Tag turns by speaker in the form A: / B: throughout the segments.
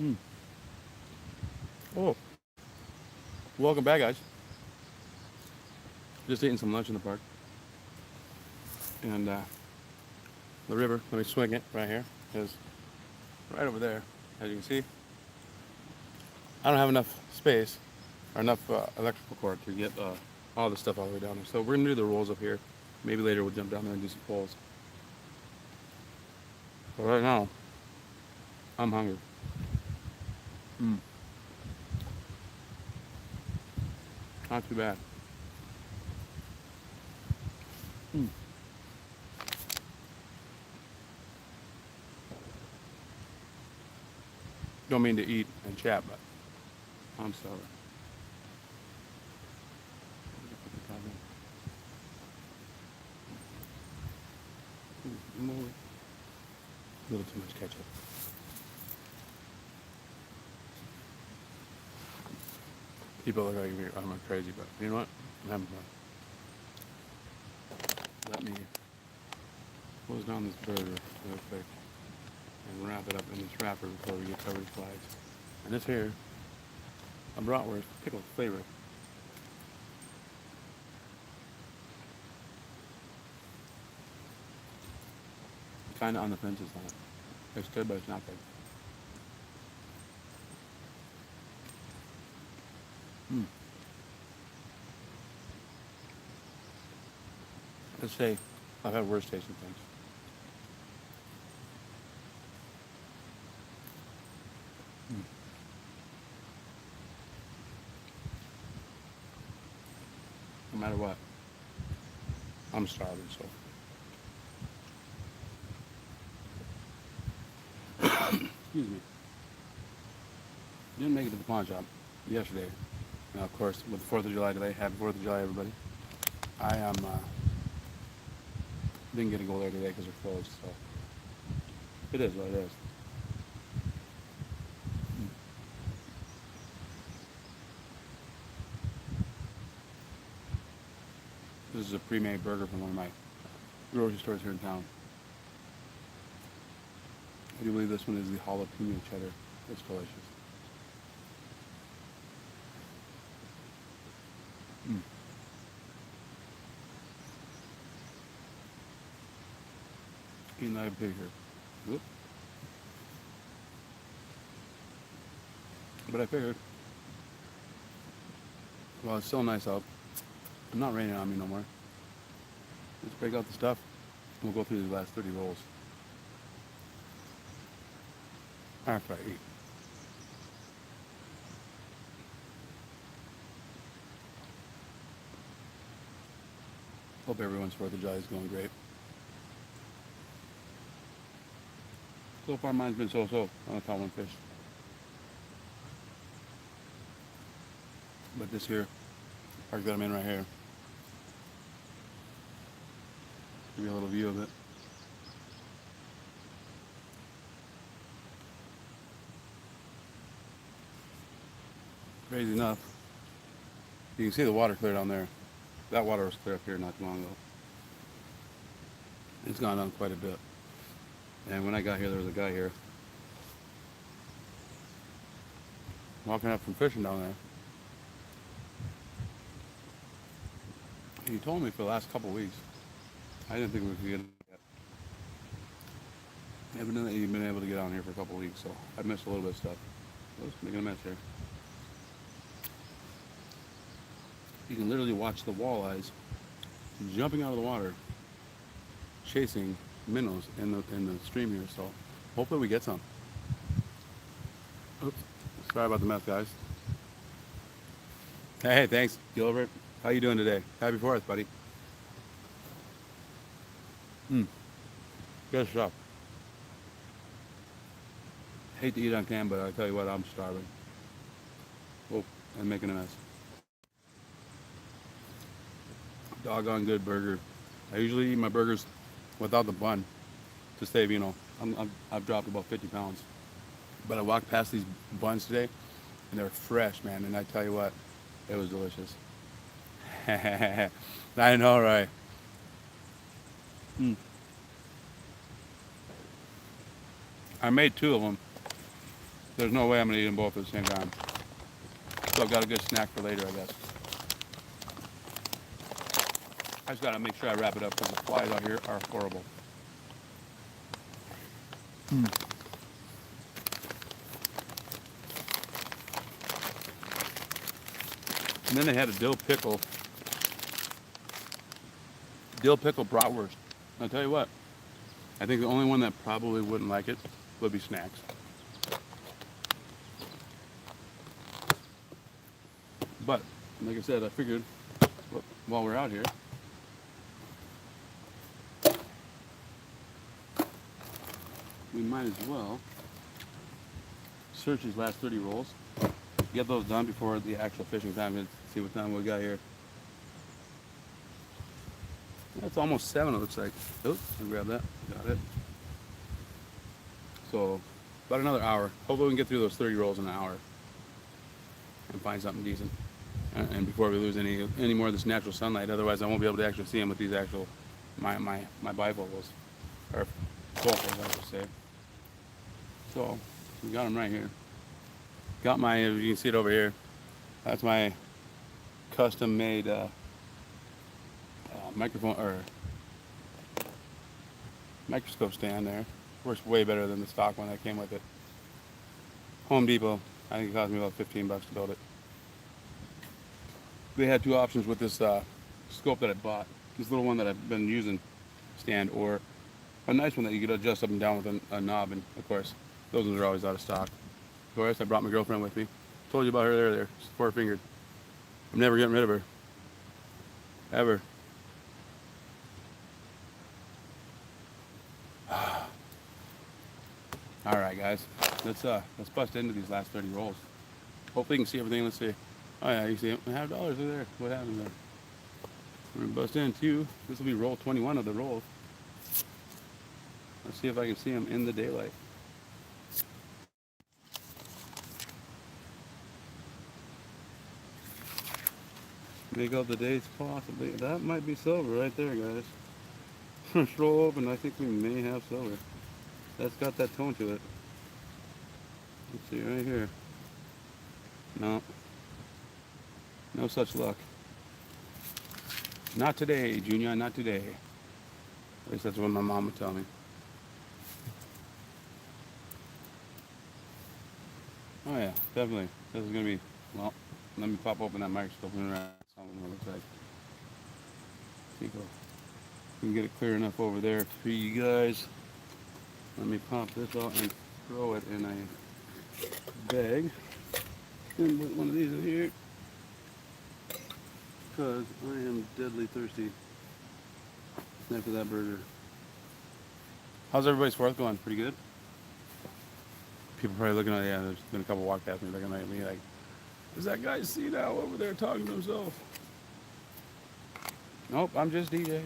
A: Mm. Oh, welcome back, guys. Just eating some lunch in the park. And the river, let me swing it right here, is right over there. As you can see, I don't have enough space or enough electrical cord to get all the stuff all the way down there. So we're going to do the rolls up here. Maybe later we'll jump down there and do some poles. But right now, I'm hungry. Mm. Not too bad. Mm. Don't mean to eat and chat, but I'm sorry. A little too much ketchup. People look like I'm crazy, but you know what? I'm having fun. Let me close down this burger real quick and wrap it up in this wrapper before we get covered in flies. And this here, a bratwurst pickle flavor. Kind of on the fences on it. It's good, but it's not good. Mm. Let's say I've had worse tasting things. Mm. No matter what, I'm starving, so. Excuse me. Didn't make it to the pawn shop yesterday. Now, of course, with the 4th of July today, happy 4th of July, everybody. I didn't get to go there today because they're closed, so it is what it is. This is a pre-made burger from one of my grocery stores here in town. I do believe this one is the jalapeno cheddar. It's delicious. Mm. Eating live pig here. Whoop. But I figured, well, it's still nice out. I'm not raining on me no more. Let's break out the stuff and we'll go through these last 30 rolls after I eat. Hope everyone's 4th of July is going great. So far, mine's been so-so. I only caught one fish. But this here, park that I'm in right here, give you a little view of it. Crazy enough, you can see the water clear down there. That water was clear up here not too long ago. It's gone down quite a bit. And when I got here, there was a guy here walking up from fishing down there. He told me for the last couple of weeks, I didn't think we could get it yet. Evidently, he'd been able to get on here for a couple of weeks, so I missed a little bit of stuff. I was making a mess here. You can literally watch the walleyes jumping out of the water, chasing minnows in the stream here. So hopefully we get some. Oops, sorry about the mess, guys. Hey, thanks, Gilbert. How you doing today? Happy 4th, buddy. Mm, good stuff. Hate to eat on cam, but I tell you what, I'm starving. Oh, I'm making a mess. Doggone good burger. I usually eat my burgers without the bun to save, I've dropped about 50 pounds. But I walked past these buns today, and they're fresh, man. And I tell you what, it was delicious. I know, right? Mm. I made 2 of them. There's no way I'm gonna eat them both at the same time. So I've got a good snack for later, I guess. I just gotta make sure I wrap it up because the flies out here are horrible. And then they had a dill pickle bratwurst. I'll tell you what, I think the only one that probably wouldn't like it would be Snacks. But, like I said, I figured while we're out here, we might as well search these last 30 rolls. Get those done before the actual fishing time. Let's see what time we got here. That's almost 7, it looks like. Oops, I'll grab that. Got it. So, about another hour. Hopefully we can get through those 30 rolls in an hour and find something decent. And before we lose any more of this natural sunlight, otherwise I won't be able to actually see them with these actual my bifocals, or focals, I should say. So we got them right here. Got my, you can see it over here. That's my custom-made microphone or microscope stand there. Works way better than the stock one that came with it. Home Depot. I think it cost me about $15 to build it. They had 2 options with this scope that I bought. This little one that I've been using stand, or a nice one that you could adjust up and down with a knob, and of course those ones are always out of stock. Of course, I brought my girlfriend with me. Told you about her earlier. She's 4-fingered. I'm never getting rid of her. Ever. Alright guys, let's bust into these last 30 rolls. Hopefully you can see everything. Let's see. Oh yeah, you see it. $1/2 are there. What happened there? We're gonna bust in 2. This will be roll 21 of the rolls. Let's see if I can see them in the daylight. Make out the dates possibly. That might be silver right there, guys. First roll open, I think we may have silver. That's got that tone to it. Let's see right here. No. No such luck. Not today, Junior, not today. At least that's what my mom would tell me. Oh yeah, definitely. This is gonna be, well, let me pop open that microscope and around something what it looks like. See if we can get it clear enough over there for you guys. Let me pop this out and throw it in a bag. And put one of these in here, because I am deadly thirsty after that burger. How's everybody's 4th going? Pretty good? People probably looking at, yeah, there's been a couple walk past me looking at me like, is that guy senile over there talking to himself? Nope, I'm just DJ.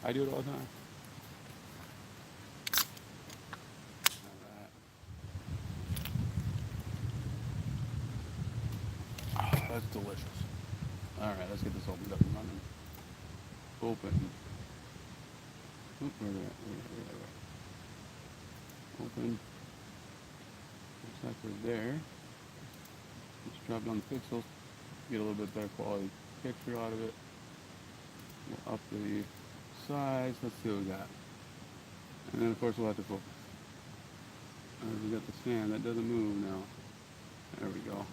A: I do it all the time. Oh, that's delicious. Alright, let's get this opened up and running. Open. Oop, where are they at? Open. Looks like we're there. Let's drop down the pixels. Get a little bit better quality picture out of it. We'll up the size. Let's see what we got. And then of course we'll have to focus. We got the sand. That doesn't move now. There we go.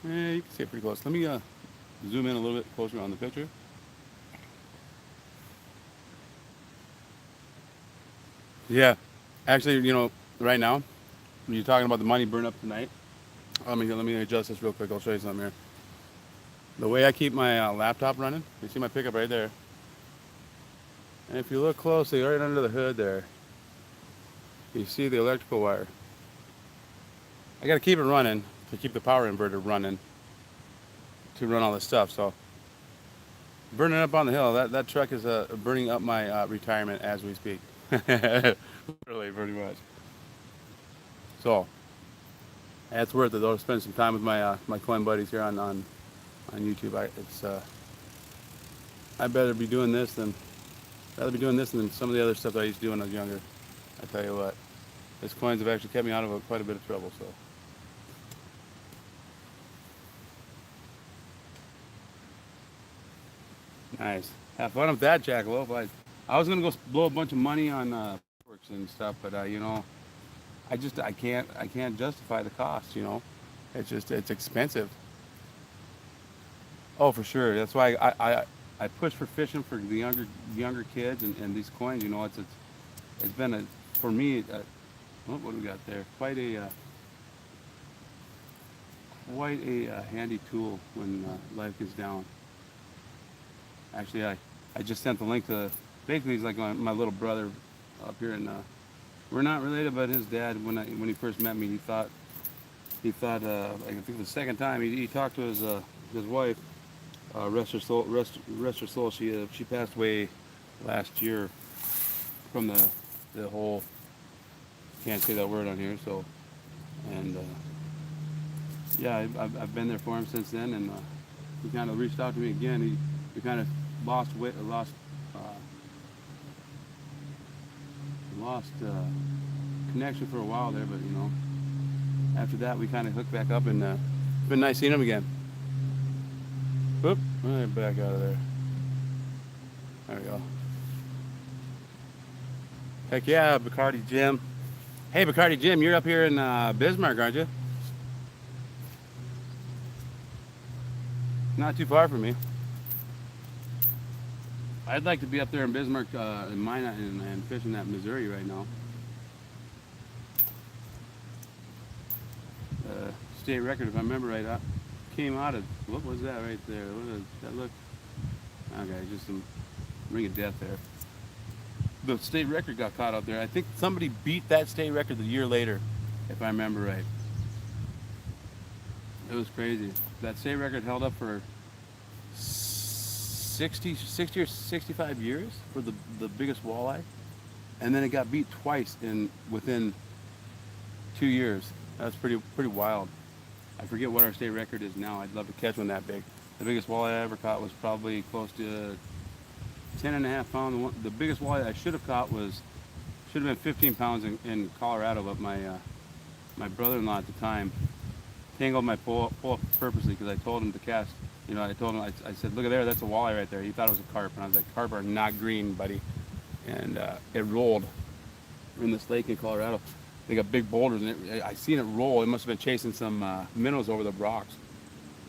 A: You can see it pretty close. Let me zoom in a little bit closer on the picture. Yeah, actually, you know, right now, when you're talking about the money burned up tonight, let me adjust this real quick. I'll show you something here. The way I keep my laptop running, you see my pickup right there. And if you look closely, right under the hood there, you see the electrical wire. I got to keep it running to keep the power inverter running to run all this stuff. So burning up on the hill, that truck is burning up my retirement as we speak. Really, pretty much. So that's worth it though. Spend some time with my my coin buddies here on YouTube. I'd rather be doing this than some of the other stuff that I used to do when I was younger. I tell you what. These coins have actually kept me out of quite a bit of trouble. So nice. Have fun with that, Jackalope. I was gonna go blow a bunch of money on fireworks and stuff, but I can't justify the cost. It's expensive. Oh, for sure. That's why I push for fishing for the younger kids and these coins. It's been a for me. What do we got there? Quite a handy tool when life gets down. Actually, I just sent the link to. Basically, he's like my little brother up here, and we're not related, but his dad when he first met me, he thought like, I think the second time he talked to his wife. Rest her soul. Rest her soul. She passed away last year from the whole, can't say that word on here. So, and yeah, I've been there for him since then, and he kind of reached out to me again. We kind of uh, lost connection for a while there, but after that we kind of hooked back up, and it's been nice seeing him again. Whoop, right back out of there. There we go. Heck yeah, Bacardi Jim. Hey, Bacardi Jim, you're up here in Bismarck, aren't you? Not too far from me. I'd like to be up there in Bismarck, in Minot, and fishing that Missouri right now. State record, if I remember right, came out of, what was that right there? What does that look? Okay, just some ring of death there. The state record got caught out there. I think somebody beat that state record the year later, if I remember right. It was crazy. That state record held up for 60 or 65 years for the biggest walleye, and then it got beat twice within 2 years. That's pretty wild. I forget what our state record is now. I'd love to catch one that big. The biggest walleye I ever caught was probably close to 10 and a half pounds. The biggest walleye I should have caught should have been 15 pounds in Colorado, but my brother-in-law at the time tangled my pole up purposely because I told him to cast. I told him, I said, look at there, that's a walleye right there. He thought it was a carp, and I was like, carp are not green, buddy. And it rolled in this lake in Colorado. They got big boulders, and I seen it roll. It must have been chasing some minnows over the rocks.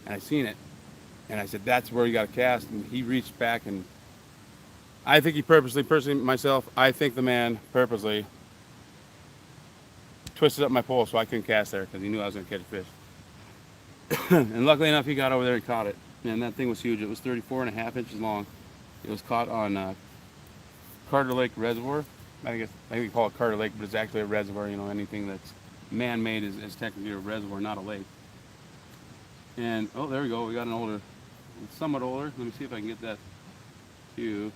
A: And I seen it, and I said, that's where you got to cast. And he reached back, and I think he personally myself, I think the man purposely twisted up my pole so I couldn't cast there because he knew I was going to catch a fish. And luckily enough, he got over there and caught it. And that thing was huge. It was 34 and a half inches long. It was caught on Carter Lake Reservoir. I think we call it Carter Lake, but it's actually a reservoir. Anything that's man-made is technically a reservoir, not a lake. And, oh, there we go. We got somewhat older. Let me see if I can get that to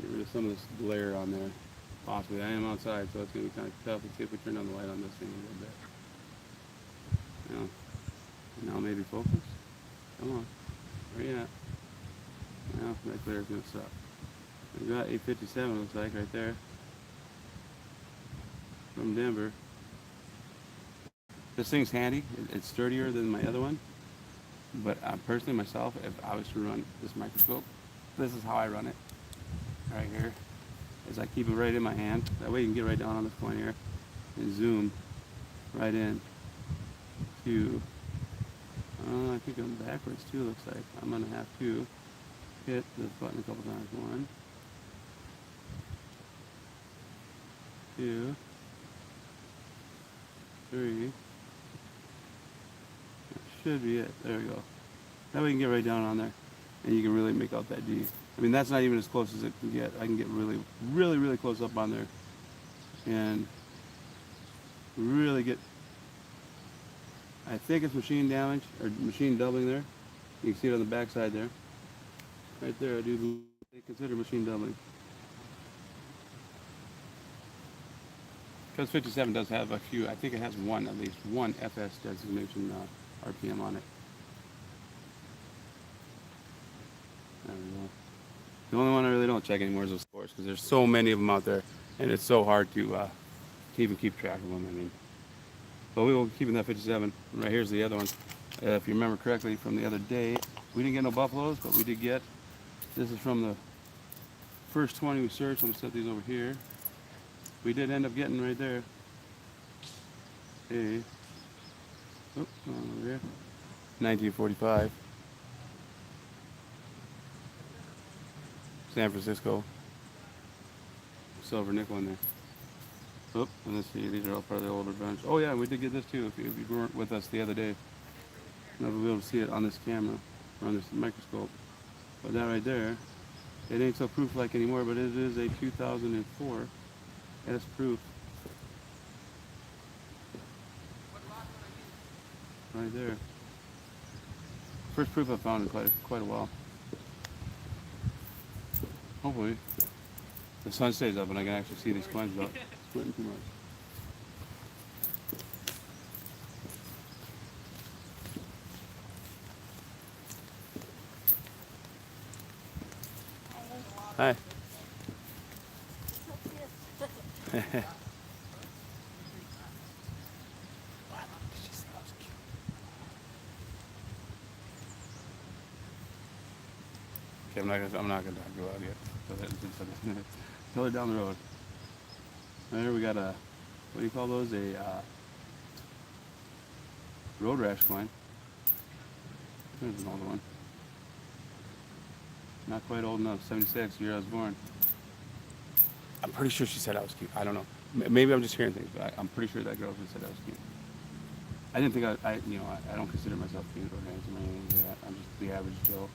A: get rid of some of this glare on there. Possibly. I am outside, so it's going to be kind of tough. Let's see if we turn on the light on this thing a little bit. Now maybe focus. Come on. Where you at? Now that glare's going to suck. We got 857, looks like, right there. From Denver. This thing's handy. It's sturdier than my other one. But personally, myself, if I was to run this microscope, this is how I run it. Right here. Is I keep it right in my hand. That way you can get right down on this point here. And zoom right in to... I think I'm backwards too, looks like. I'm going to have to hit this button a couple times. 1, 2, 3. That should be it. There we go. That way you can get right down on there, and you can really make out that D. I mean, that's not even as close as it can get. I can get really, really, really close up on there, and really get... I think it's machine damage, or machine doubling there. You can see it on the back side there. Right there, I do consider machine doubling. Because 57 does have a few, I think it has at least one FS designation RPM on it. There we go. The only one I really don't check anymore is those scores, because there's so many of them out there, and it's so hard to even keep track of them. I mean, but we will keep in that 57. Right here's the other one. If you remember correctly from the other day, we didn't get no buffaloes, but we did get. This is from the first 20 we searched. I'm gonna set these over here. We did end up getting right there a. Oh, over here. 1945. San Francisco. Silver nickel in there. Oh, and let's see, these are all part of the older bunch. Oh yeah, we did get this too. If you weren't with us the other day, you'll be able to see it on this camera, or on this microscope. But that right there, it ain't so proof-like anymore, but it is a 2004 S proof. Right there. First proof I've found in quite a while. Hopefully, the sun stays up and I can actually see these coins without squinting too much. Hi. Okay, I'm not gonna go out yet. Tell her down the road. There we got a, what do you call those? A road rash coin. There's an older one. Not quite old enough. 76, the year I was born. I'm pretty sure she said I was cute. I don't know. Maybe I'm just hearing things, but I'm pretty sure that girl said I was cute. I didn't think I don't consider myself cute or handsome or anything like that. I'm just the average Joe.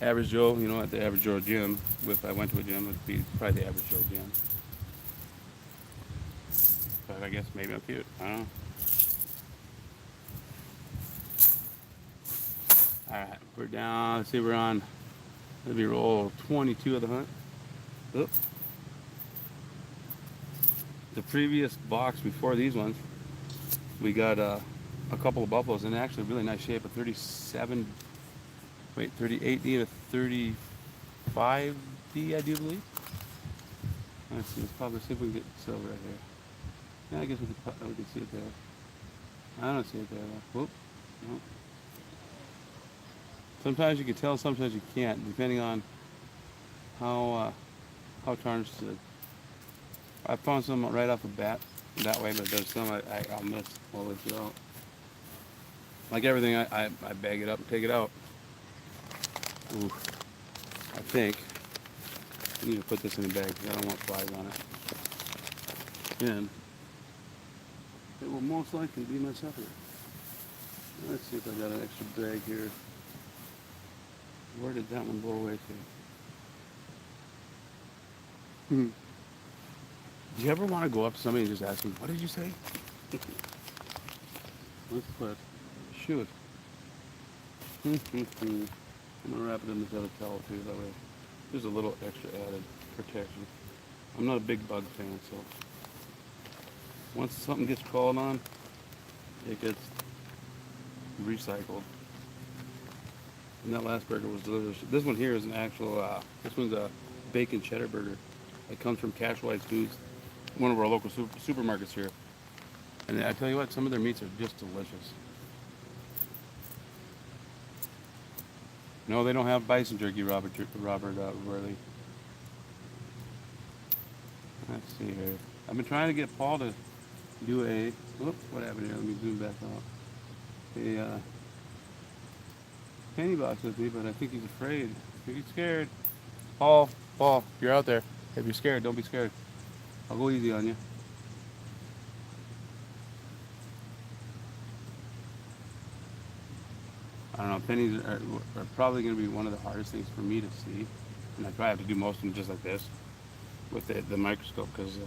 A: Average Joe, at the average Joe gym. If I went to a gym, it'd be probably the average Joe gym. But I guess maybe I'm cute. I don't know. Alright, we're down. Let's see, we're on. That'd be roll 22 of the hunt. Oop. The previous box before these ones, we got a couple of buffaloes in actually really nice shape. A 38D and a 35D, I do believe. Let's see. Let's probably see if we can get silver right here. Yeah, I guess we can see it there. I don't see it there though. Whoop. Nope. Sometimes you can tell, sometimes you can't, depending on how tarnished it is. I found some right off the bat that way, but there's some I'll miss all the way throughout. Like everything, I bag it up and take it out. Ooh, I think I need to put this in a bag because I don't want flies on it. And it will most likely be my supper. Let's see if I got an extra bag here. Where did that one blow away to? Do you ever want to go up to somebody and just ask them, what did you say? Let's put, shoot. I'm going to wrap it in this other towel too, that way there's a little extra added protection. I'm not a big bug fan, so once something gets crawled on, it gets recycled. And that last burger was delicious. This one here is an actual, this one's a bacon cheddar burger. It comes from Cashwise Foods, one of our local supermarkets here. And I tell you what, some of their meats are just delicious. No, they don't have bison jerky, Robert Worley. Let's see here. I've been trying to get Paul to do a, whoop, what happened here? Let me zoom back out. A penny box with me, but I think he's afraid. I think he's scared. Paul, you're out there. If you're scared, don't be scared. I'll go easy on you. I don't know, pennies are probably going to be one of the hardest things for me to see. And I probably have to do most of them just like this with the microscope because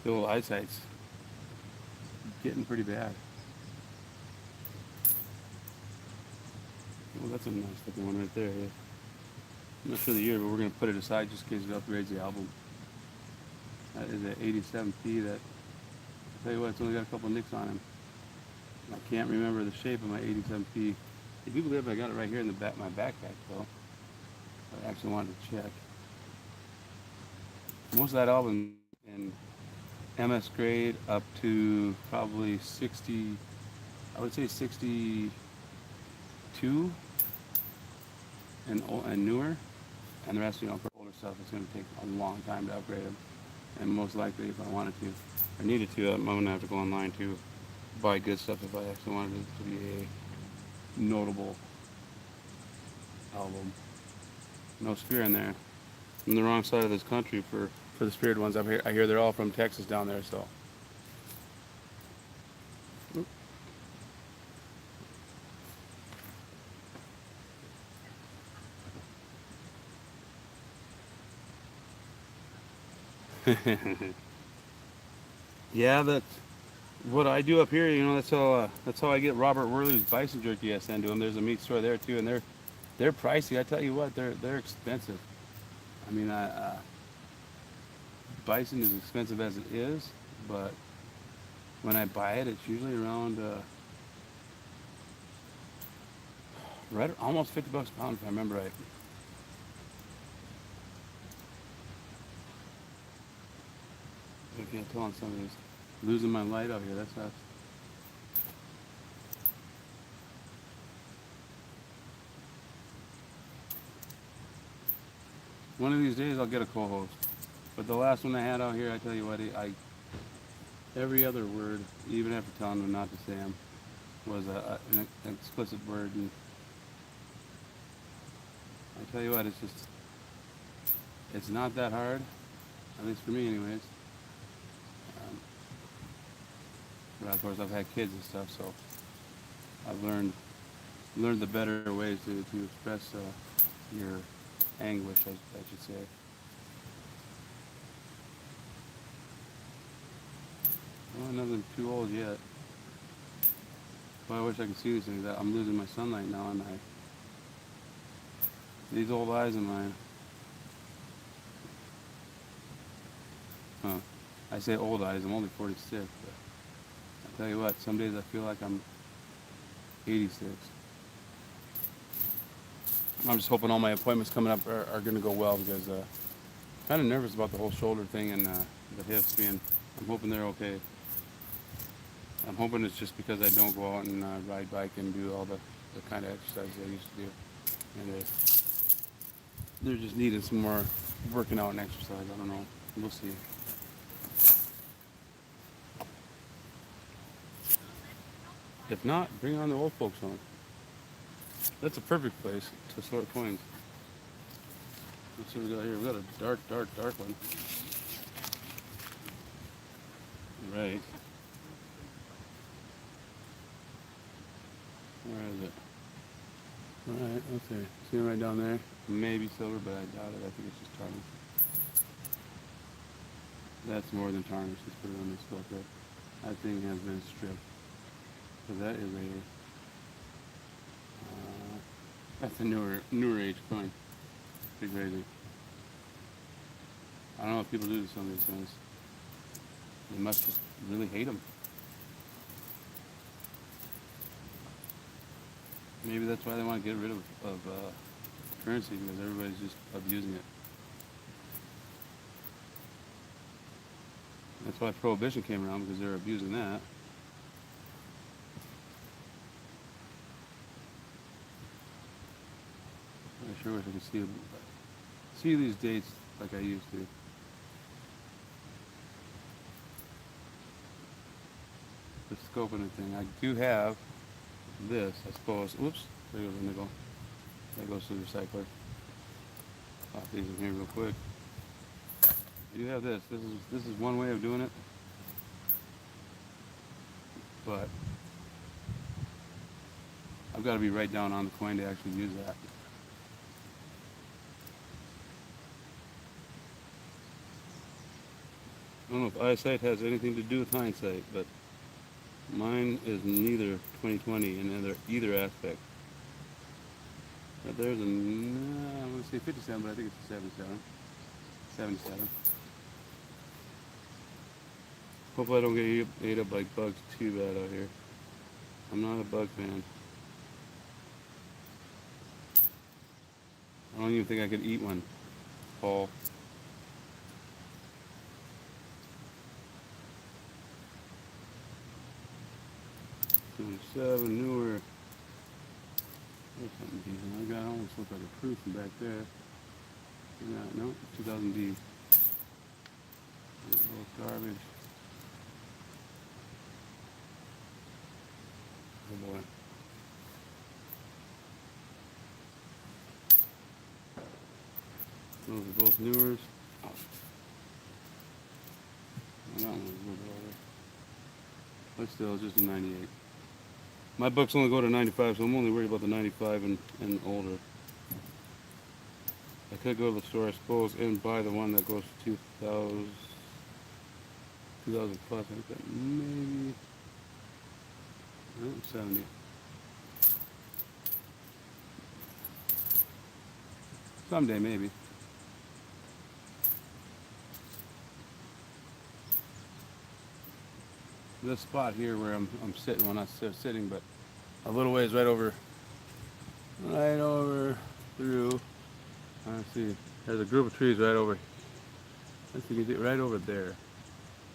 A: the old eyesight's getting pretty bad. Well, that's a nice looking one right there. Yeah. I'm not sure the year, but we're going to put it aside just in case it upgrades the album. That is an 87P that, I'll tell you what, it's only got a couple nicks on him. I can't remember the shape of my 87P. If you believe I got it right here in the back, my backpack though. I actually wanted to check. Most of that album in MS grade up to probably 60, I would say 62 and newer. And the rest, for older stuff, it's going to take a long time to upgrade them. And most likely, if I wanted to or needed to, I'm going to have to go online to buy good stuff if I actually wanted it to be a notable album. No Spear in there. I'm the wrong side of this country for the Spirit ones. I hear they're all from Texas down there, so. Yeah, that's what I do up here. That's how I get Robert Worley's bison jerky I send to him. There's a meat store there too, and they're pricey. I tell you what, they're expensive. I mean, bison is expensive as it is, but when I buy it, it's usually around right almost $50 a pound if I remember right. I can't tell on some of these. Losing my light out here. That's us. One of these days I'll get a co-host. But the last one I had out here, I tell you what, every other word, even after telling them not to say them, was an explicit word. And I tell you what, it's not that hard, at least for me, anyways. But of course, I've had kids and stuff, so I've learned the better ways to express your anguish, I should say. Well, nothing too old yet. Well, I wish I could see these things. I'm losing my sunlight now, and these old eyes of mine. Huh. I say old eyes. I'm only 46, but I tell you what, some days I feel like I'm 86. I'm just hoping all my appointments coming up are going to go well because I'm kind of nervous about the whole shoulder thing and the hips being. I'm hoping they're okay. I'm hoping it's just because I don't go out and ride bike and do all the kind of exercises I used to do. And they're just needing some more working out and exercise. I don't know. We'll see. If not, bring on the old folks home. That's a perfect place to sort coins. Let's see what we got here. We got a dark one. Right. Where is it? Alright, okay. See it right down there? Maybe silver, but I doubt it. I think it's just tarnished. That's more than tarnished. Let's put it on this filter. That thing has been stripped. So that is that's a newer age coin. Pretty crazy. I don't know what people do to some of these things. They must just really hate them. Maybe that's why they want to get rid of currency, because everybody's just abusing it. That's why Prohibition came around, because they're abusing that. I sure wish I could see these dates like I used to. The scoping the thing. I do have this, I suppose. Oops, there goes the nickel. That goes to the recycler. Pop these in here real quick. I do have this. This is one way of doing it. But I've got to be right down on the coin to actually use that. I don't know if eyesight has anything to do with hindsight, but mine is neither 20/20 in either aspect. But there's I'm going to say 57, but I think it's a 77. 77. Hopefully I don't get ate up like bugs too bad out here. I'm not a bug fan. I don't even think I could eat one, Paul. 27 newer. There's something decent. I got almost look like a proof from back there. Yeah, no, 2000D. Little garbage. Oh boy. Those are both newers. Oh. Well, that one was a little bit older. But still, it's just a 98. My books only go to 95, so I'm only worried about the 95 and older. I could go to the store, I suppose, and buy the one that goes to 2000 plus. I think that maybe, no, 70. Someday, maybe. This spot here where I'm sitting, well, not sitting, but a little ways right over through. Let's see. There's a group of trees right over. Let's see, you can see it right over there.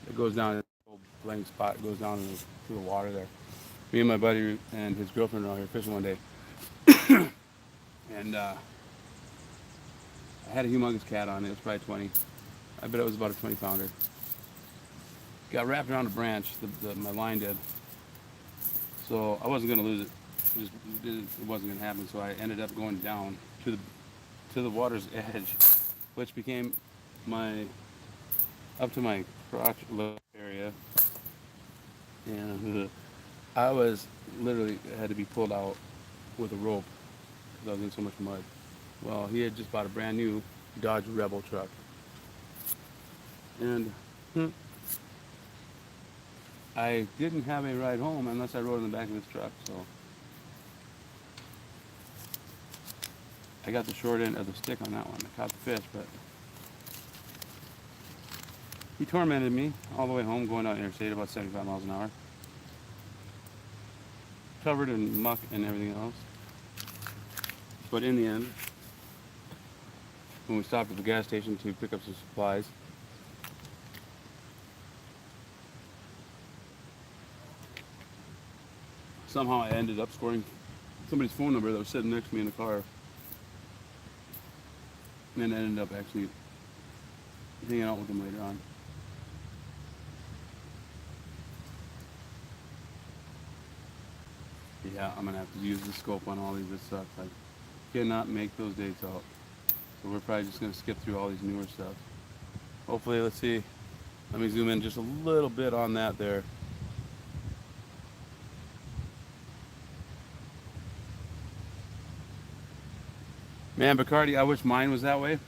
A: It goes down. That whole blank spot goes down to the water there. Me and my buddy and his girlfriend were out here fishing one day, and I had a humongous cat on it. It was probably 20. I bet it was about a 20 pounder. Got wrapped around a branch. My line did. So I wasn't gonna lose it. It wasn't gonna happen. So I ended up going down to the water's edge, which became up to my crotch area, and I was literally had to be pulled out with a rope because I was in so much mud. Well, he had just bought a brand new Dodge Rebel truck, and I didn't have a ride home unless I rode in the back of his truck. So I got the short end of the stick on that one. I caught the fish, but he tormented me all the way home going down interstate about 75 miles an hour. Covered in muck and everything else. But in the end, when we stopped at the gas station to pick up some supplies, somehow I ended up scoring somebody's phone number that was sitting next to me in the car. And I ended up actually hanging out with him later on. Yeah, I'm gonna have to use the scope on all these. This sucks. I cannot make those dates out. So we're probably just gonna skip through all these newer stuff. Hopefully, let's see. Let me zoom in just a little bit on that there. Man, Bacardi, I wish mine was that way.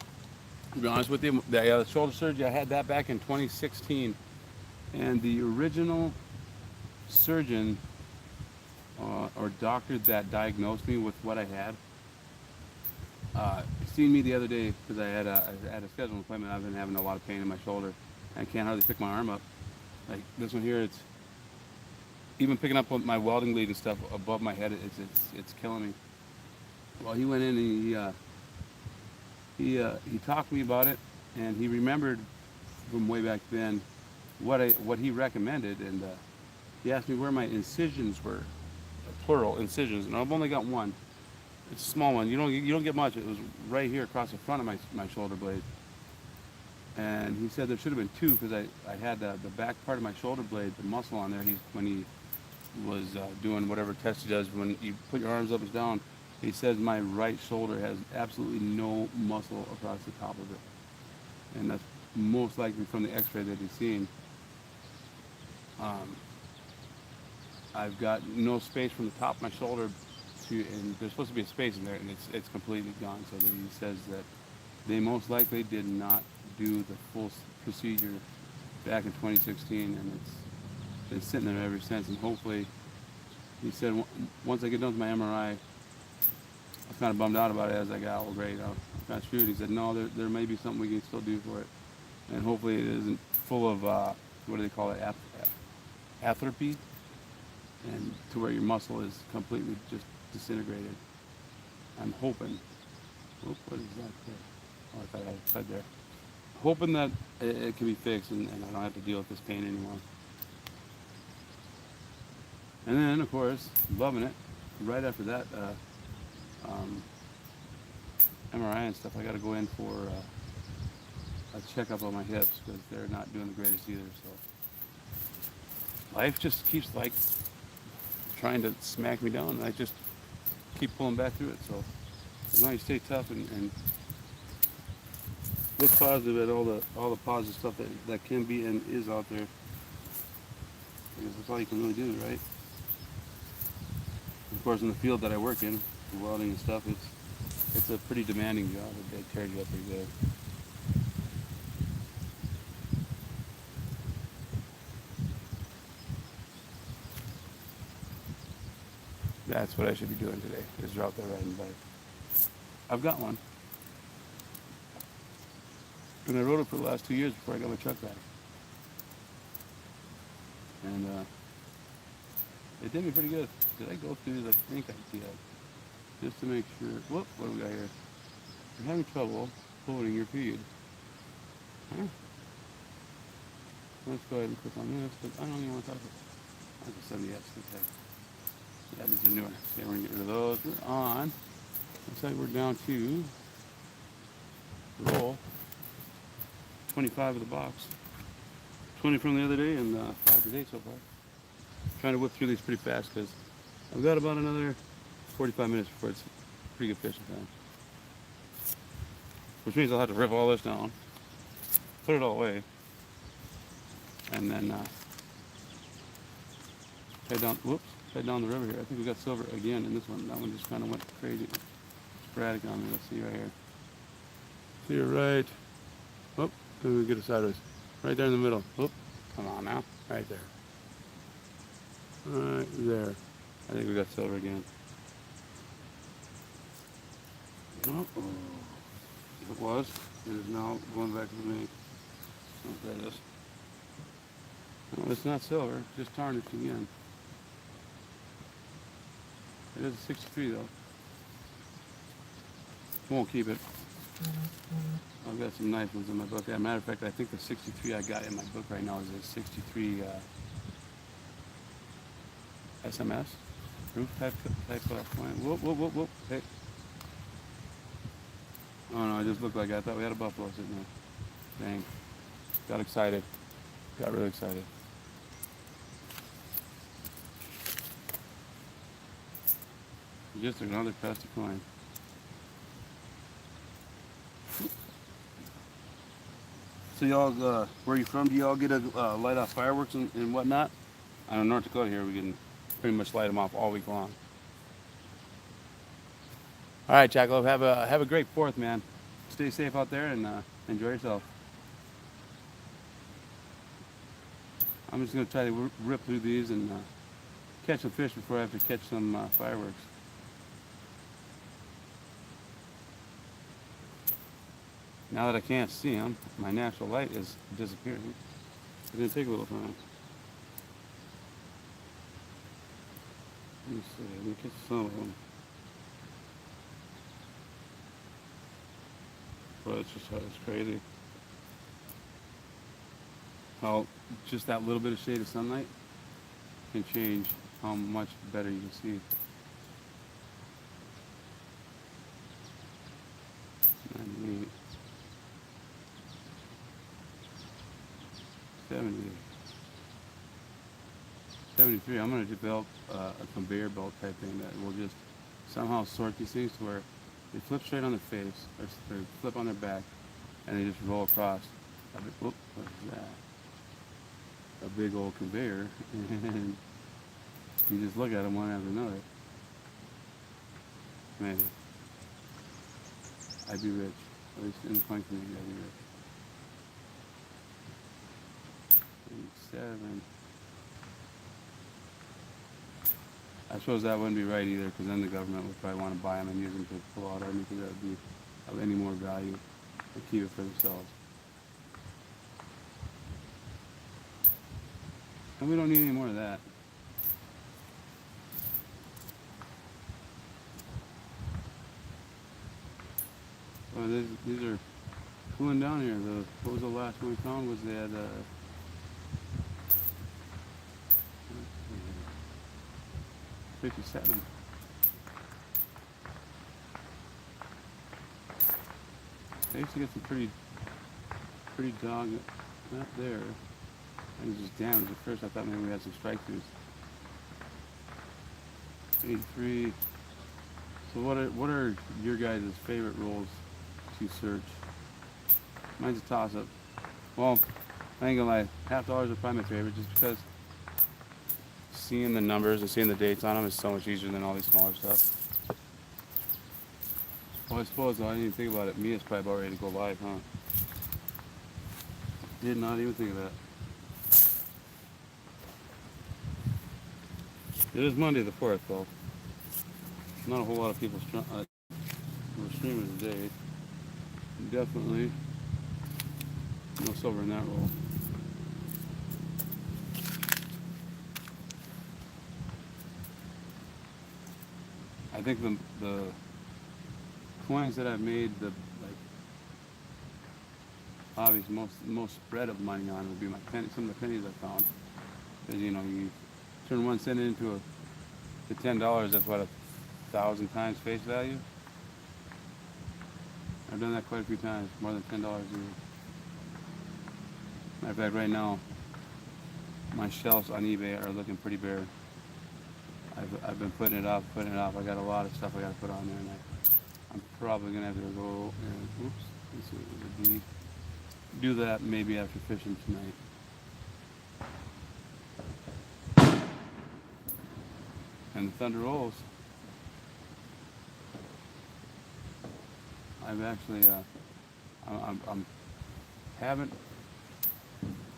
A: To be honest with you, the shoulder surgery, I had that back in 2016. And the original surgeon or doctor that diagnosed me with what I had, seen me the other day because I had a scheduled appointment. I've been having a lot of pain in my shoulder. I can't hardly pick my arm up. Like this one here, it's even picking up my welding lead and stuff above my head. It's killing me. Well, he went in and he talked to me about it, and he remembered from way back then what he recommended, and he asked me where my incisions were, plural incisions, and I've only got one. It's a small one. You don't get much. It was right here across the front of my shoulder blade, and he said there should have been two because I had the back part of my shoulder blade, the muscle on there. When he was doing whatever test he does when you put your arms up and down. He says my right shoulder has absolutely no muscle across the top of it. And that's most likely from the x-ray that he's seen. I've got no space from the top of my shoulder and there's supposed to be a space in there, and it's completely gone. So that he says that they most likely did not do the full procedure back in 2016, and it's been sitting there ever since. And hopefully, he said, once I get done with my MRI, I was kind of bummed out about it as I got all great. I was kind of screwed. He said, no, there may be something we can still do for it. And hopefully it isn't full of, what do they call it, atrophy, and to where your muscle is completely just disintegrated. I'm hoping, what is that there? Oh, I thought I had a thread there. Hoping that it can be fixed and I don't have to deal with this pain anymore. And then, of course, loving it. Right after that, um, MRI and stuff, I got to go in for a checkup on my hips because they're not doing the greatest either. So life just keeps like trying to smack me down, and I just keep pulling back through it. So as long as you stay tough and look positive at all the positive stuff that can be and is out there, because that's all you can really do, right? Of course, in the field that I work in, the welding and stuff, it's a pretty demanding job. It tears you up pretty good. That's what I should be doing today, is out there riding a bike. I've got one. And I rode it for the last 2 years before I got my truck back. And it did me pretty good. Did I go through these? I think I did. Just to make sure. Whoop, what do we got here? You're having trouble holding your feed. Huh? Let's go ahead and click on this, because I don't even want to talk about it. That's a 70X. Okay. Yeah, these are newer. Okay, we're going to get rid of those. We're on. Looks like we're down to roll 25 of the box. 20 from the other day and 5 today so far. Trying to whip through these pretty fast because I've got about another 45 minutes before it's pretty good fishing time. Which means I'll have to rip all this down, put it all away, and then head down the river here. I think we got silver again in this one. That one just kind of went crazy, sporadic on me. Let's see right here. See right. Oh, let me get it sideways. Right there in the middle. Oh, come on now. Right there. Right there. I think we got silver again. Oh, it was. It is now going back to the main. Oh, there it is. No, it's not silver. Just tarnished again. It is a 63 though. Won't keep it. I've got some nice ones in my book. As a matter of fact, I think the 63 I got in my book right now is a 63 SMS roof type point. Whoop, whoop, whoop, whoop. Hey. Oh no, it just looked like I thought we had a buffalo sitting there. Dang. Got excited. Got really excited. Just another plastic coin. So y'all, where you from? Do y'all get to light off fireworks and whatnot? I know in North Dakota here we can pretty much light them off all week long. All right, Jackalope, have a great 4th, man. Stay safe out there and enjoy yourself. I'm just gonna try to rip through these and catch some fish before I have to catch some fireworks. Now that I can't see them, my natural light is disappearing. It's gonna take a little time. Let me see. Let me catch some of them. But it's crazy how just that little bit of shade of sunlight can change how much better you can see. 98, 70, 73. I'm going to develop a conveyor belt type thing that will just somehow sort these things to where they flip straight on their face, or flip on their back, and they just roll across. What is that? A big old conveyor, and you just look at them one after another. Man, I'd be rich. At least in the punk community, I'd be rich. 7. I suppose that wouldn't be right either, because then the government would probably want to buy them and use them to pull out anything that would be of any more value or keep it for themselves. And we don't need any more of that. Well, these are cooling down here. What was the last one we found? Was they had $1.57. I used to get some pretty dog up there. I was just damaged at first. I thought maybe we had some strike throughs. 83. So what are your guys' favorite rolls to search? Mine's a toss-up. Well, I ain't gonna lie, $50 are probably my favorite just because seeing the numbers and seeing the dates on them is so much easier than all these smaller stuff. Well, I suppose though, I didn't even think about it. Mia's probably about ready to go live, huh? Did not even think of that. It is Monday the 4th, though. Not a whole lot of people were streaming today. Definitely no silver in that roll. I think the coins that I've made obvious most spread of money on would be my some of the pennies I found. Because you know, you turn 1 cent into $10. That's what, 1,000 times face value. I've done that quite a few times, more than $10 a year. Matter of fact, right now, my shelves on eBay are looking pretty bare. I've been putting it off. I got a lot of stuff I got to put on there, and I'm probably gonna have to go and let's see what it would be. Do that maybe after fishing tonight. And the Thunder Rolls. I've actually I'm haven't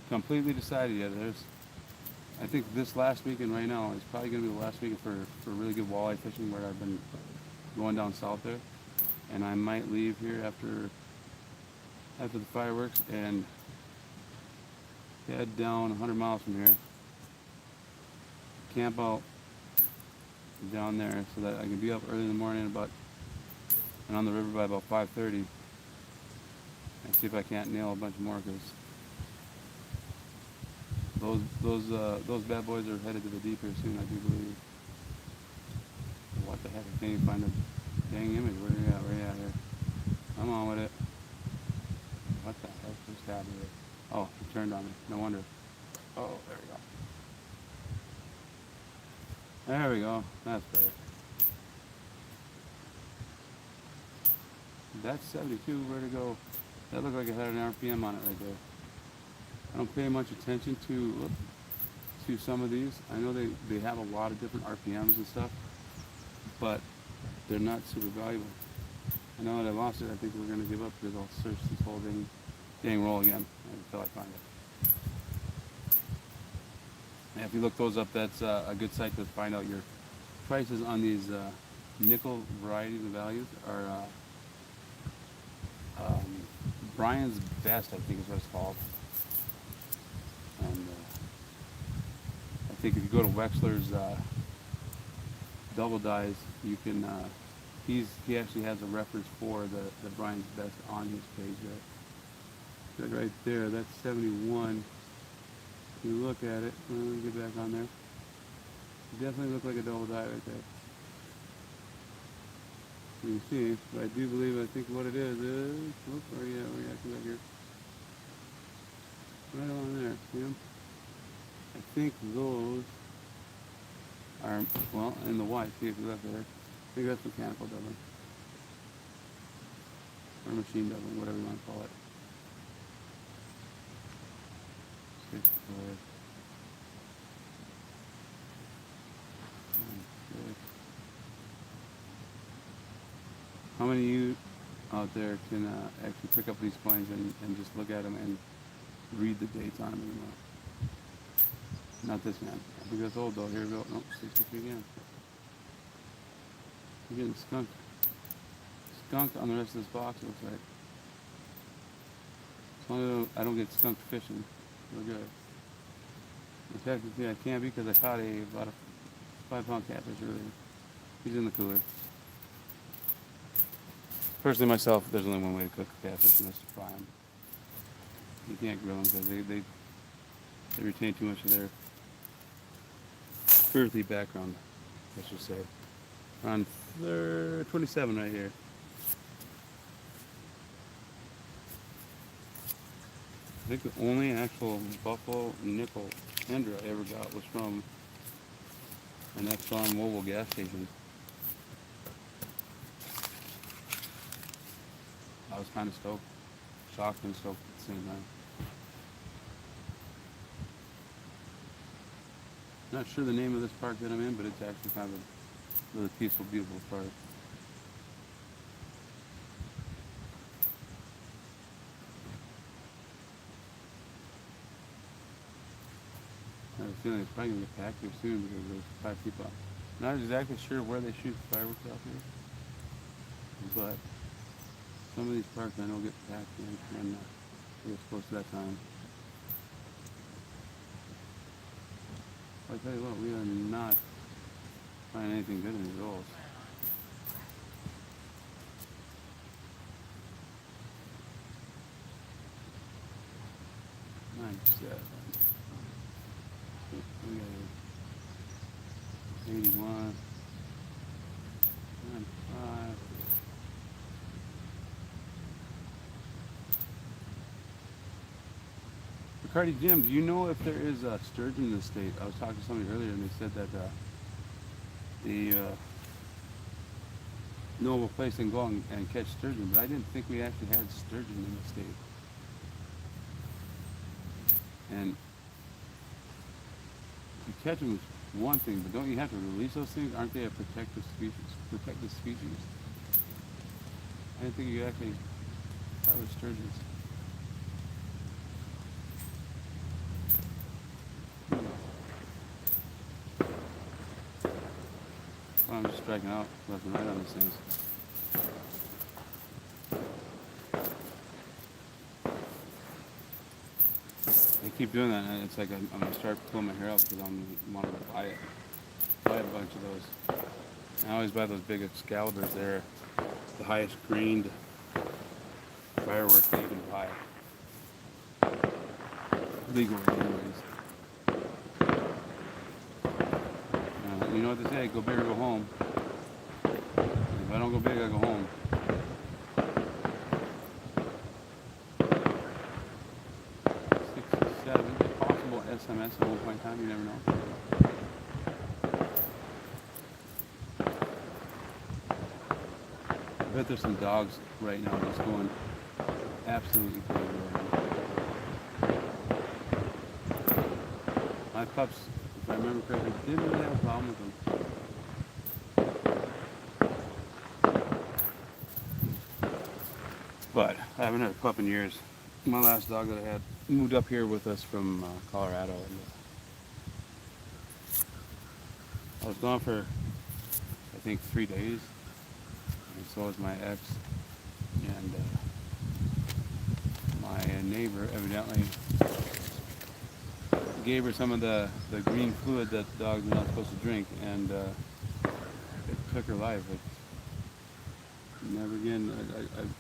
A: completely decided yet. I think this last weekend right now is probably going to be the last weekend for really good walleye fishing, where I've been going down south there, and I might leave here after the fireworks and head down 100 miles from here, camp out down there so that I can be up early in the morning and on the river by about 5:30, and see if I can't nail a bunch more, because those bad boys are headed to the deep here soon, I do believe. What the heck? I can't even find the dang image. Where are you at? Where are you at here? Come on with it. What the heck just happened here? Oh, it turned on me. No wonder. Oh, there we go. There we go. That's better. That's 72. Where'd it go? That looked like it had an RPM on it right there. I don't pay much attention to some of these. I know they have a lot of different RPMs and stuff, but they're not super valuable. I know that I lost it. I think we're going to give up, because I'll search this whole dang roll again until I find it. And if you look those up, that's a good site to find out your prices on these nickel varieties and values. Are Brian's Best, I think is what it's called. And I think if you go to Wexler's Double Dies, you can. He actually has a reference for the Brian's Best on his page there. Right there, that's 71. If you look at it, let me get back on there. It definitely looks like a double die right there. You can see, but I do believe, I think what it is, whoop, where are you at? Come back here. Right on there, see them? I think those are, well, in the white, see if you look there. I think that's mechanical doubling. Or machine doubling, whatever you want to call it. How many of you out there can actually pick up these coins and just look at them and read the dates on them anymore? Not this man. I think that's old though. Here we go. Nope, 63 again. You're getting skunked. Skunked on the rest of this box, it looks like. As long as I don't get skunked fishing, we're good. Technically I can't, because I caught about a 5-pound catfish earlier. He's in the cooler. Personally, myself, there's only one way to cook a catfish, and that's to fry them. You can't grill them, because they retain too much of their earthy background let's just say. On 27 right here. I think the only actual buffalo nickel tender I ever got was from an Exxon Mobil gas station. I was kind of stoked, shocked and stoked at the same time. Not sure the name of this park that I'm in, but it's actually kind of a really peaceful, beautiful park. I have a feeling it's probably going to get packed here soon because there's 5 people out. Not exactly sure where they shoot fireworks out here, but some of these parks I know get packed when it gets close to that time. I tell you what, we are not finding anything good in these rolls. We got 81, 95. Ricardi Jim, do you know if there is a sturgeon in the state? I was talking to somebody earlier and they said that the knowable place and go and catch sturgeon, but I didn't think we actually had sturgeon in the state. And to catch them is one thing, but don't you have to release those things? Aren't they a protected species? I didn't think you could actually harvest sturgeons. Well, I'm just striking out left and right on these things. I keep doing that, and it's like I'm gonna start pulling my hair out because I'm wanting to buy a bunch of those. I always buy those big Excaliburs. They're the highest greened fireworks that you can buy. Legally, anyways. You know what they say, go big or go home. If I don't go big, I go home. 67, possible SMS at one point in time, you never know. I bet there's some dogs right now just going absolutely crazy right now. My pups, if I remember correctly, didn't really have a problem with them. But I haven't had a pup in years. My last dog that I had moved up here with us from Colorado. And, I was gone for, I think, 3 days. And so was my ex. And my neighbor evidently gave her some of the green fluid that dogs are not supposed to drink. And it took her life. Never again.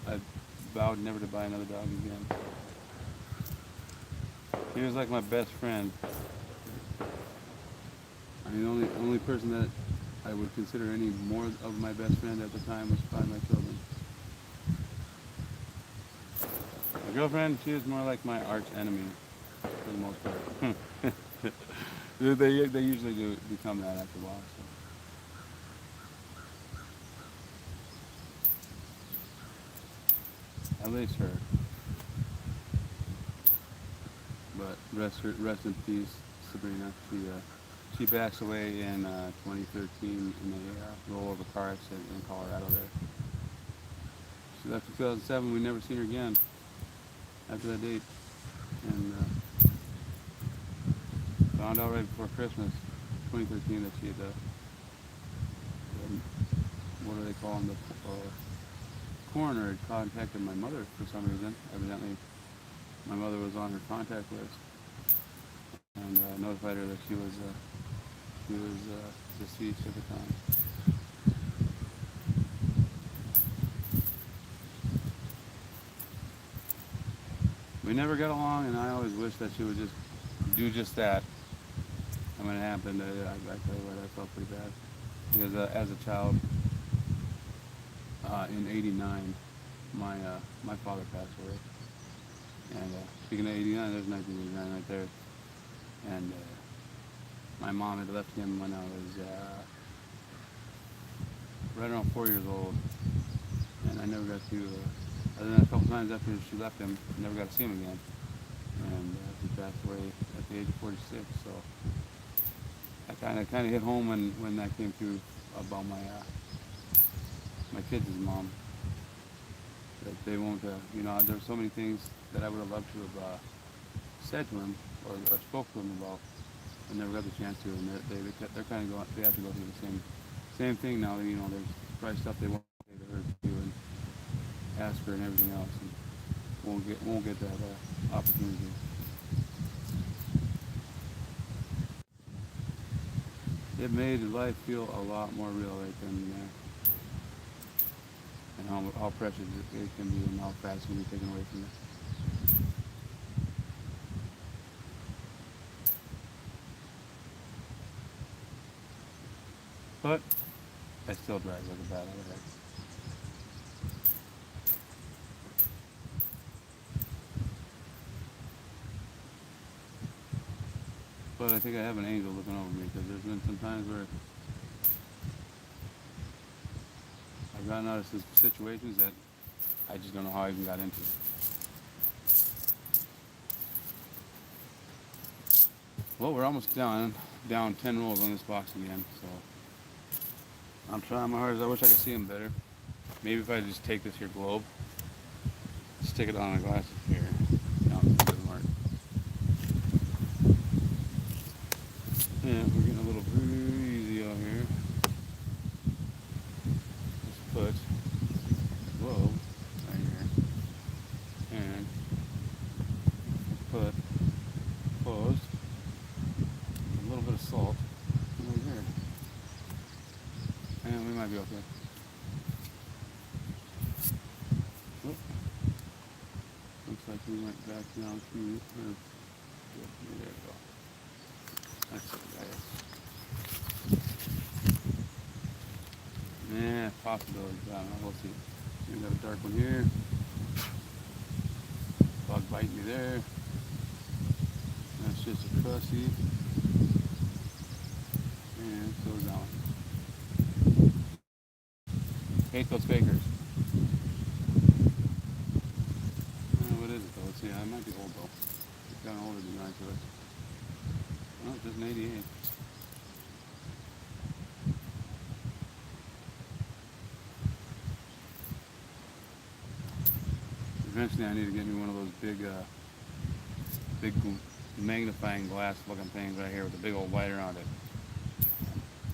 A: I vowed never to buy another dog again. He was like my best friend. I mean, the only person that I would consider any more of my best friend at the time was probably my children. My girlfriend, she was more like my arch enemy for the most part. They usually do become that after a while. So. At least her. But rest in peace, Sabrina. She passed away in 2013 in a rollover car accident in Colorado there. She left in 2007. We never seen her again after that date. And found out right before Christmas, 2013, that she had, what do they call them, the coroner had contacted my mother for some reason. Evidently, my mother was on her contact list, and notified her that she was deceased at the time. We never got along, and I always wished that she would just do just that. And when it happened, I tell you what, I felt pretty bad. because as a child, in '89, my father passed away. And speaking of '89, there's 1989 right there. And my mom had left him when I was right around 4 years old, and I never got to. Other than a couple times after she left him, I never got to see him again. And he passed away at the age of 46. So I kind of hit home when that came through about my kids' mom. That they won't, there's so many things that I would have loved to have said to him or spoke to him about, and never got the chance to. And they're kind of going, they have to go through the same thing now. There's probably stuff they won't say to her to and ask her and everything else, and won't get that opportunity. It made life feel a lot more real right then and there, and how precious it can be and how fast it can be taken away from you. But I still drive like a bat out of heck. But I think I have an angel looking over me, because there's been some times where I've gotten out of situations that I just don't know how I even got into. Well, we're almost down 10 rolls on this box again, so I'm trying my hardest. I wish I could see them better. Maybe if I just take this here globe, stick it on a glass here. No, it doesn't work. Yeah, we're getting a little breezy out here. Just put globe right here, and put closed a little bit of salt right here, and we might be okay. Whoop. Looks like we went back down through. There we go. That's it, guys. Yeah, possibilities. I don't know. We'll see. We got a dark one here. Bug biting me there. That's just a crusty. And so is that one. Hate those fakers. What is it though? Let's see. I might be old though. It's got an older design to it. Oh, it's just an 88. Eventually I need to get me one of those big magnifying glass looking things right here with a big old light around it.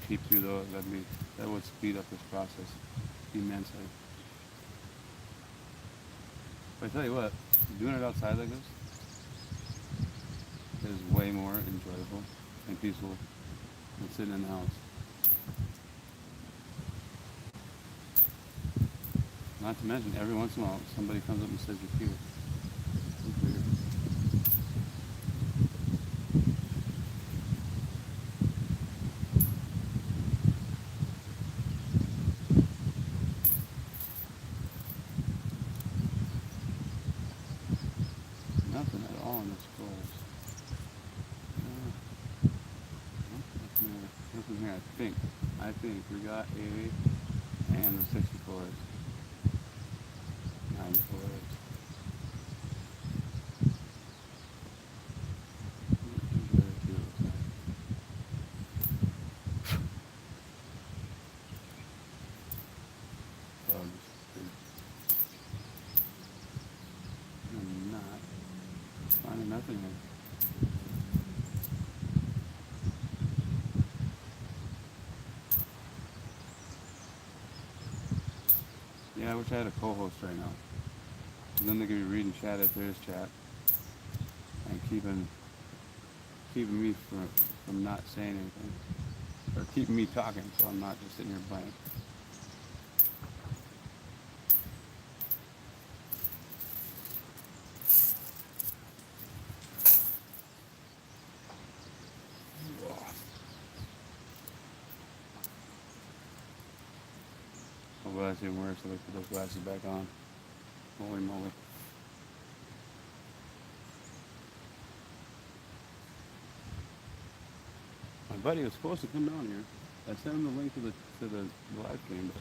A: Peep through those. That would speed up this process immensely. But I tell you what, doing it outside like this is way more enjoyable and peaceful than sitting in the house. Not to mention, every once in a while, somebody comes up and says you're cute. It's weird. Nothing at all in this course. Nothing here. I think we got a and the 64s. 94s. I'm not finding nothing here. Yeah, I wish I had a co-host right now. And then they could be reading chat if there is chat, and keeping me from not saying anything, or keeping me talking, so I'm not just sitting here blank. well, that's even worse. Let me put those glasses back on. Holy moly. My buddy was supposed to come down here. I sent him the link to the live stream,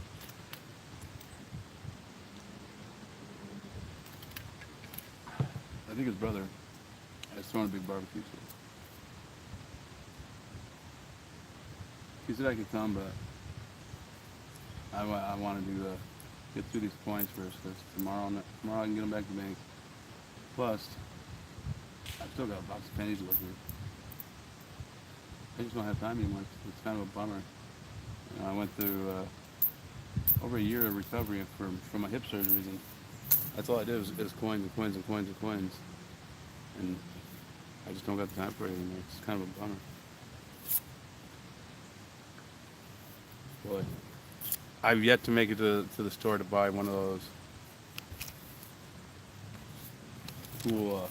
A: but I think his brother has thrown a big barbecue. So he said I could come, but I wanted to get through these points first, because tomorrow I can get them back to the bank. Plus, I've still got a box of pennies to go through. I just don't have time anymore. It's kind of a bummer. You know, I went through over a year of recovery from my hip surgeries, and that's all I did was coins and coins and coins and coins. And I just don't got the time for it anymore. It's kind of a bummer. Boy, I've yet to make it to the store to buy one of those cool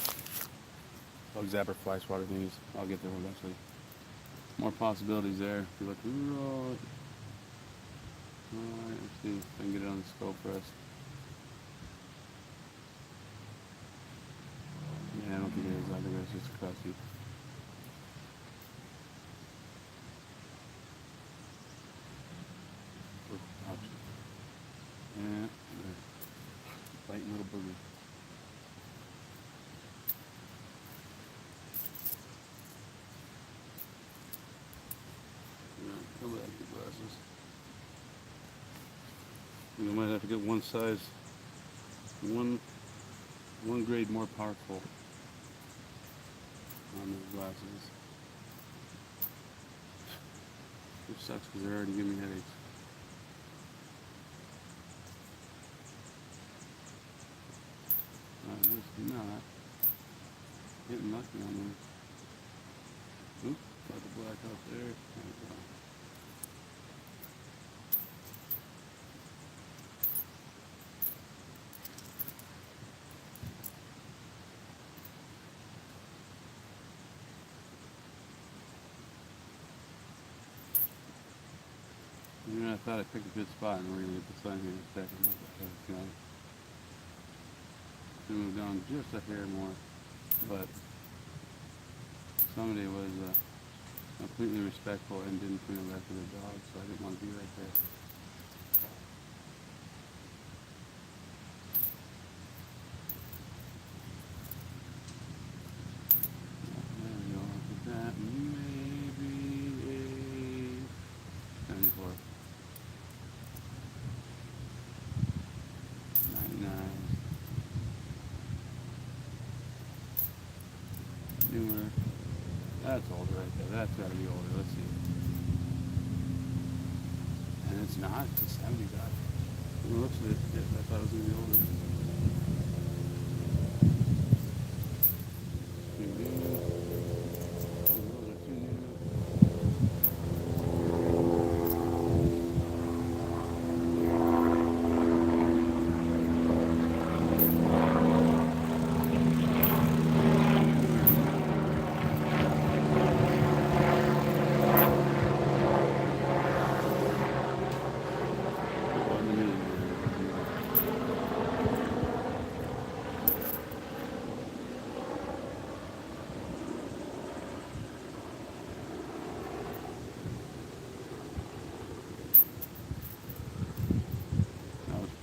A: bug zapper fly swatter things. I'll get there eventually. More possibilities there. If you look, alright, let's see if I can get it on the scope first. Yeah, I don't think it is. I think it's just crusty. Ouch. Yeah, biting little booger. Come back to glasses. You might have to get one size, one grade more powerful on those glasses. Which sucks because they're already giving me headaches. Just not getting lucky on them. Oop, got the black out there. There we go. You know, I thought I picked a good spot, and we're gonna get the sun here in a second. You know, to move down just a hair more, but somebody was completely respectful and didn't clean up after their dog, so I didn't want to be right there. There we go. Look at that. Maybe a 74. 99. Newer. That's older right there. That's got to be older. Let's see. And it's not. It's a 70 guy. It looks a bit. I thought it was going to be older. Too new. Those are too new.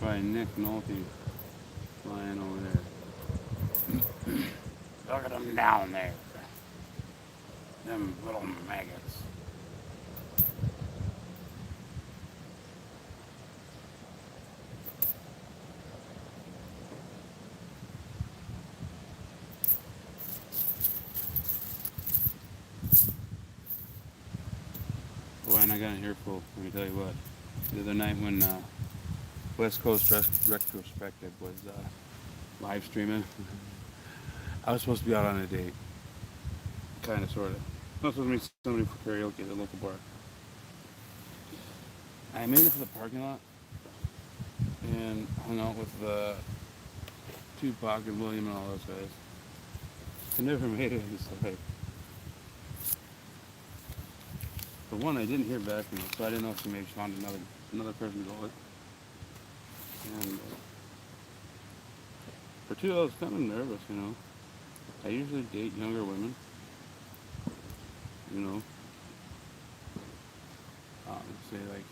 A: Probably Nick Nolte flying over there. Look at them down there. Them little maggots. Boy, and I got an earful, let me tell you what. The other night when West Coast Retrospective was live streaming, I was supposed to be out on a date. Kind of, sort of. I was supposed to meet somebody for karaoke at the local bar. I made it to the parking lot and hung out with Tupac and William and all those guys. I never made it inside. For one, I didn't hear back from her, so I didn't know if she maybe found another person to go with. And for two, I was kind of nervous, you know. I usually date younger women, you know. Say like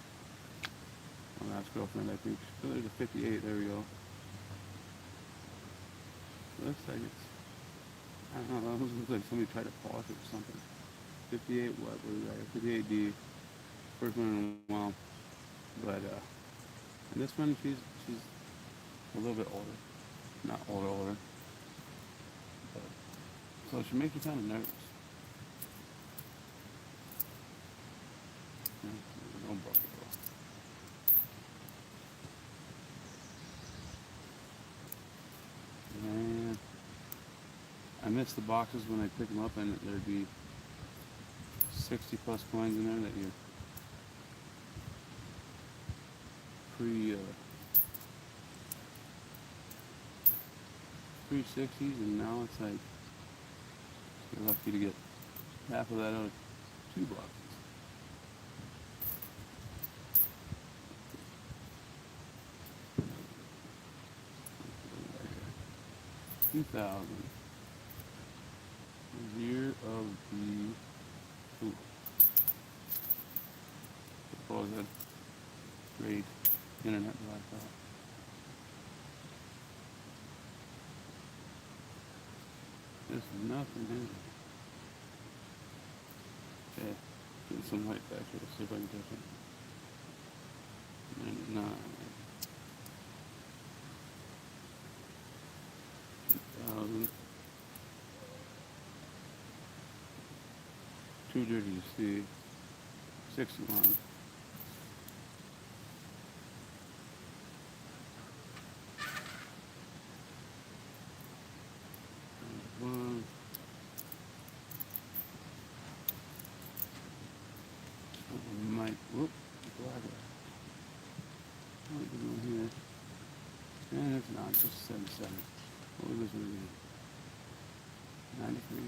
A: my last girlfriend, I think there's a 58. There we go. Looks like it's, I don't know. It looks like somebody tried to polish it or something. 58. What was that? 58D. First one in a while. But and this one, she's a little bit older. Not older. But, so she makes you kind of nervous. Yeah, no bucket. And I miss the boxes when I pick them up, and there'd be 60 plus coins in there that you pre 60s, and now it's like you're lucky to get half of that out of two boxes. Right 2000, year of the supposed great internet blackout. There's nothing in it. Okay, get some light back here. See if I can touch it. 99. 2000. Too dirty to see. 61. 1. Might. Whoop. Black. What is it here? And it's not. Just 77. What was this one again? 93.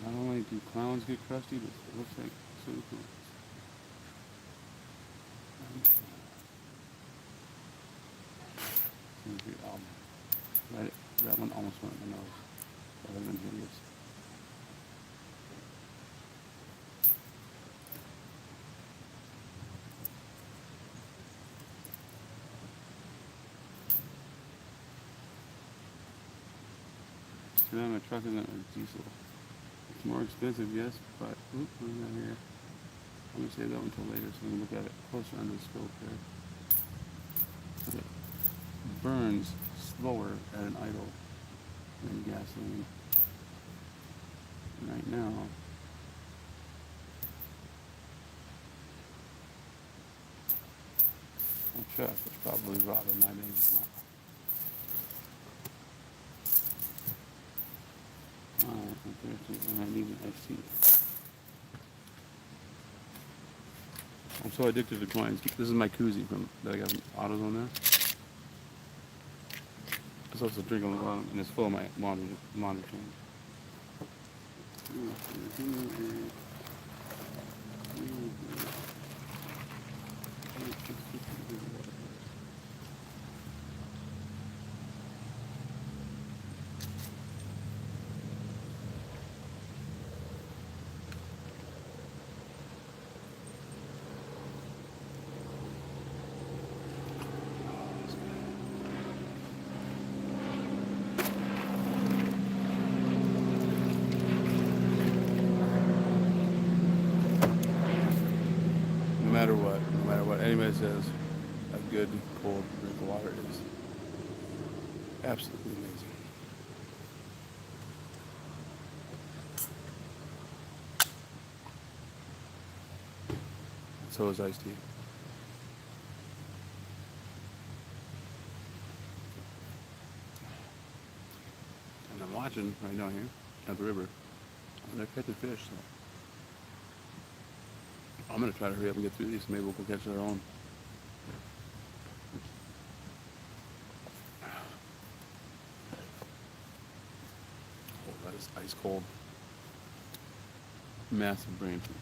A: Not only do clowns get crusty, but it looks like silicone. Right, that one almost went in my nose. That would have been hideous. Too bad my truck isn't a diesel. It's more expensive, yes, but what do we got here? I'm gonna save that one until later so we can look at it closer under the scope here. It burns slower at an idle than gasoline. Right now, my truck is probably robbing my baby pump. Alright, I'm thirsty and I need an iced tea. I'm so addicted to coins. This is my koozie from that I got from AutoZone there. I'm supposed to drink on the bottom, and it's full of my laundry change. No matter what anybody says, a good cold drink of water is absolutely amazing. So is iced tea. And I'm watching right now here at the river, and they're catching fish. So I'm gonna try to hurry up and get through these. Maybe we'll go catch our own. Oh, that is ice cold. Massive brain freeze.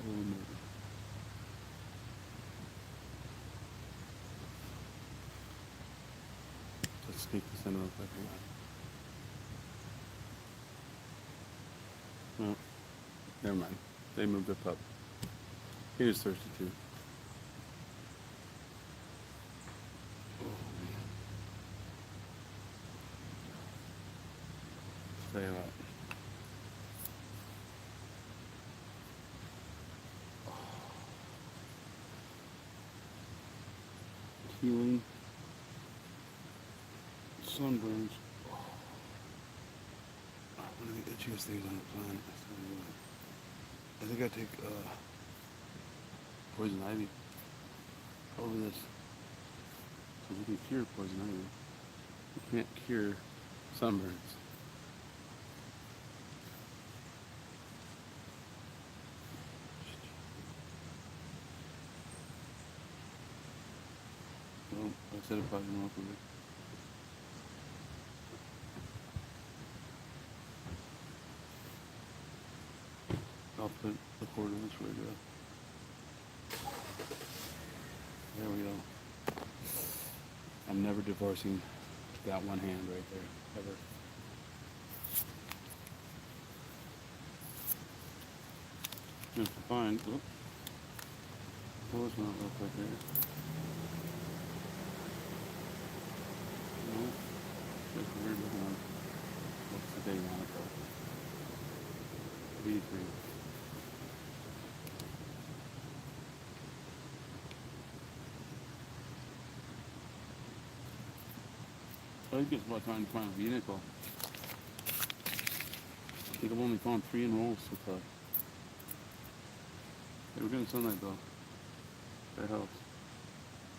A: Holy moly. sneak this in real quick. Hang on. Well, never mind. They moved up. He was thirsty too. Oh man. Tell you what. Healing sunburns. One of the itchiest things on the planet. I think I take poison ivy over this. So you can cure poison ivy. You can't cure sunburns. Well, I said it probably more for me. I'll put the cord in this radio. There we go. I'm never divorcing that one hand right there, ever. Just to find, pull this one out real quick here. No, just a weird looking one. What's the date on it though? 83. I think it's about time to find a vehicle. I think I've only found 3 enrolls so far. Hey, we're getting sunlight though. That helps.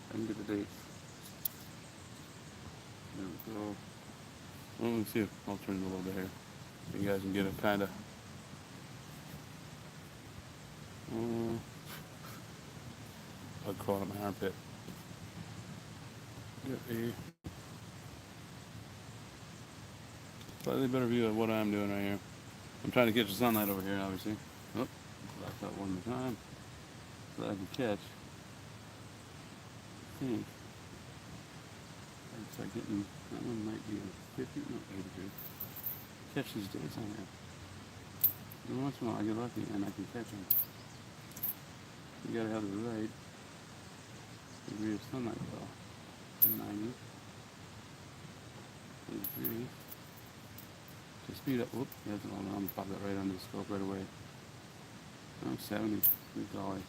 A: I can get the date. There we go. Well, let's see. I'll turn it a little bit here. You guys can get a kind of. I'll crawl in my armpit. Get a slightly better view of what I'm doing right here. I'm trying to catch the sunlight over here, obviously. Oh, back up one more time so that I can catch. I think I'd start getting, that one might be a 50, no, 83. Catch these days on here. Every once in a while I get lucky and I can catch them. You gotta have the right degree of sunlight though. 90, 83. To speed up, whoop, that's an old one. I'm gonna pop that right under the scope right away. Oh, 70, good golly.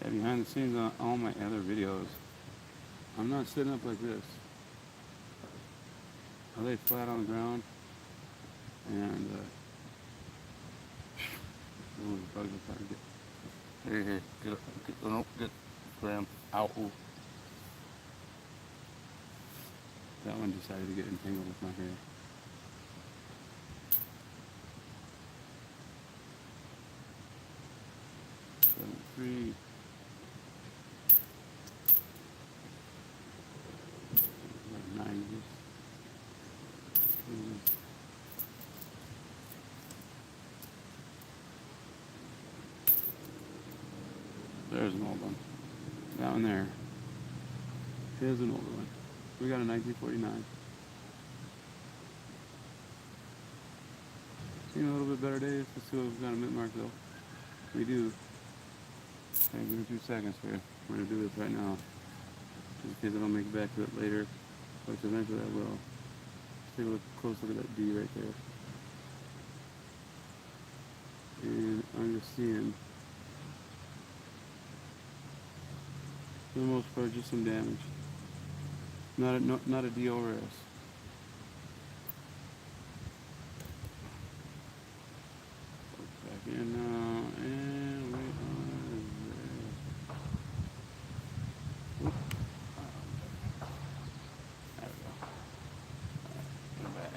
A: Yeah, behind the scenes on all my other videos, I'm not sitting up like this. I lay flat on the ground and oh, the bugs are trying to get. Here, get up, no, get, graham, ow, ooh. That one decided to get entangled with my hair. Three. There's an old one. That one there. Here's an older one. We got a 1949. Seen a little bit better days. Let's see what we've got a mint mark though. We do. Okay, give me 2 seconds here. We're gonna do this right now. Just in case I don't make it back to it later, which eventually I will. Let's take a close look at that D right there. And I'm just seeing, for the most part, just some damage. Not a D over S. Back in now, and we are there. Oop. There we go. Alright, we're back.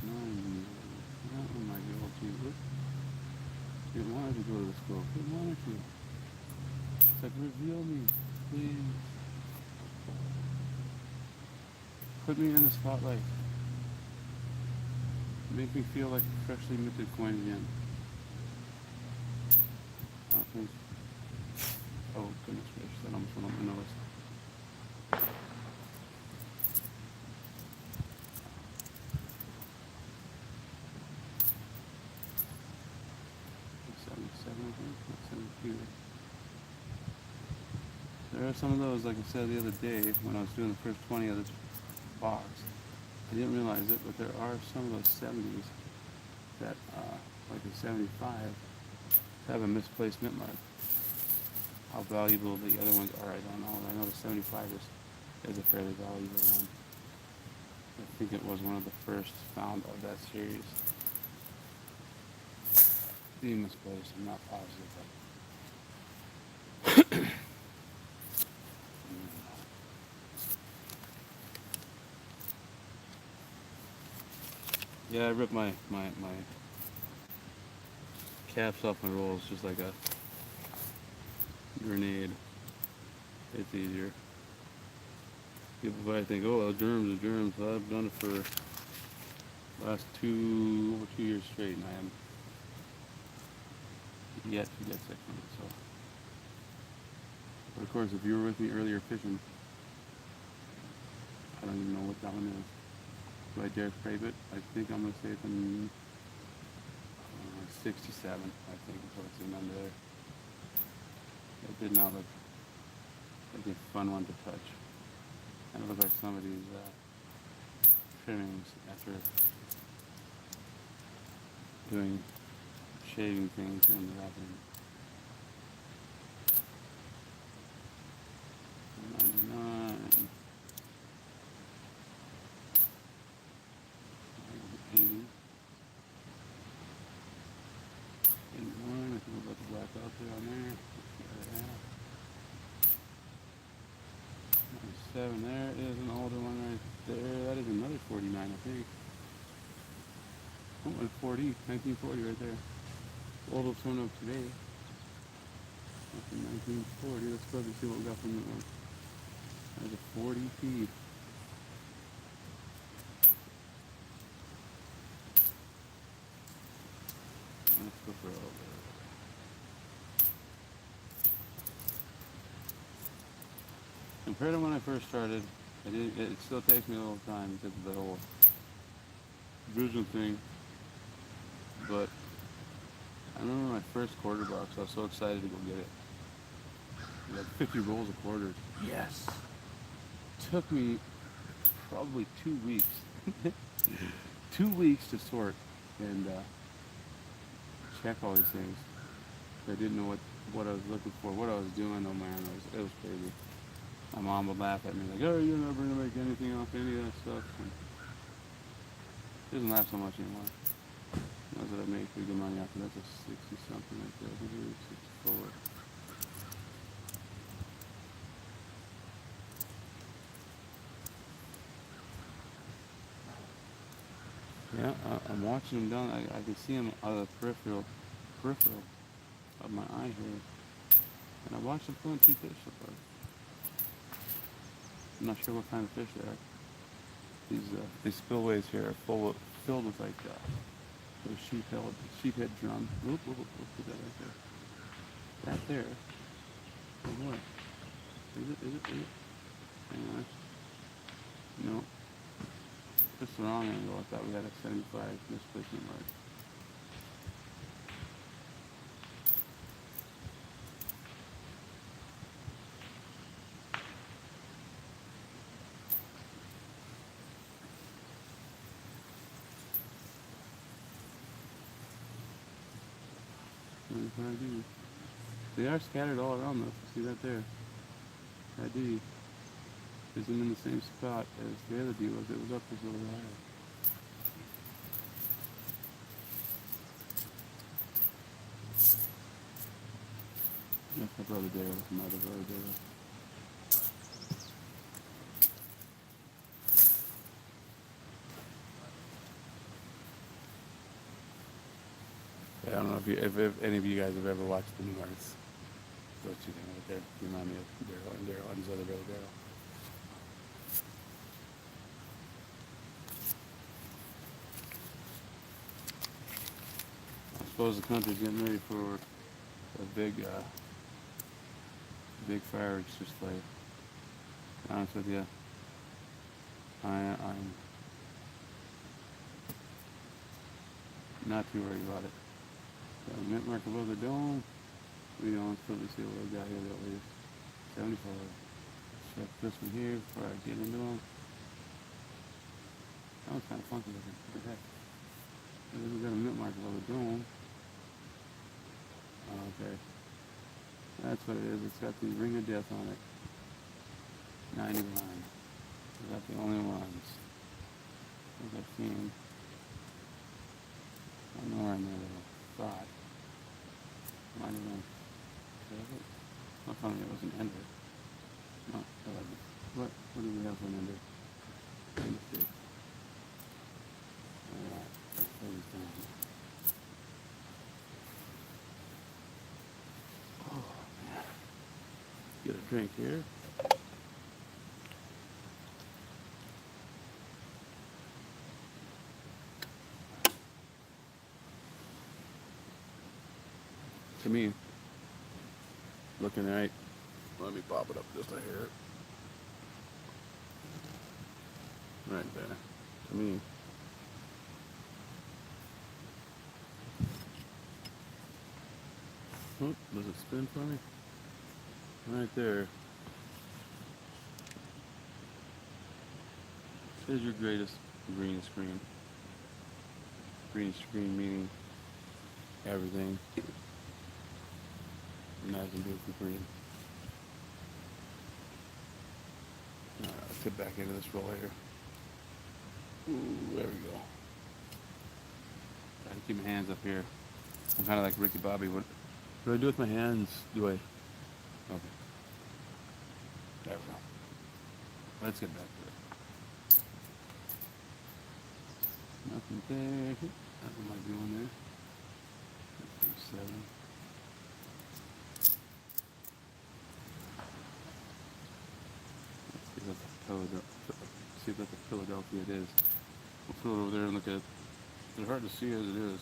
A: 9. That one might go too. It wanted to go to the scope. It wanted to. It's like, reveal me, please. Put me in the spotlight. Make me feel like a freshly minted coin again. I don't think. Oh, goodness gracious, that almost went up my nose. 77, I think. Not 72. There are some of those, like I said the other day, when I was doing the first 20 of this box. I didn't realize it, but there are some of those 70s that, like the 75, have a misplaced mint mark. How valuable the other ones are, I don't know. I know the 75 is a fairly valuable one. I think it was one of the first found of that series. Being misplaced, I'm not positive. But yeah, I ripped my caps off my rolls just like a grenade. It's easier. People probably think, oh, well, germs are germs. Well, I've done it for the last over 2 years straight, and I am yet to get sick from it. So, but of course, if you were with me earlier fishing, I don't even know what that one is. Do I dare scrape it? I think I'm gonna say it's in 67. I think is what it's in under there. It did not look like a fun one to touch. And it looked like somebody's trimmings after doing shaving things in the bathroom. 99, 80, 81. I think we're about to black out there on there. 97, there is an older one right there. That is another 49, I think. Oh, a 40, 1940 right there. Old will turn up today. That's in 1940. Let's go and see what we got from that one. There's a 40p. Let's go for all that. Compared to when I first started, it still takes me a little time because of the whole vision thing. But I remember my first quarter box, I was so excited to go get it. Like 50 rolls of quarters. Yes! Took me probably 2 weeks. 2 weeks to sort and check all these things. I didn't know what I was looking for, what I was doing. Oh man, it was crazy. My mom would laugh at me like, oh, you're never going to make anything off any of that stuff. And she doesn't laugh so much anymore. Knows that I make pretty good money off of that. That's a 60 something right there. 64. Yeah, I'm watching them down. I can see them out of the peripheral of my eye here. And I watched them pulling 2 fish so far. I'm not sure what kind of fish they are. These spillways here are filled with like those sheephead drum. Whoop, put that right there. That there. Oh boy. Is it? Hang on. No. Just the wrong angle. I thought we had a 75 misplacement mark. What I do? They are scattered all around though. See that there? I do. Isn't in the same spot as the other deal was. It was up this little higher. That's my brother Daryl. My other brother Daryl. I don't know if any of you guys have ever watched the Newharts. Those two things right there remind me of Daryl and Daryl and his other brother Daryl. I suppose the country's getting ready for a big fireworks display. To be honest with you, I'm not too worried about it. Got a mint mark above the dome. We don't still see what we got here that way. 74. Check this one here before I get into them. That one's kind of funky looking. What the heck? We got a mint mark above the dome. Oh, okay. That's what it is. It's got the ring of death on it. 91. We're not the only ones. I think I've seen. I don't know where in there little thought. Might have been. Not telling me it was an ender. No, it wasn't. What do we have for an ender? 96. Alright, let's play this down. Oh, man. Get a drink here. To me, looking right, let me pop it up just a hair. Right there. To me, oh, does it spin for me? Right there is your greatest green screen. Green screen meaning everything nice and beautiful green. Alright, let's get back into this roll here. Ooh, there we go. I can keep my hands up here. I'm kind of like Ricky Bobby. What do I do with my hands? Do I? Okay. There we go. Let's get back to it. Nothing there. What am I doing there? 7. See if that's a Philadelphia it is. We'll throw it over there and look at it. It's hard to see as it is.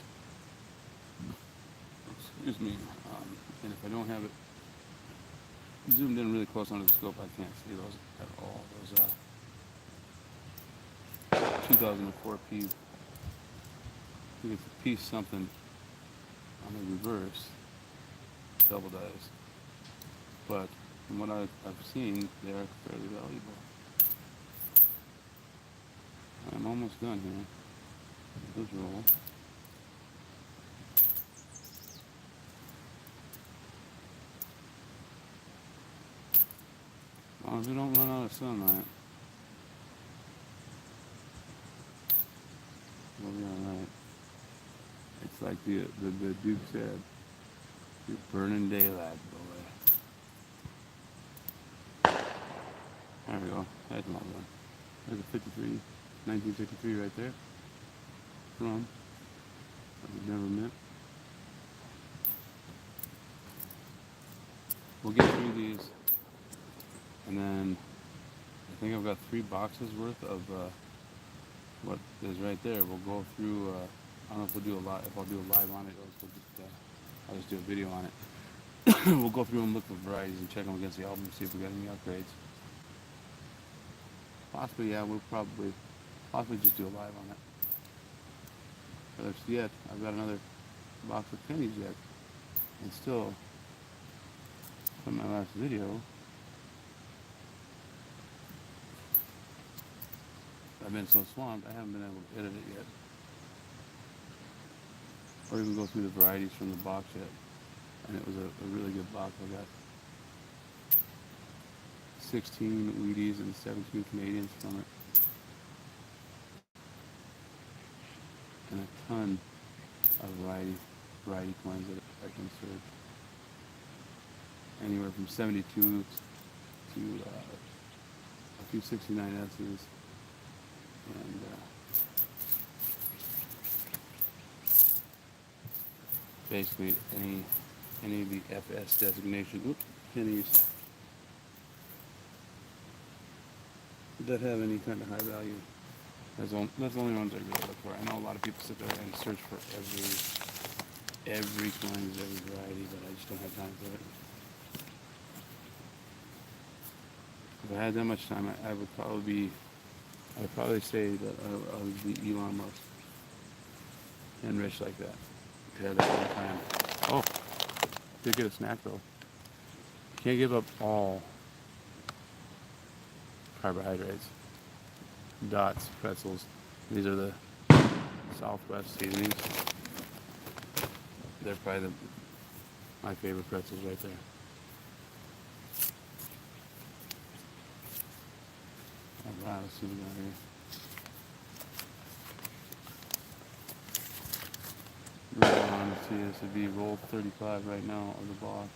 A: Excuse me. And if I don't have it zoomed in really close onto the scope, I can't see those at all. Those 2004 P. I think it's a piece something on the reverse double dies. But from what I've seen, they are fairly valuable. I'm almost done here with this roll. As long as we don't run out of sunlight, we'll be alright. It's like the Duke said, you're burning daylight, boy. There we go. That's another one. There's a 1953 right there. From I've never met. We'll get through these, and then I think I've got 3 boxes worth of what is right there. We'll go through. I don't know if we'll do a live. If I'll do a live on it, or I'll just do a video on it. We'll go through and look for varieties and check them against the album, see if we got any upgrades. Possibly, yeah. We'll possibly just do a live on it. But yet, I've got another box of pennies yet, and still, from my last video, I've been so swamped, I haven't been able to edit it yet. Or even go through the varieties from the box yet. And it was a really good box. I got 16 Wheaties and 17 Canadians from it. And a ton of variety coins that I can search. Anywhere from 72 to a few 69 S's. And basically any any of the FS designation. Oops, pennies that have any kind of high value. That's the only ones I really look for. I know a lot of people sit there and search for every coins, every variety, but I just don't have time for it. If I had that much time, I would probably say that I would be Elon Musk and rich like that. If I had that kind of time. Oh, did get a snack though. Can't give up all carbohydrates. Dots, pretzels. These are the Southwest seasonings. They're probably my favorite pretzels right there. Alright, let's see what we got here. Roll on, see this would be roll 35 right now of the box.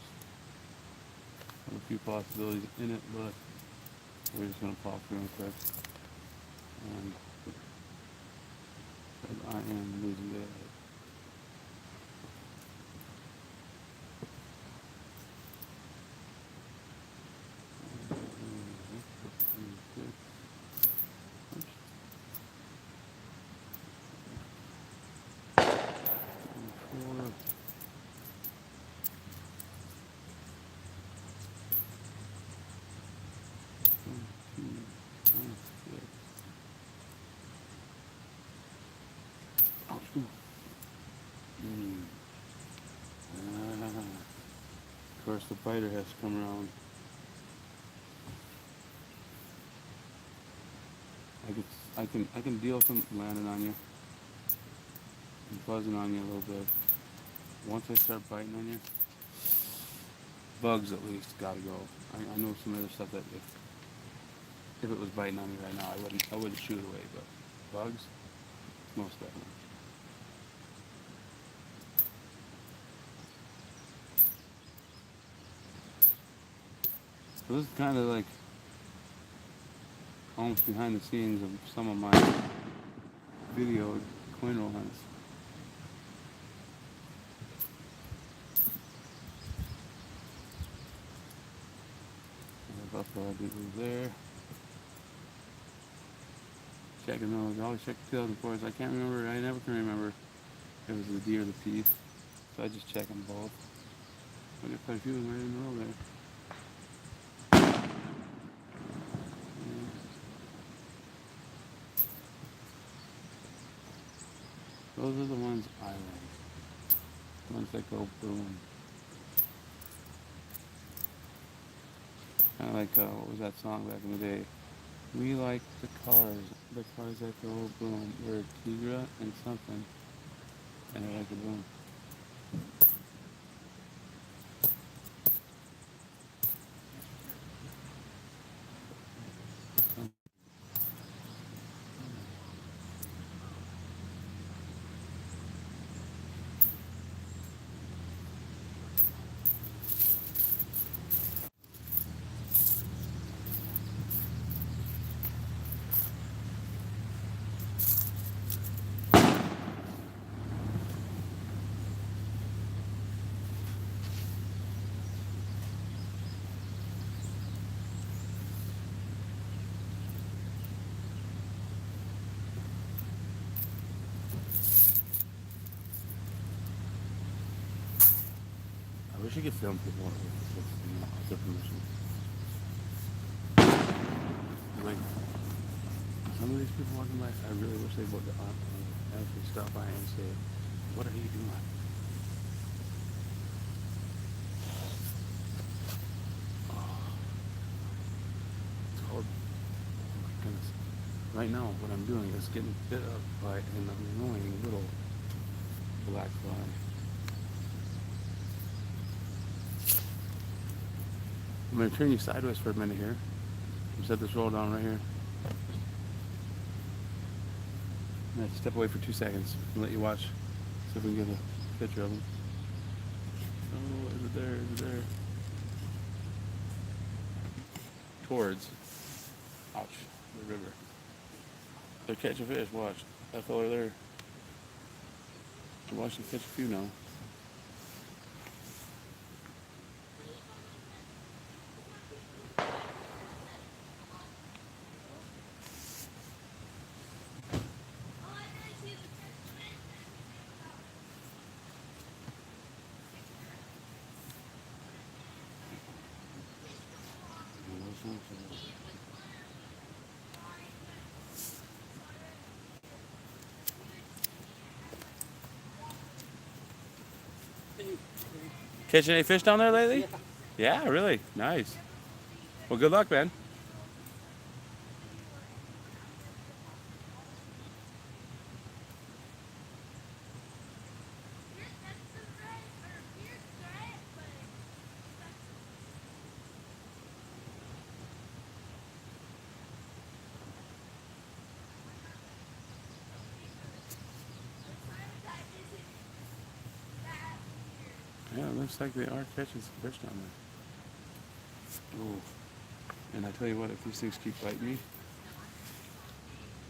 A: Have a few possibilities in it, but we're just gonna pop through them quick. And I am losing it. Of course, the biter has to come around. I can deal with them landing on you and buzzing on you a little bit. Once they start biting on you, bugs at least gotta go. I know some other stuff that if it was biting on me right now, I wouldn't shoot it away, but bugs, most definitely. So this is kind of like almost behind the scenes of some of my videoed coin roll hunts. Buffalo I did was there. Checking those. I always check the 2004s. I can't remember. I never can remember if it was the D or the P. So I just check them both. I got quite a few of them right in a row there. Those are the ones I like. The ones that go boom. Kind of like, what was that song back in the day? We like the cars that go boom. We're Tigra and something. And I like the boom. I wish you could film people with their permission. Like, some of these people walking by, I really wish they would actually stop by and say, what are you doing? Oh, it's called, oh my goodness. Right now, what I'm doing is getting bit up by an annoying little black fly. I'm going to turn you sideways for a minute here. Set this roll down right here. I'm going to step away for 2 seconds and let you watch. See if we can get a picture of them. Oh, is it there? Is it there? Towards. Ouch. The river. They're catching fish. Watch. That fella there. Watch them catch a few now. Catching any fish down there lately? Yeah, really? Nice. Well, good luck, man. Yeah, it looks like they are catching some fish down there. Ooh. And I tell you what, if these things keep biting me,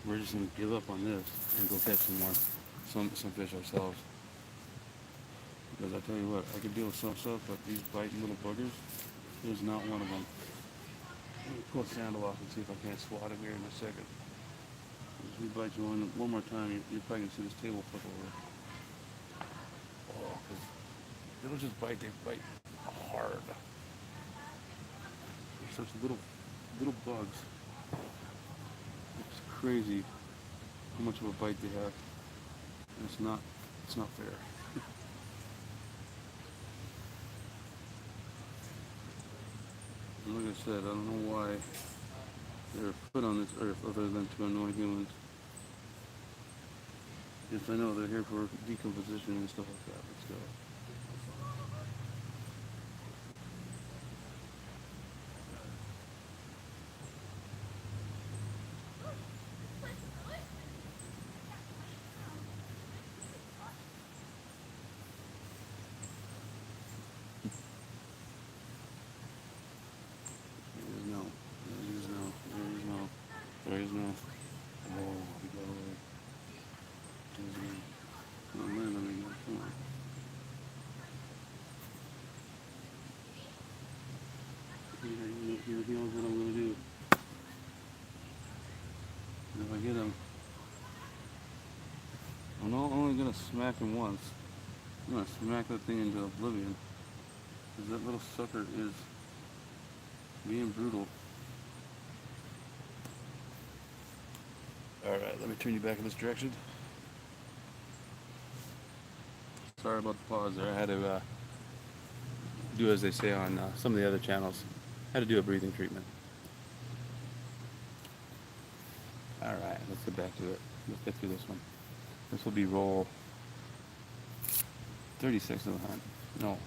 A: we're just gonna give up on this and go catch some fish ourselves. Because I tell you what, I can deal with some stuff, but these biting little buggers, there's not one of them. Let me pull the sandal off and see if I can't swat him here in a second. If he bites you one more time, you're probably gonna see this table flip over. Oh, because they don't just bite, they bite hard. They're such little bugs. It's crazy how much of a bite they have. And it's not fair. And like I said, I don't know why they're put on this earth other than to annoy humans. Yes, I know they're here for decomposition and stuff like that, but still. There is no. Oh, he got away. Oh, man, let me go. Come on. He knows what I'm going to do. And if I get him, I'm not only going to smack him once, I'm going to smack that thing into oblivion. Because that little sucker is being brutal. Alright, let me turn you back in this direction. Sorry about the pause there. I had to do as they say on some of the other channels. I had to do a breathing treatment. Alright, let's get back to it. Let's get through this one. This will be roll 36 of the hunt. No.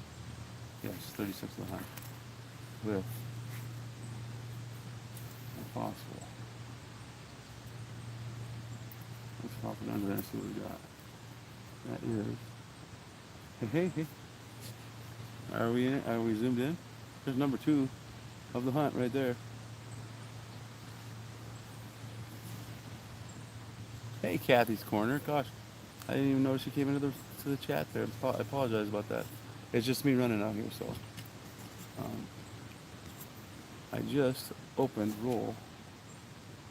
A: Yes, 36 of the hunt. With a possible. Let's pop it under there and see what we got. That is. Hey. Are we zoomed in? There's number 2 of the hunt right there. Hey, Kathy's Corner. Gosh, I didn't even notice you came into the chat there. I apologize about that. It's just me running out here, so. I just opened roll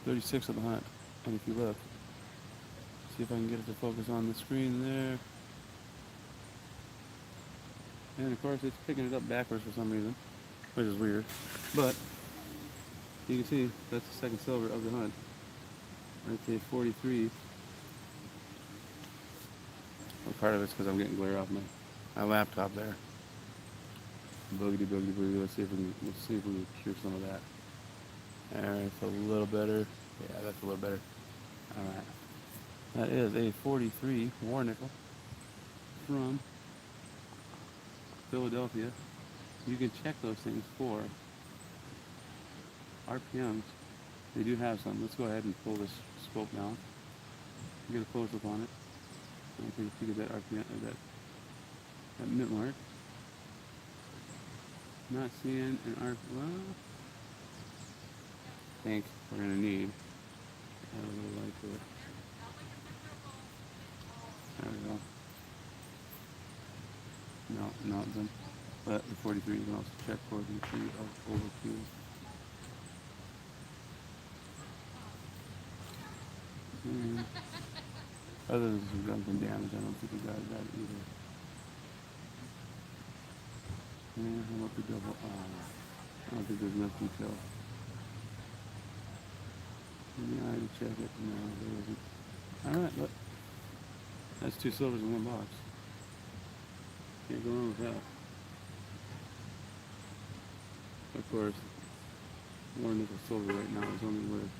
A: 36 of the hunt, and if you look, see if I can get it to focus on the screen there. And of course, it's picking it up backwards for some reason, which is weird. But you can see that's the second silver of the hunt. Right there, 43. Well, part of it's because I'm getting glare off my laptop there. Boogity. Let's see if we can cure some of that. Alright, it's a little better. Yeah, that's a little better. Alright. That is a 43 war nickel from Philadelphia. You can check those things for RPMs. They do have some. Let's go ahead and pull this scope down. Get a close up on it. And take a peek at that RPM, that mint mark. Not seeing an arc. Well, I think we're gonna need add a little light to it. There we go. No, nothing. But the 43 you can also check for the tree of overkill. Other than some jumping damage, I don't think we got that either. And how about the double R? I don't think there's enough detail. Maybe I had to check it. No, there isn't. Alright, look. That's 2 silvers in one box. Can't go wrong with that. Of course, war nickel silver right now is only worth,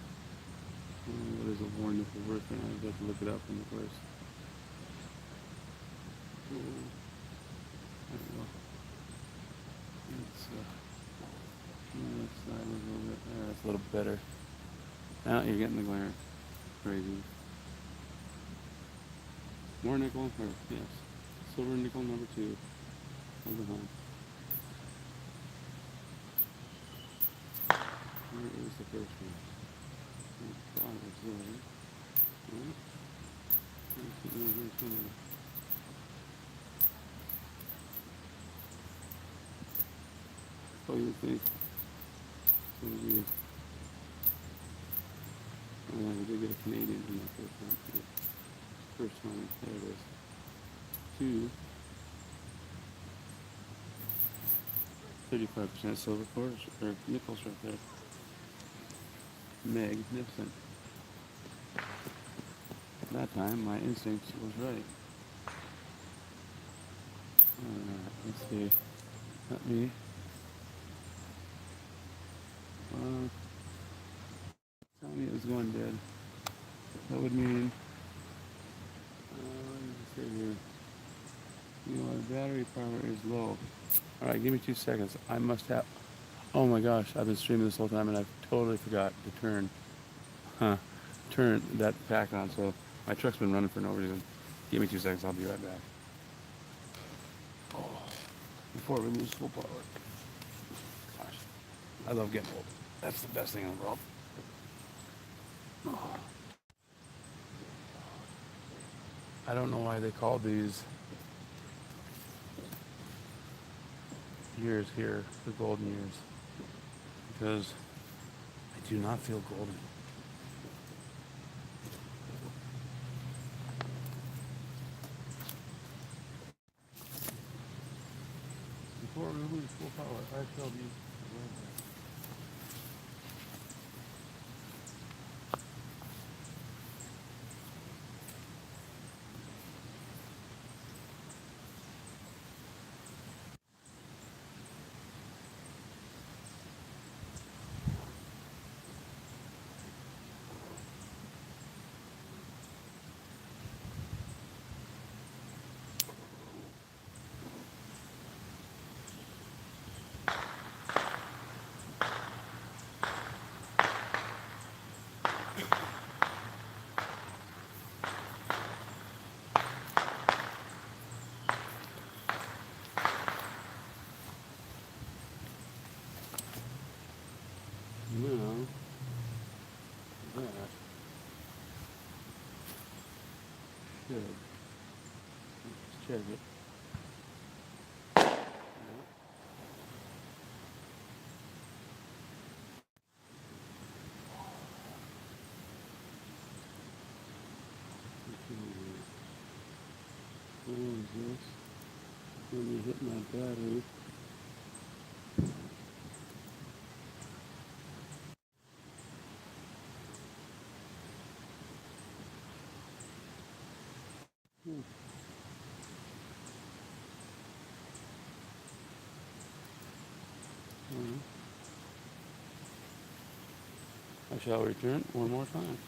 A: what is a war nickel worth right now? You have to look it up in the course. I don't know. It's, that side is a little bit, that's a little better. Now you're getting the glare. Crazy. War nickel, or yes, silver nickel number 2 of the hunt. Where is the first one? Oh, you think? Oh, yeah, we did get a Canadian in that first one. First one, there it is. 2, 35% silver quarters, or nickels right there. Magnificent. That time, my instinct was right. Let's see. Let me. Tell me it was going dead. That would mean. What does it say here? You know, the battery power is low. All right, give me 2 seconds. I must have. Oh my gosh, I've been streaming this whole time and I've totally forgot to turn that back on. So my truck's been running for no reason. Give me 2 seconds. I'll be right back. Oh, before we lose full power. Gosh, I love getting old. That's the best thing in the world. Oh. I don't know why they call these years here the golden years, because I do not feel golden. Before we lose full power, I shall be. No, that should. Let's check it. What is this? When you hit my battery. I shall return one more time.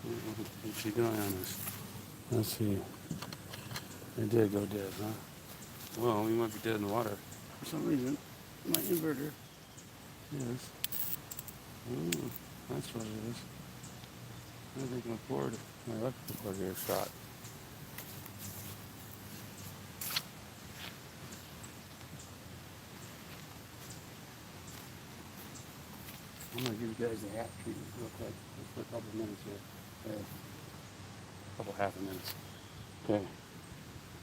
A: What's he doing on this? Let's see. It did go dead, huh? Well, we might be dead in the water. For some reason, my inverter is. Oh, that's what it is. I think my cord, my electrical cord here is shot. I'm gonna give you guys a hat treatment real quick, just for a couple of minutes here. A couple half a minutes. Okay.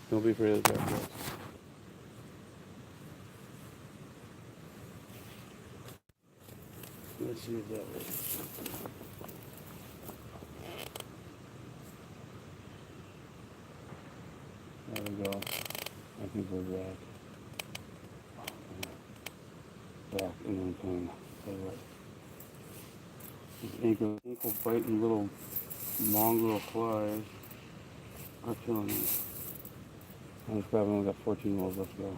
A: Don't be afraid of the dark, guys. Let's see if that works. There we go. I think we're back. Back and then clean. Tell you what. These ankle biting little mongrel flies are killing me. I've probably only got 14 rolls left to go.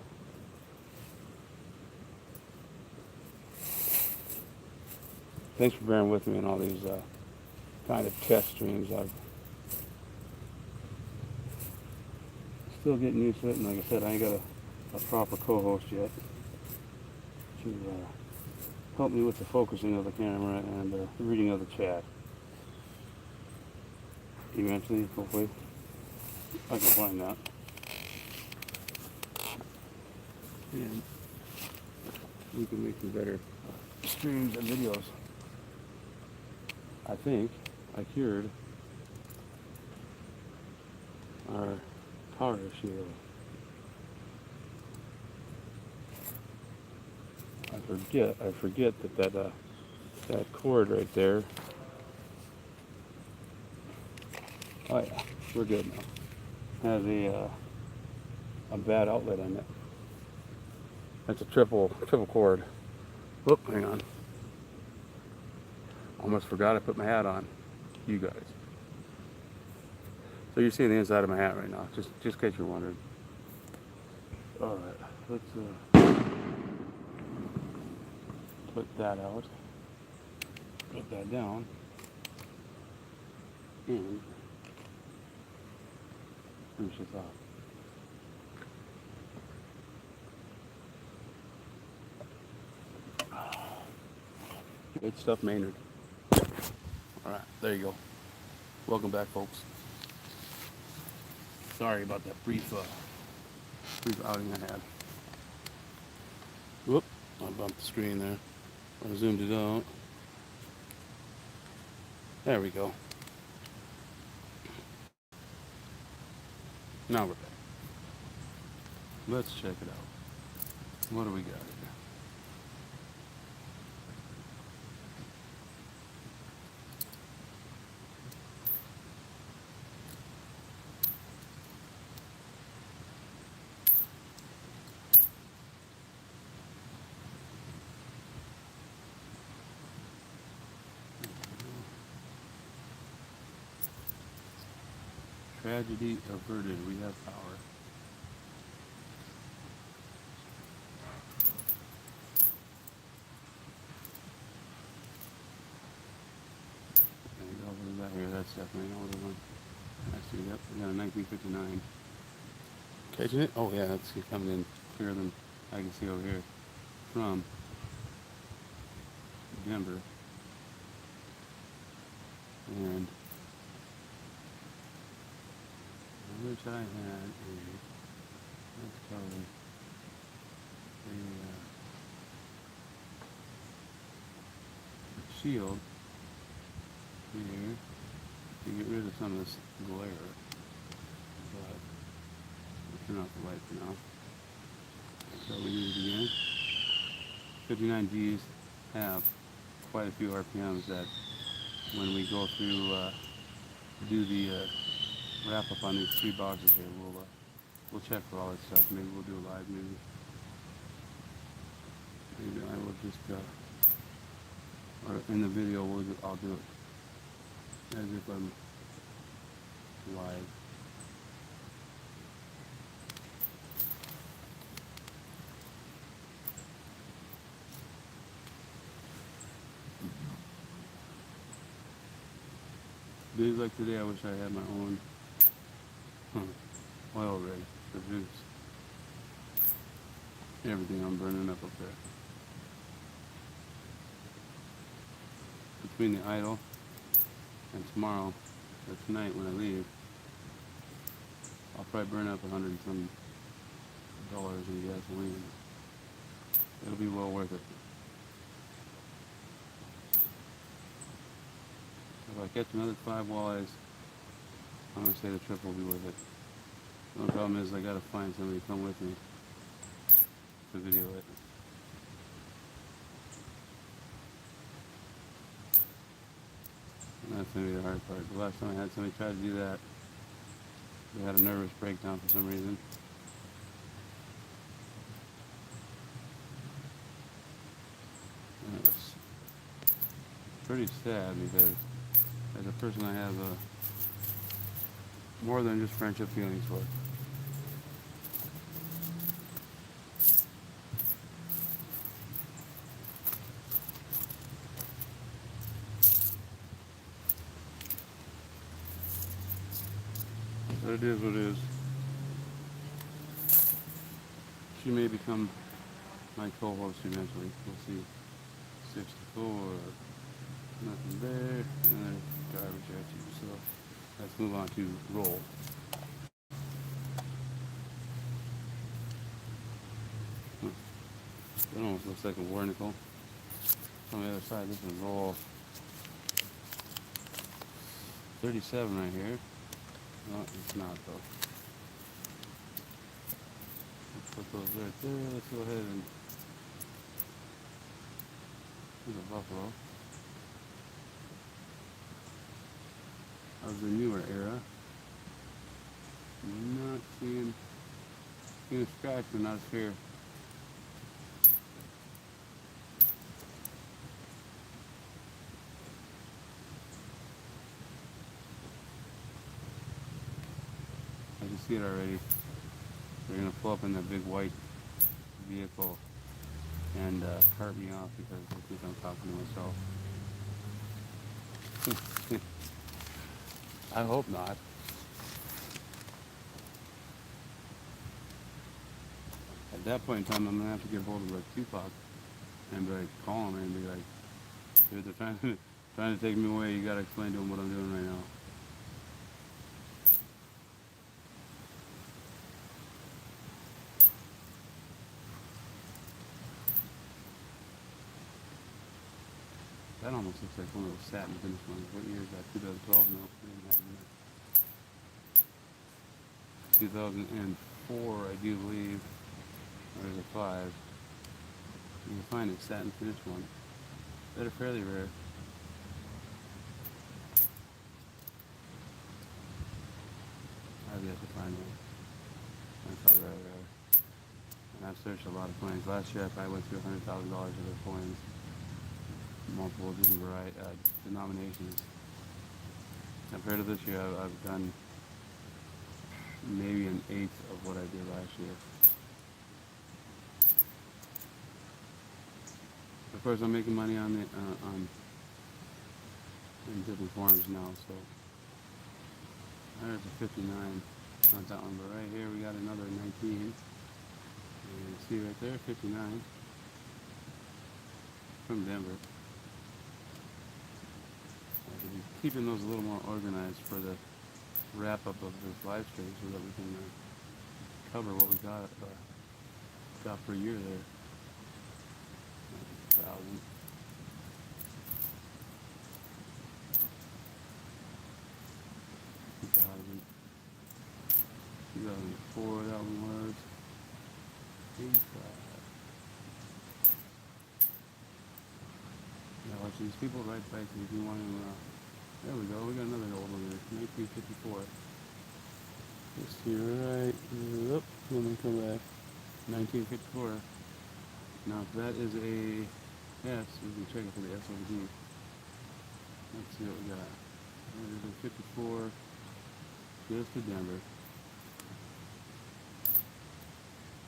A: Thanks for bearing with me on all these kind of test streams. I'm still getting used to it, and like I said, I ain't got a proper co-host yet to help me with the focusing of the camera and the reading of the chat. Eventually, hopefully, I can find that. And we can make some better streams and videos. I think I cured our power issue. I forget that cord right there. Oh yeah, we're good now. Has a bad outlet on it. That's a triple cord. Whoop, hang on. Almost forgot I put my hat on. You guys. So you're seeing the inside of my hat right now, just in case you're wondering. All right, let's put that out. Put that down. And finish this off. Good stuff, Maynard. All right, there you go. Welcome back, folks. Sorry about that brief outing I had. Whoop, I bumped the screen there. I zoomed it out. There we go. Now we're back. Let's check it out. What do we got here? Tragedy averted. We have power. There you go. What is that here? That's definitely an older one. I see. Yep. We got a 1959. Catching it? Oh yeah, that's coming in clearer than I can see over here from Denver. And which I had that's probably a shield here to get rid of some of this glare. But we'll turn off the light for now. So we use it again. 59Gs have quite a few RPMs that when we go through do the wrap up on these 3 boxes here, we'll check for all that stuff. Maybe we'll do a live maybe I will just or in the video I'll do it as if I'm live. Days like today, I wish I had my own oil rig to produce everything I'm burning up there. Between the idle and tomorrow, or tonight when I leave, I'll probably burn up $100 and some in gasoline. It'll be well worth it. If I catch another 5 walleyes, I'm gonna say the trip will be worth it. The only problem is I gotta find somebody to come with me to video it. And that's gonna be the hard part. The last time I had somebody try to do that, they had a nervous breakdown for some reason. And it was pretty sad because as a person I have more than just friendship feelings for. But it is what it is. She may become my co-host eventually. We'll see. 64, nothing there, and there's garbage at you. So let's move on to roll. That almost looks like a war nickel. On the other side, this is roll 37 right here. No, it's not though. Let's put those right there. Let's go ahead and there's a buffalo of the newer era. I'm not seeing a scratch, but not a sphere. I can see it already. They're gonna pull up in that big white vehicle and cart me off because I think I'm talking to myself. I hope not. At that point in time, I'm gonna have to get hold of like Tupac and be like, call him and be like, dude, they're trying to take me away. You gotta explain to them what I'm doing right now. That almost looks like one of those satin finish ones. What year is that? 2012? No, we didn't have them yet. 2004, I do believe. There's a 5. You can find a satin finish one. They're fairly rare. I've yet to find one. That's how rare they are. And I've searched a lot of coins. Last year I probably went through $100,000 of their coins. Multiple different denominations. Compared to this year, I've done maybe an eighth of what I did last year. Of course, I'm making money on in different forms now. So there's a 59, not that one, but right here we got another 19. And you see right there, 59 from Denver. Keeping those a little more organized for the wrap up of this live stream so that we can cover what we got for a year there. 1,000. 2,000. 2004, that one was 85. Now watch these people ride bikes if you want to. There we go. We got another old one there. 1954. Let's see right. Oop, let me come back. 1954. Now if that is a S, we can check it for the SOD. Let's see what we got. There's a 54. Just to Denver.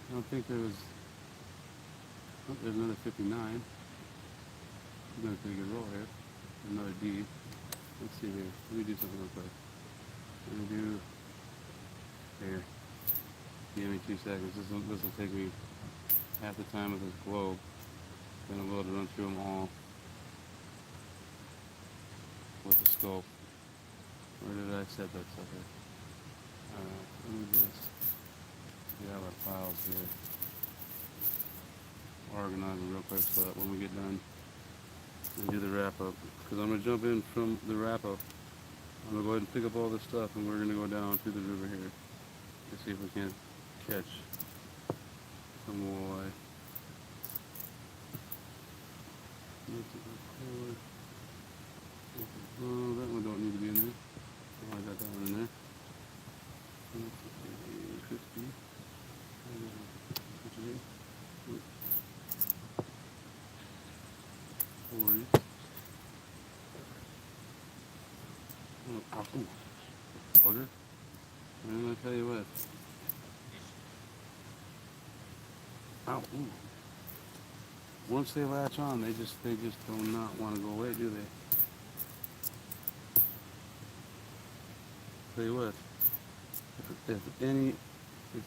A: I don't think there was. Oh, there's another 59. We're doing a pretty good roll here. Another D. Let's see here. Let me do something real quick. Let me do here. Give me 2 seconds. This will take me half the time of this globe. Then I'll be able to run through them all with the scope. Where did I set that sucker? Alright, let me just get out our files here. Organize them real quick so that when we get done and do the wrap up. Because I'm going to jump in from the wrap up. I'm going to go ahead and pick up all this stuff and we're going to go down to the river here to see if we can catch some walleye. Oh, that one don't need to be in there. Oh, I got that one in there. 50. 40. Oh, bugger. I'm gonna tell you what. Ow, ooh. Once they latch on, they just do not want to go away, do they? Tell you what, if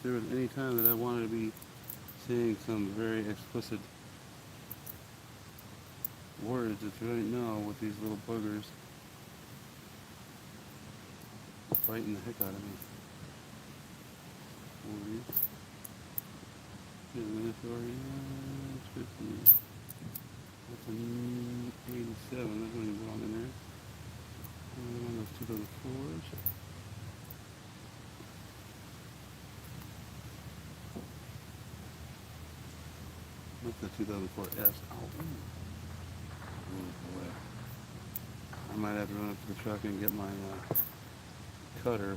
A: there was any time that I wanted to be saying some very explicit words, it's right now with these little buggers biting the heck out of me. 40. 50. That's an 87. That doesn't belong in there. One of those 2004s. What's the 2004S? Oh boy. I might have to run up to the truck and get my cutter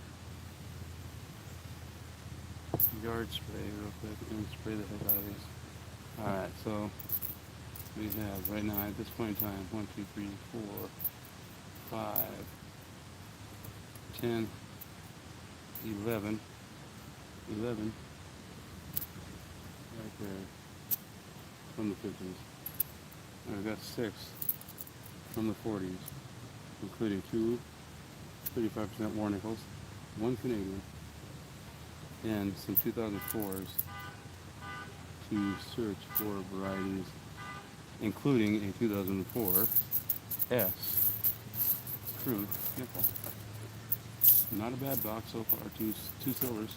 A: yard spray real quick and spray the heck out of these. Alright, so we have right now at this point in time 1, 2, 3, 4, 5, 10, 11 right there from the 50s. And we've got 6 from the 40s, including 2 35% Warnickel's, 1 Canadian, and some 2004s to search for varieties, including a 2004 S crude nickel. Not a bad box so far. Two silvers.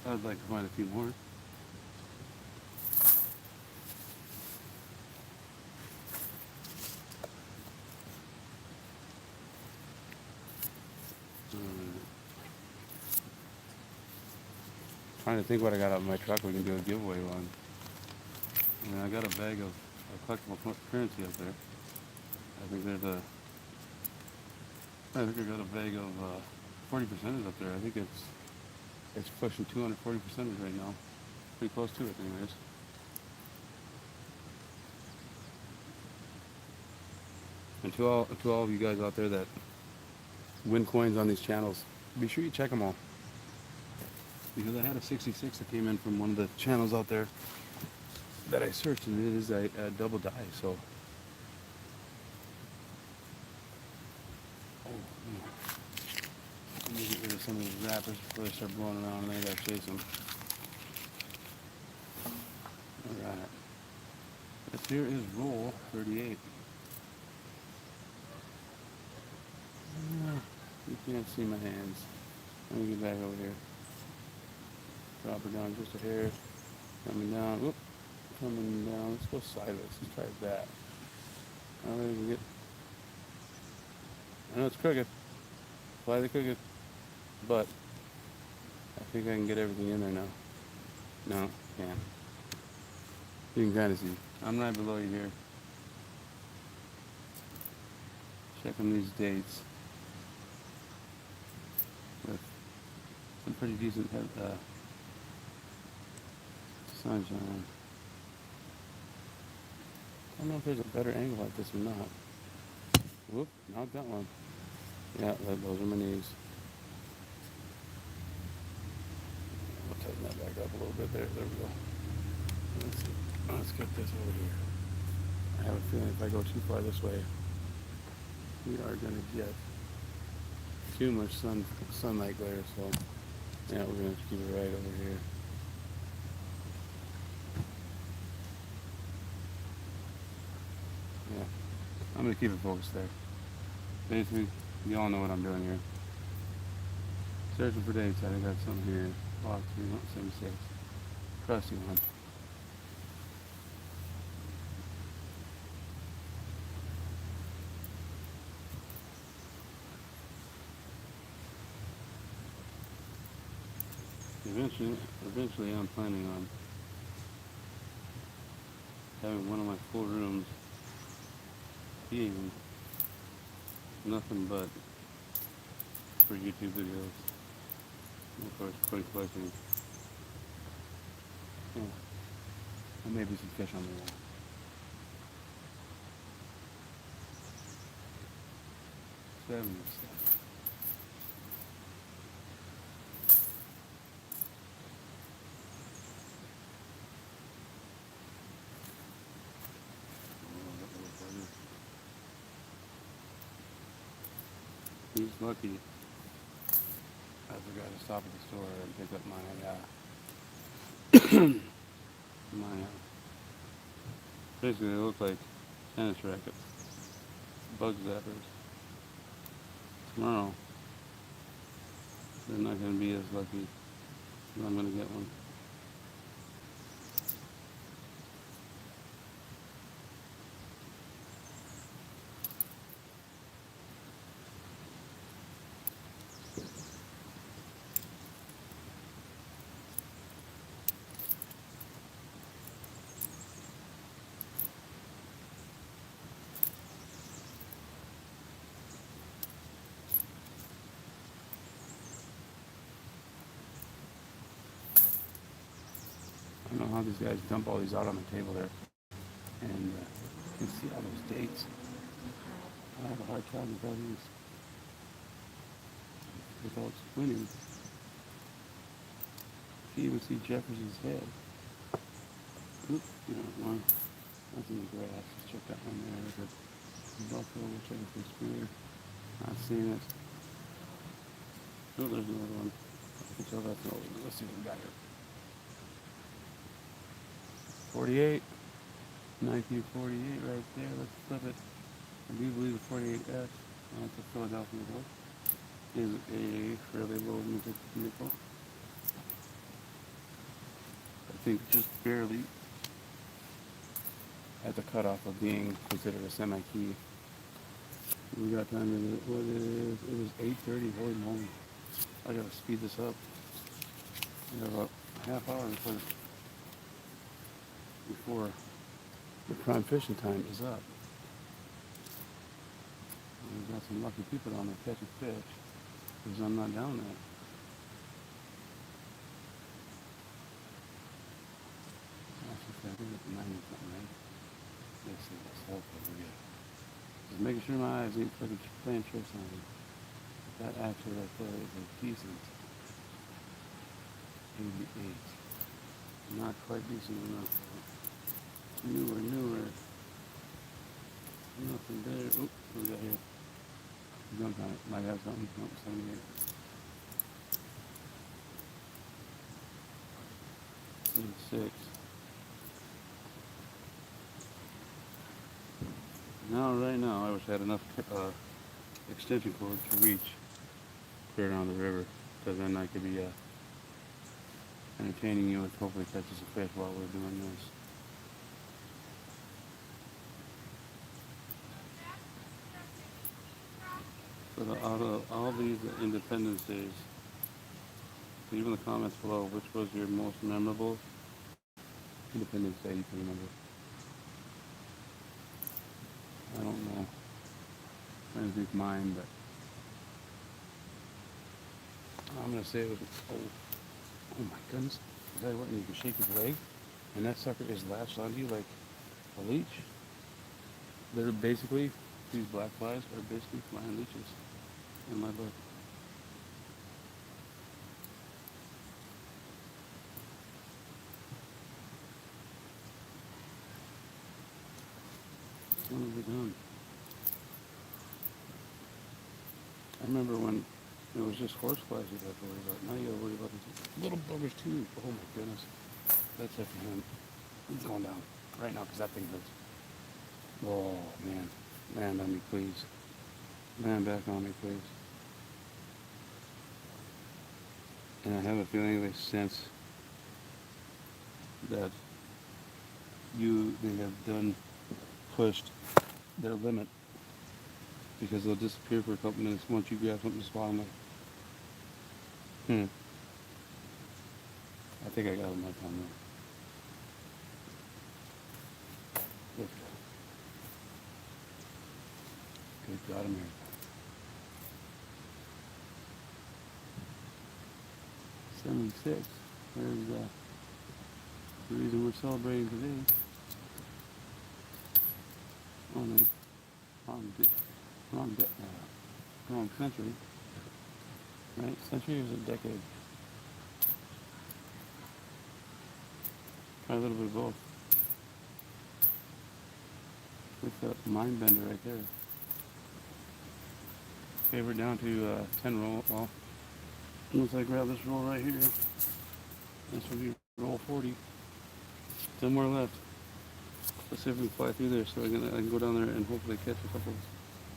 A: I'd like to find a few more. Trying to think what I got out of my truck we can do a giveaway on. I mean, I got a bag of collectible currency up there. I think I got a bag of 40% up there. I think it's pushing 240% right now. Pretty close to it anyways. And to all of you guys out there that win coins on these channels, be sure you check them all. Because I had a 66 that came in from one of the channels out there that I searched, and it is a double die, so. Let me get rid of some of these wrappers before they start blowing around and I gotta chase them. Alright. This here is roll 38. You can't see my hands. Let me get back over here. Drop her down just a hair. Coming down. Whoop. Coming down. Let's go sideways. Let's try that. I know it's crooked. Fly the crooked. But I think I can get everything in there now. No, can't. You can kind of see. I'm right below you here. Checking these dates. With some pretty decent sunshine. I don't know if there's a better angle like this or not. Whoop, not that one. Yeah, those are my knees. I'll tighten that back up a little bit there. There we go. Let's get this over here. I have a feeling if I go too far this way, we are gonna get too much sunlight glare. So yeah, we're gonna keep it right over here. Yeah, I'm gonna keep it focused there. Basically, you all know what I'm doing here. Searching for dates. I got something here. Block 376. Trusty one. Eventually, I'm planning on having one of my full rooms being nothing but for YouTube videos. And of course, coin collecting. Yeah, and maybe some fish on the wall. Seven. He's lucky. I forgot to stop at the store and pick up my basically they look like tennis rackets, bug zappers. Tomorrow they're not going to be as lucky, but I'm going to get one. I don't know how these guys dump all these out on the table there, and you can see all those dates. I have a hard time with all these without squinting. You can even see Jefferson's head. Oops, you know, one. That's in the grass. Let's check that one there. There's a buffalo. We'll check it for spear. Not seeing it. Oh, there's another one. I can tell that's old. Let's see what we got here. 48. 1948 right there. Let's flip it. I do believe the 48S, that's a Philadelphia book, is a fairly low nickel. I think just barely at the cutoff of being considered a semi-key. We got time to, what it is, it was 8:30, holy moly. I gotta speed this up. We have about a half hour before the prime fishing time is up. And we've got some lucky people down there catching fish, because I'm not down there. I think it's 90 something, right? Let's see, let's hope over here. Just making sure my eyes ain't fucking playing tricks on me. That actually right there is a decent 88. Not quite decent enough. Newer. Nothing there. Oop, what we got here? Jump on it. Might have something. Nope, 78. 86. Right now, I wish I had enough extension cord to reach clear down the river, because then I could be entertaining you with hopefully catches a fish while we're doing this. So out of all these Independence Days, leave in the comments below which was your most memorable Independence Day you can remember. I don't know. I don't think mine, but I'm gonna say it was. Oh my goodness! Is that what? You can shake his leg, and that sucker is latched onto you like a leech. They're basically, these black flies are basically flying leeches in my book. When is it done? I remember when it was just horseflies you had to worry about. Now you gotta worry about these little buggers too. Oh my goodness. That's it for him. He's going down right now because that thing hurts. Oh man. Land on me, please. Land back on me, please. And I have a feeling they sense that they have pushed their limit because they'll disappear for a couple minutes once you grab something to swallow them. I think I got them that time though. Good God, America. '76. There's the reason we're celebrating today. Oh no, wrong century. Right? Century is a decade. Try a little bit of both. With the mind bender right there. Okay, we're down to 10 roll. Well, once I grab this roll right here, this will be roll 40. 10 more left. Let's see if we can fly through there so I can go down there and hopefully catch a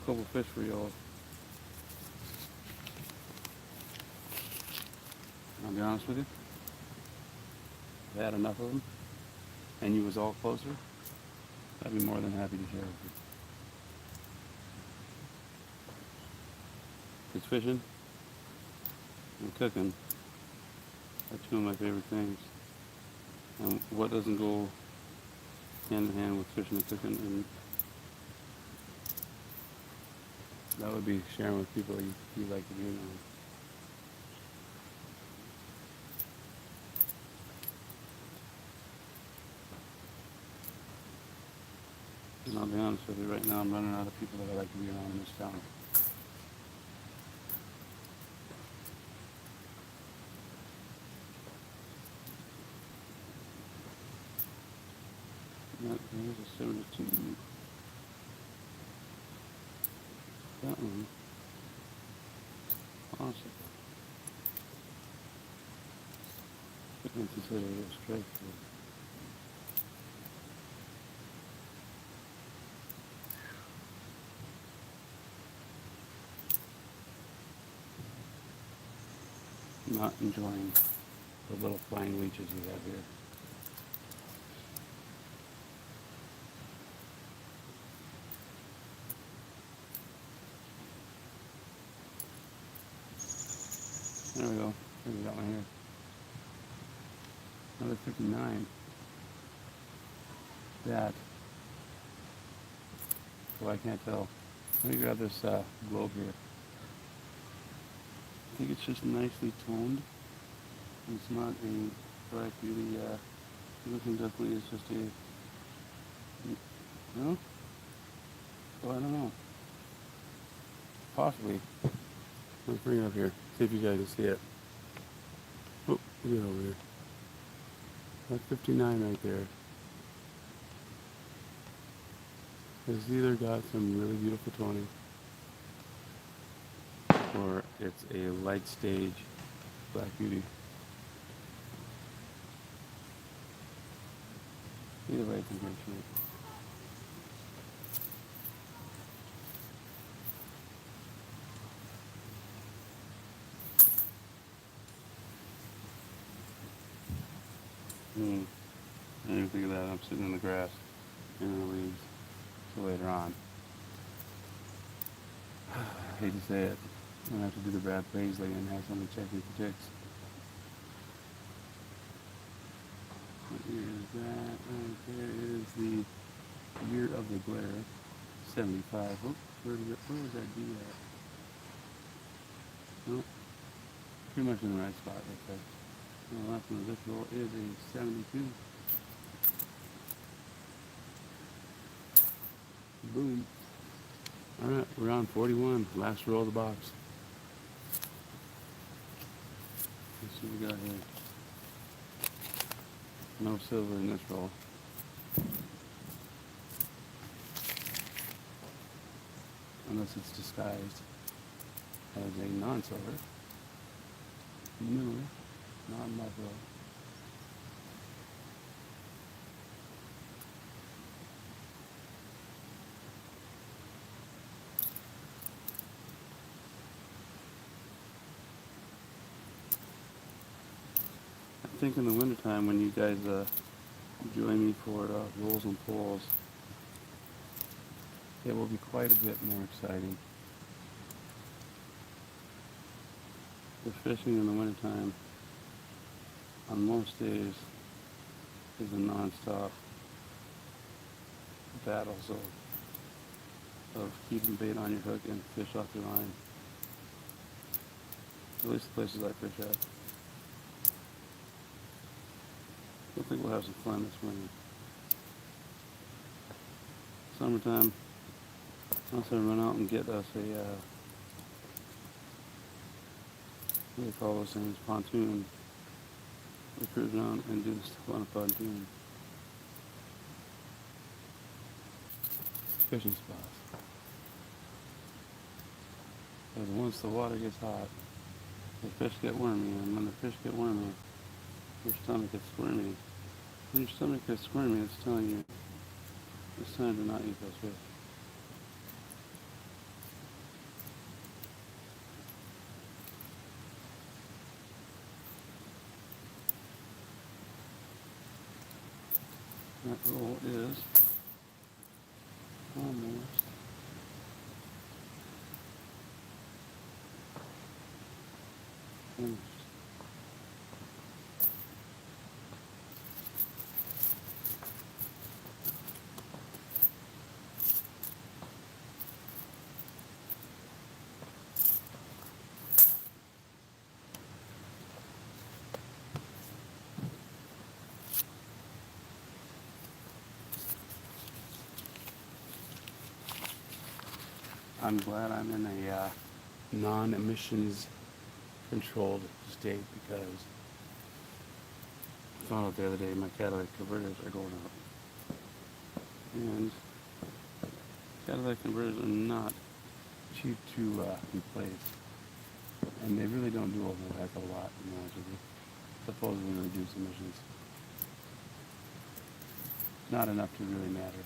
A: couple fish for y'all. I'll be honest with you. If I had enough of them and you was all closer, I'd be more than happy to share with you. It's fishing and cooking are two of my favorite things. And what doesn't go hand in hand with fishing and cooking? And that would be sharing with people you like to do now. And I'll be honest with you, right now I'm running out of people that I like to be around in this town. There's a 72. That one. Awesome. I can consider it a strike. Not enjoying the little flying leeches we have here. There we go. There we got one here. Another 59. That. Oh, I can't tell. Let me grab this globe here. I think it's just nicely toned. It's not a black beauty. This one definitely is just a. No? Oh, I don't know. Possibly. Let's bring it up here. See if you guys can see it. Oh, get over here. That's 59 right there. It's either got some really beautiful toning, or it's a light stage black beauty. Either way, it's in great shape. I didn't even think of that. I'm sitting in the grass, in the leaves, so later on. I hate to say it. I'm gonna have to do the Brad Paisley and have someone check me for ticks. What year is that? Right there is the year of the glare, 75. Oh, where was that D at? Nope. Pretty much in the right spot right there. The last one of this roll is a 72. Boom. Alright, we're on 41. Last roll of the box. Let's see what we got here. No silver in this roll. unless it's disguised as a non-silver, new, non-micro. I think in the wintertime when you guys join me for rolls and pulls, it will be quite a bit more exciting. The fishing in the wintertime on most days is a non-stop battle of keeping bait on your hook and fish off your line. At least the places I fish at. I think we'll have some fun this winter. Summertime, once I run out and get us a, what do they call those things, pontoon. We cruise around and do stuff on a pontoon. Fishing spots. Because once the water gets hot, the fish get wormy, and when the fish get wormy, your stomach gets squirmy. When your stomach gets squirmy, it's telling you it's time to not eat those fish. That roll is almost finished. I'm glad I'm in a non-emissions controlled state because I found out the other day my catalytic converters are going up. And catalytic converters are not cheap to replace. And they really don't do a whole heck of a lot, to be honest with you. Supposedly reduce emissions. Not enough to really matter.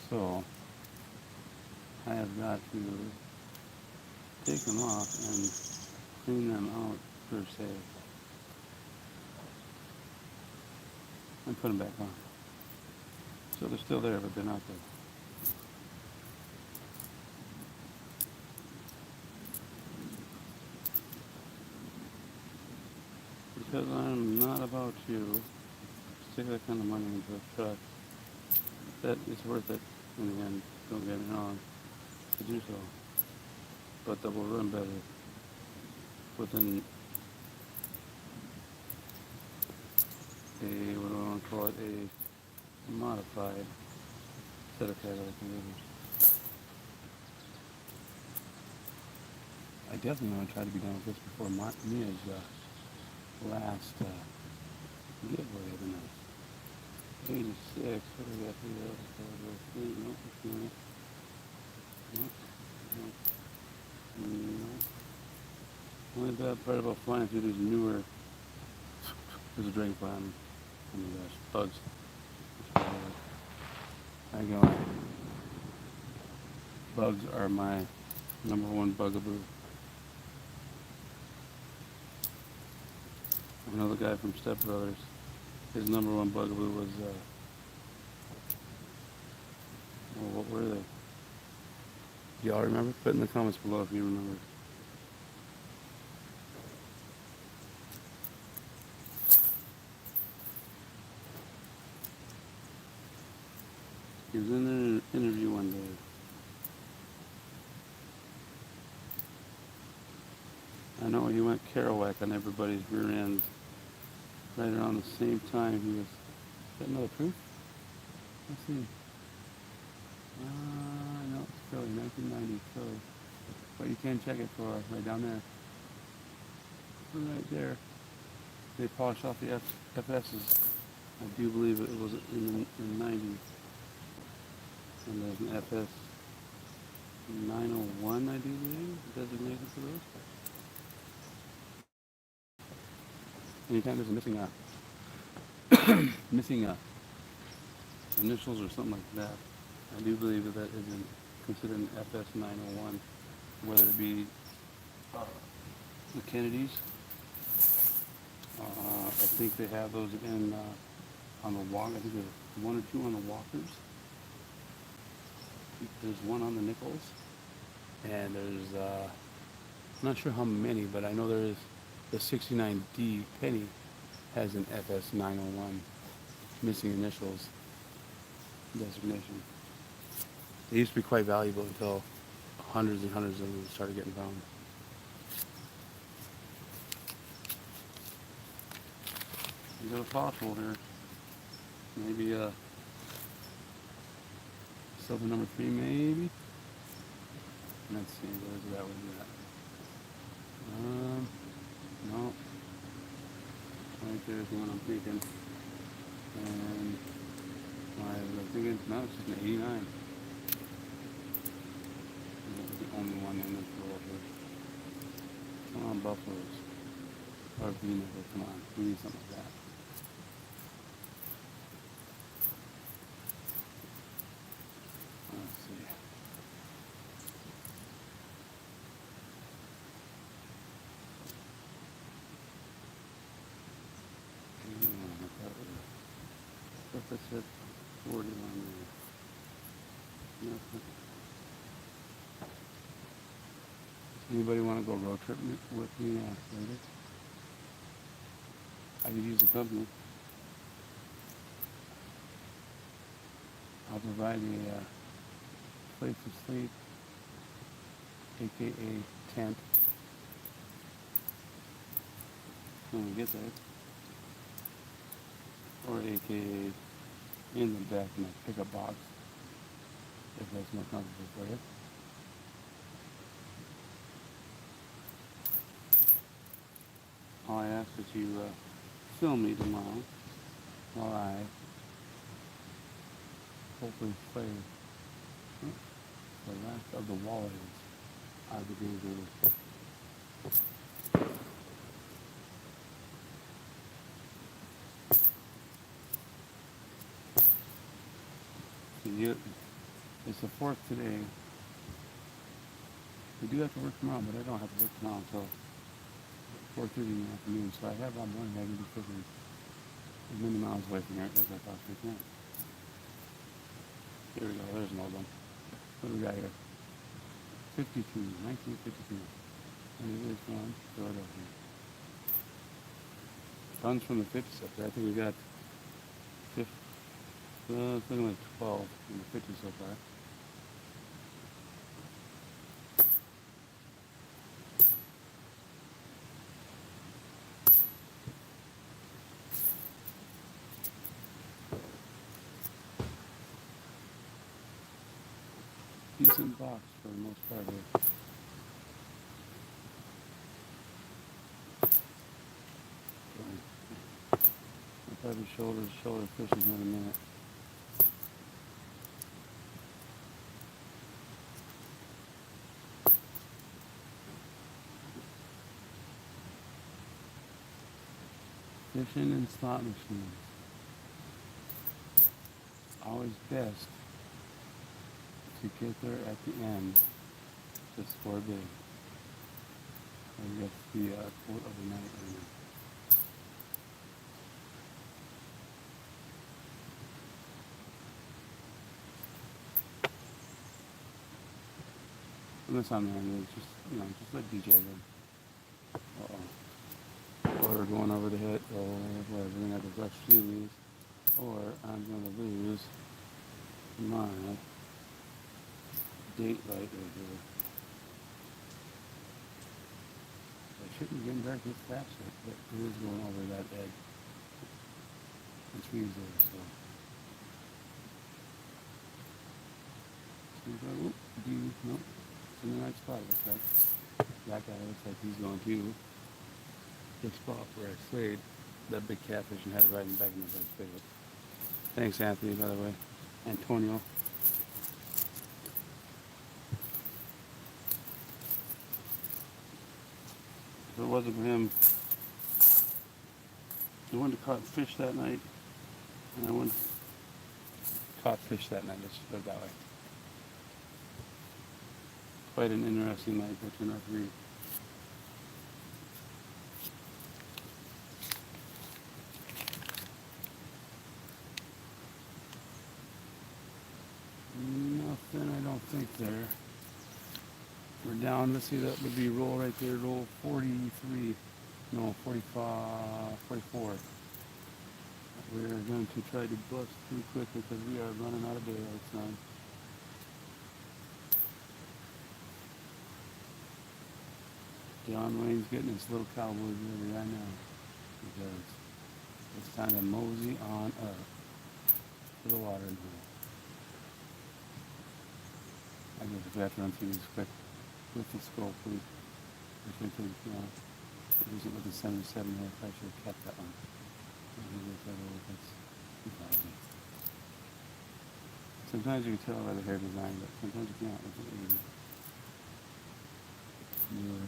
A: So I have got to take them off and clean them out per se. And put them back on. So they're still there, but they're not there. Because I'm not about to stick that kind of money into a truck that it's worth it in the end, don't get me wrong, to do so. But that will run better within a, what do I want to call it, a modified set of catalytic converters. I definitely want to try to be done with this before Mia's last giveaway of the night. 86, what do we got here? Nope, it's not. Nope. Only bad part about flying through these newer, there's a dragonfly on me. Oh my gosh, bugs. I go. Bugs are my number one bugaboo. Another guy from Step Brothers, his number one bugaboo was, well, what were they? Do y'all remember? Put in the comments below if you remember. He was in an interview one day. I know he went Kerouac on everybody's rear ends. Right around the same time he was. Is that another proof? Let's see. No, it's Philly, 1990 Philly. But you can check it for right down there. Right there. They polished off the FSs. I do believe it was in the 90s. And there's an FS 901, I do believe, designated for those. Anytime there's a missing initials or something like that, I do believe that that is considered an FS 901, whether it be the Kennedys. I think they have those in on the walk. I think there's one or two on the Walkers. There's one on the Nichols, and there's I'm not sure how many, but I know there is the 69D Penny has an FS 901 missing initials designation. They used to be quite valuable until hundreds and hundreds of them started getting found. You got a fossil here. Maybe silver number 3, maybe. Let's see, where's that one at? No. Right there's the one I'm thinking. And I was thinking, no, it's just an 89. That was the only one in this world here. Come on, Buffaloes. Or Venus, come on. We need something like that. Let's see. I said 40 on there. Nothing. Anybody want to go road trip with me later? I could use the company. I'll provide a place to sleep, aka tent, when we get there, or aka in the back in a pickup box, if that's more comfortable for you. All I ask is you film me tomorrow while I hopefully play the last of the Warriors out of the game. It's the 4th today. We do have to work tomorrow, but I don't have to work tomorrow until 4:30 in the afternoon. So I have all morning. I can be cooking as many miles away from here as I possibly can. Here we go. There's an old one. What do we got here? 1952. And it is from Philadelphia. Tons from the 50s up there. I think we got something like 12 in the 50s so far. Decent box for the most part here. I'll probably shoulder fishing in a minute. Fishing and slot machines. Always best to get there at the end to score big. I guess the quote of the night right now. Unless I'm man, just let DJ them. Or going over the hit, or whatever, we're gonna have to rush through these, or I'm gonna lose my date right here. I shouldn't get back this fast yet, but it is going over that edge. The trees there, so. Nope, it's in the right spot, looks like. That guy looks like he's going to the spot where I slayed that big catfish and had it right in the back of my spigot. Thanks, Anthony, by the way. Antonio.
B: If it wasn't for him, I wouldn't have caught fish that night, and I wouldn't have caught fish that night. Let's put it that way. Quite an interesting night catching our three. Nothing, I don't think there. We're down, let's see, that would be roll right there, roll 43, no, 45, 44. We're going to try to bust through quickly because we are running out of daylight time. John Wayne's getting his little cowboy ready right now because it's time to mosey on up to the watering hole. I guess if we have to run through these quick with the scope, we should take, use it with the 77 here. I should have kept that one. That's 2000. Sometimes you can tell by the hair design, but sometimes you can't. It's easy. Newer.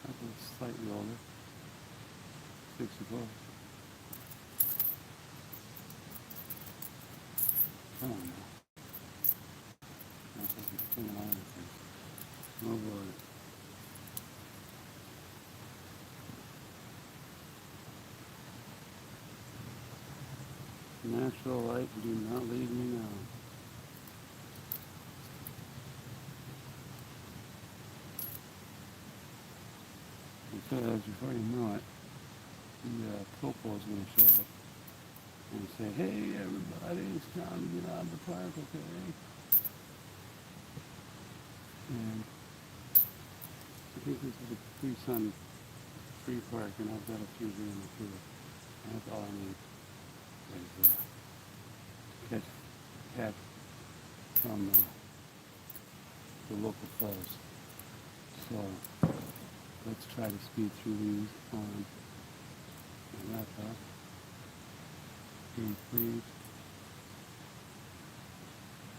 B: That's slightly older. 64. Come on now. That's like you're killing all everything. Oh boy. Natural light, do not leave me now. Because before you know it, the popo is going to show up and say, hey everybody, it's time to get out of the park, okay? And I think this is a free sun, free park, and I've got a few here in the field. And that's all I need is catch from the local falls. So let's try to speed through these on my laptop. Please.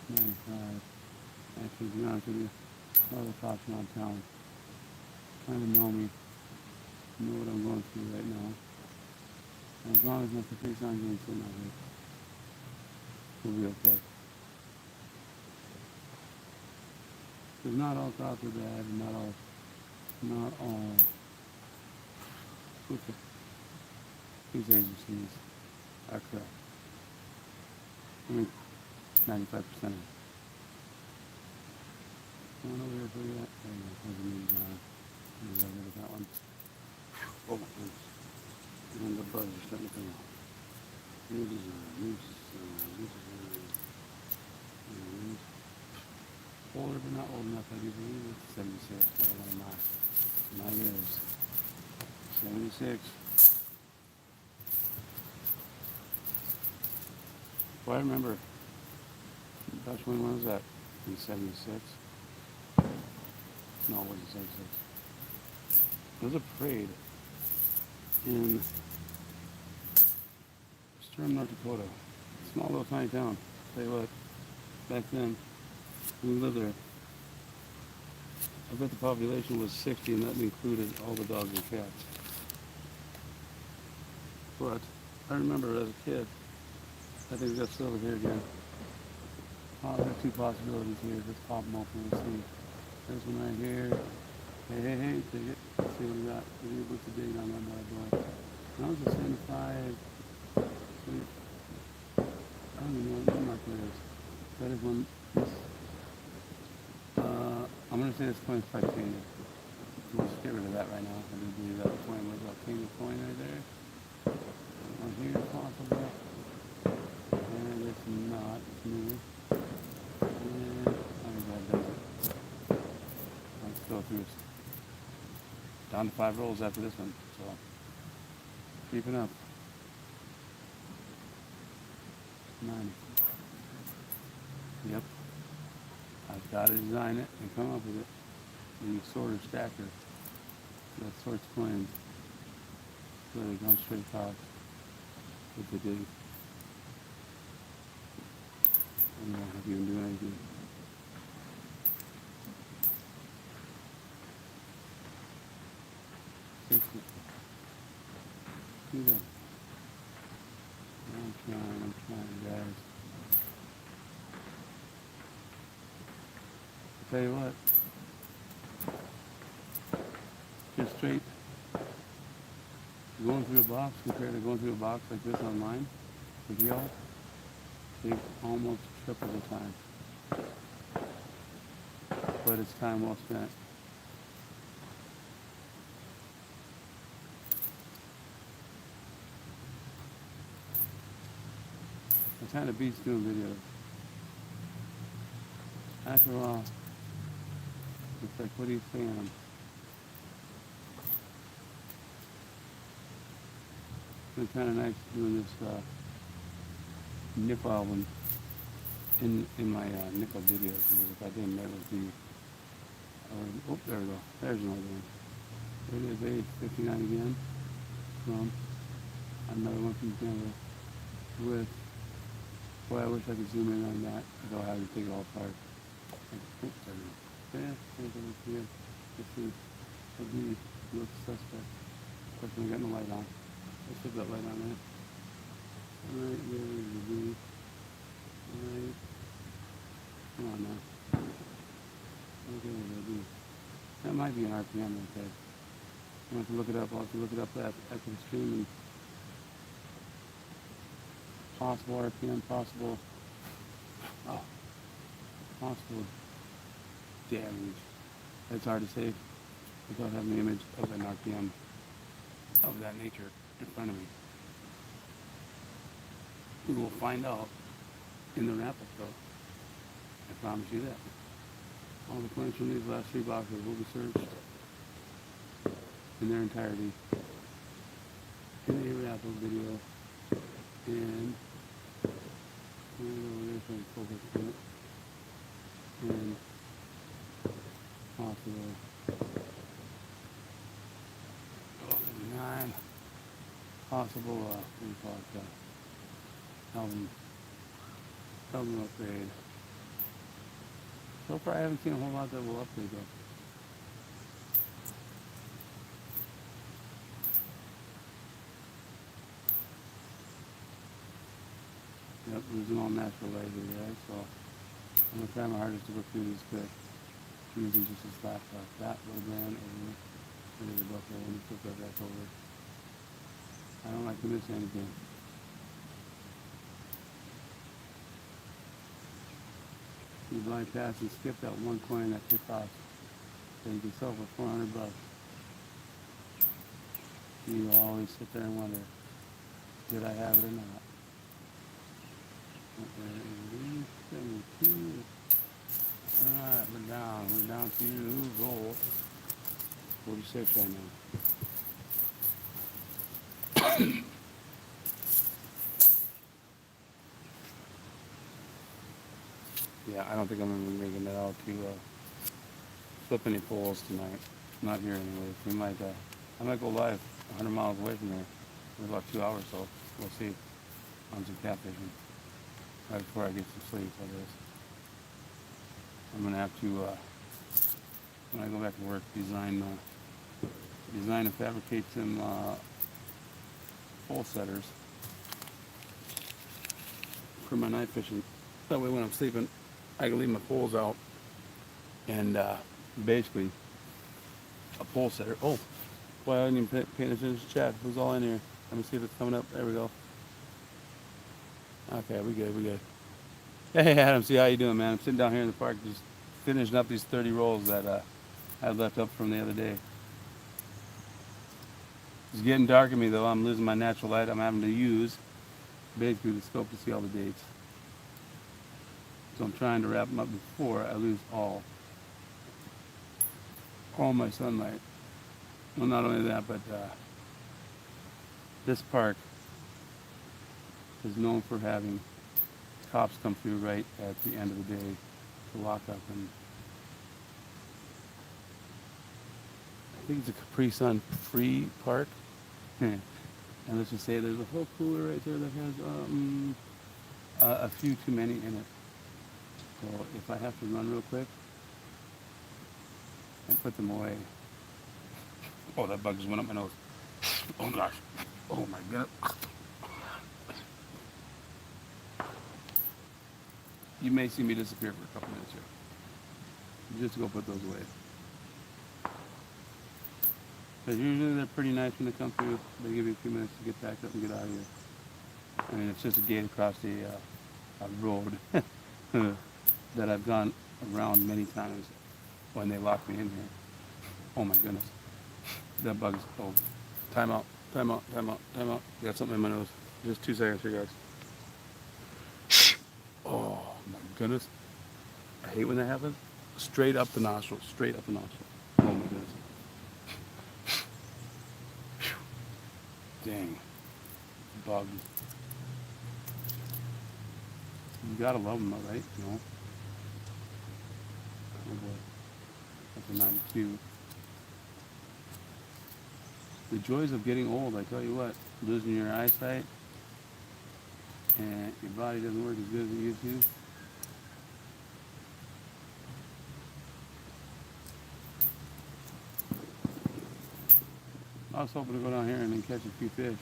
B: 95. Actually, to be honest with you, all the cops around town kind of know me, know what I'm going through right now. And as long as Mr. Face on getting sitting out here, we'll be okay. Because not all cops are bad, and not all these agencies are correct. I mean, 95% of them. One over here for you. There you go. There's a new guy. Maybe I'll get that one. Oh my goodness. And the bugs are starting to come out. New design. Older but not old enough, I do believe. It's 76. Got a lot of my years. 76. Well, I remember, gosh, when was that? In 76? No, it wasn't 76. There was a parade in Sturm, North Dakota. Small little tiny town. Tell you what, back then, we lived there. I bet the population was 60, and that included all the dogs and cats. But I remember as a kid, I think we got silver here again. Oh, there are two possibilities here. Let's pop them open and see. There's one right here. Hey, take it. Let's see what we got. What's the date on that bad boy? That was a 75. I don't even know what mark that is. That is one. This. I'm going to say it's 25 Canadian. We'll just get rid of that right now. I do believe that coin was a Canadian coin right there. One here possible. And it's not. It's new. And I think that does it. Let's go through. Down to 5 rolls after this one. So keeping up. 9. Yep. I've got to design it and come up with it. The sorter stacker that sorts coins so they come straight across with the date. And I don't have to even do anything. fix it. Do that. I'm trying, guys. I'll tell you what. Just straight. Going through a box compared to going through a box like this online with y'all takes almost triple the time. But it's time well spent. It kind of beats doing videos. After all, it's like, what are you saying? It's kind of nice doing this nickel album in my nickel videos, because if I didn't, that would be, oh, there we go. There's another one. There it is, 859 again. From another one from Denver with, boy, I wish I could zoom in on that, because I'll have to take it all apart. Oops, there we go. There, here. This is, looks suspect. Of course, we got no light on. Let's put that light on there. Right there is the V. Right. Come on now. Okay, there's the V. That might be an RPM right there. I'm going to look it up. I'll have to look it up after the stream. And possible RPM, possible damage. It's hard to say without having the image of an RPM of that nature in front of me. We will find out in the wrap-up though. I promise you that. All the coins from these last 3 boxes will be searched in their entirety in a wrap-up video, and over there some focus on it, and possible 9 possible what do you call it, album upgrade. So far I haven't seen a whole lot that will upgrade though. Yep, losing all natural light here, guys, so I'm going to try my hardest to work through this quick. Using just a slap like that little brand over into the buffalo and flip that back over. I don't like to miss anything. You bypass and skip that one coin that took off that you can sell for $400. You always sit there and wonder, did I have it or not? 72. Alright, we're down to gold. 46 right now. Yeah, I don't think I'm going to be making it out to flip any poles tonight. Not here anyway. I might go live 100 miles away from here in about 2 hours, so we'll see on some catfishing. Right before I get some sleep, I guess. I'm going to have to, when I go back to work, design and fabricate some pole setters for my night fishing. That way when I'm sleeping, I can leave my poles out and basically a pole setter. Oh, boy, I didn't even pay attention to the chat. Who's all in here? Let me see if it's coming up. There we go. Okay, we good. Hey Adam, see how you doing, man? I'm sitting down here in the park just finishing up these 30 rolls that I had left up from the other day. It's getting dark on me though. I'm losing my natural light. I'm having to use basically the scope to see all the dates. So I'm trying to wrap them up before I lose all my sunlight. Well, not only that, but this park is known for having cops come through right at the end of the day to lock up, and I think it's a Capri Sun free park. And let's just say there's a whole cooler right there that has a few too many in it. So if I have to run real quick and put them away, Oh, that bug just went up my nose. Oh my gosh. Oh my god. You may see me disappear for a couple minutes here. Just to go put those away. Because usually they're pretty nice when they come through. They give you a few minutes to get back up and get out of here. I mean, it's just a gate across the road that I've gone around many times when they lock me in here. Oh my goodness. That bug's, oh, time out, time out, time out, time out. Got something in my nose. Just 2 seconds here, guys. Oh my goodness. I hate when that happens. Straight up the nostril, straight up the nostril. Oh my goodness. Dang. Bug. You gotta love them, though, right? You know? Oh boy. That's a 92. The joys of getting old, I tell you what. Losing your eyesight and your body doesn't work as good as it used to. I was hoping to go down here and then catch a few fish.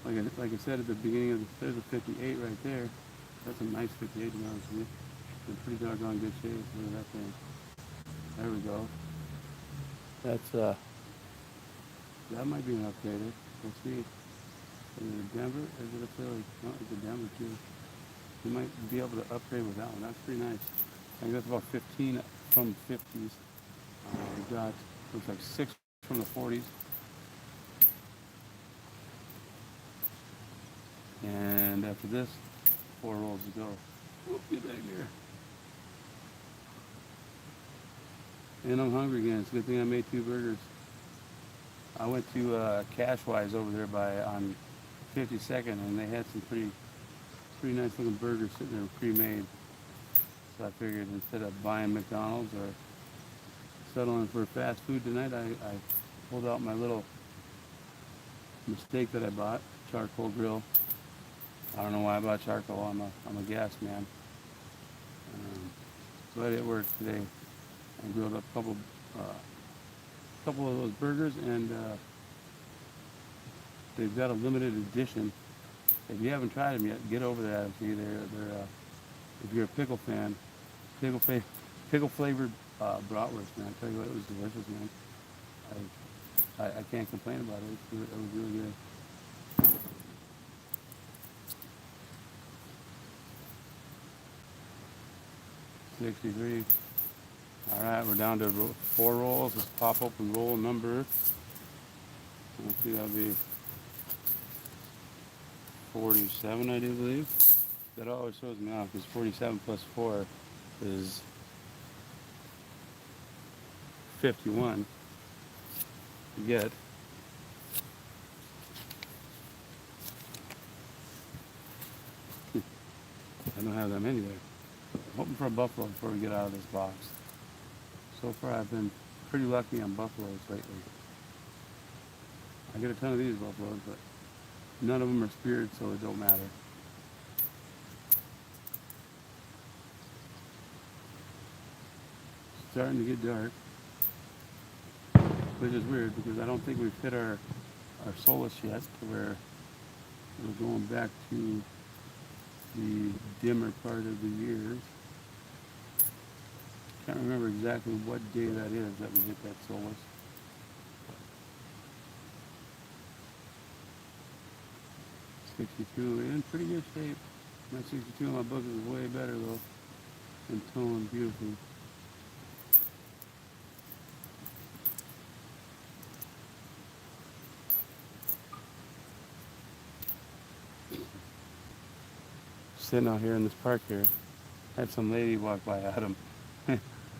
B: Like I said at the beginning of there's a 58 right there. That's a nice 58 to be honest with you. In pretty doggone good shape. Look at that thing. There we go. That's that might be an upgrader. Let's see. Is it a Denver? Or is it a Philly? No, it's a Denver too. You might be able to upgrade with that one. That's pretty nice. I think that's about 15 from the 50s. We got, looks like 6 from the 40s. And after this, 4 rolls to go. Whoop, get back here. And I'm hungry again. It's a good thing I made 2 burgers. I went to Cashwise over there on 52nd, and they had some pretty nice looking burgers sitting there pre-made. So I figured instead of buying McDonald's or settling for fast food tonight, I pulled out my little mistake that I bought, charcoal grill. I don't know why I bought charcoal. I'm a gas man. So I did work today and grilled up a couple of those burgers, and they've got a limited edition. If you haven't tried them yet, get over that. See, they're if you're a pickle fan, pickle flavored bratwurst, man. I tell you what, it was delicious, man. I can't complain about it. It was really good. $63. All right, we're down to 4 rolls. Let's pop open roll number. Let's see, that'll be 47, I do believe. That always throws me off because 47 plus 4 is 51. You get. I don't have that many there. I'm hoping for a buffalo before we get out of this box. So far, I've been pretty lucky on buffaloes lately. I get a ton of these buffaloes, but none of them are speared, so it don't matter. It's starting to get dark, which is weird because I don't think we've hit our solace yet, to where we're going back to the dimmer part of the year. Can't remember exactly what day that is that we hit that solace. '62, in pretty good shape. My 62 in my book is way better though, and toned beautifully. Sitting out here in this park here, had some lady walk by Adam,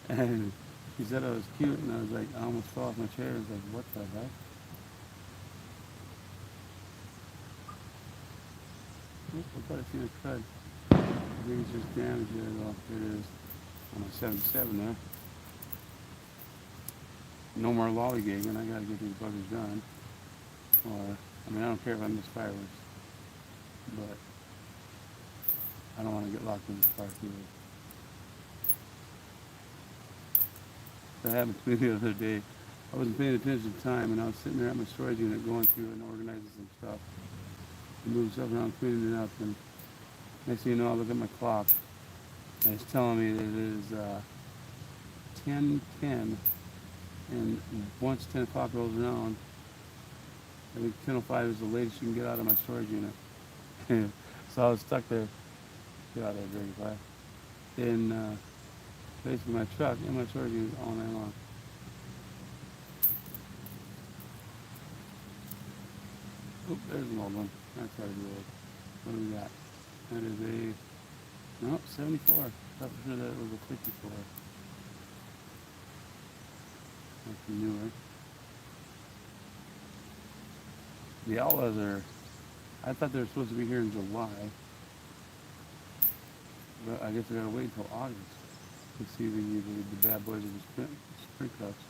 B: and she said I was cute, and I was like, I almost fell off my chair. I was like, what the heck? I thought I seen a crud. I think it's just damage there though. There it is. On a 77 there. No more lollygagging. I gotta get these buggers done. Or, I mean, I don't care if I miss fireworks, but I don't want to get locked in this park either. That happened to me the other day. I wasn't paying attention to time, and I was sitting there at my storage unit going through and organizing some stuff. And moving stuff around, cleaning it up, and next thing you know, I look at my clock, and it's telling me that it is 10:10, and once 10 o'clock rolls around, I think 10:05 is the latest you can get out of my storage unit. So I was stuck there. Get out of there, dirty fly. In basically my truck and my storage unit all night long. Oop, there's an old one. That's gotta be old. What do we got? That is a, no, 74. Thought for sure that it was a 54. That's newer. The Outlaws are, I thought they were supposed to be here in July. But I guess I gotta wait until August to see the bad boys of the sprint cups.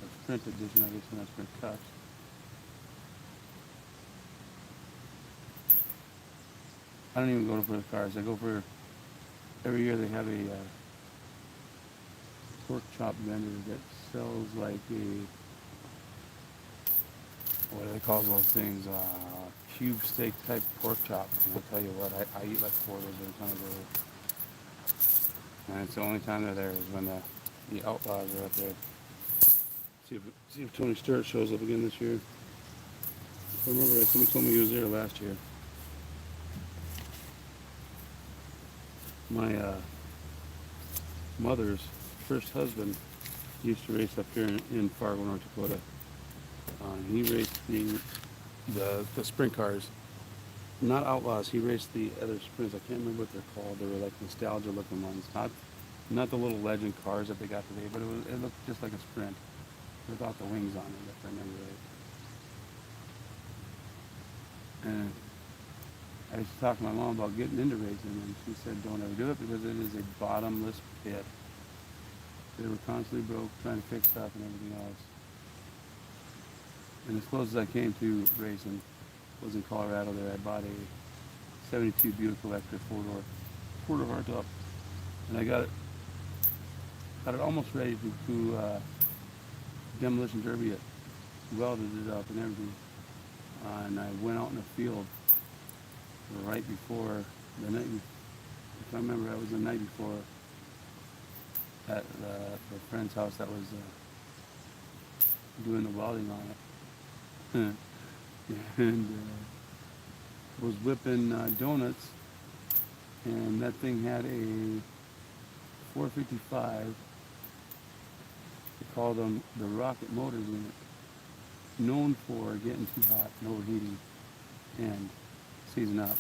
B: Or sprint edition, I guess, not sprint cups. I don't even go for the cars. I go for, every year they have a pork chop vendor that sells like a, what do they call those things? Cube steak type pork chop. And I'll tell you what, I eat like 4 of those every time I go there. And it's the only time they're there is when the Outlaws are up there. See if Tony Stewart shows up again this year. I remember somebody told me he was there last year. My mother's first husband used to race up here in Fargo, North Dakota. He raced the sprint cars, not Outlaws. He raced the other sprints. I can't remember what they're called. They were like nostalgia looking ones, not the little legend cars that they got today, but it looked just like a sprint without the wings on it, if I remember right. And I used to talk to my mom about getting into racing, and she said, don't ever do it because it is a bottomless pit. They were constantly broke, trying to fix stuff and everything else. And as close as I came to racing was in Colorado there. I bought a 72 Buick Electra four-door hardtop. And I got it almost ready to demolition derby it. Welded it up and everything. And I went out in the field right before the night, if I remember, it was the night before at the friend's house that was doing the welding on it. And was whipping donuts, and that thing had a 455. They called them the rocket motors in it, known for getting too hot and overheating and seizing up.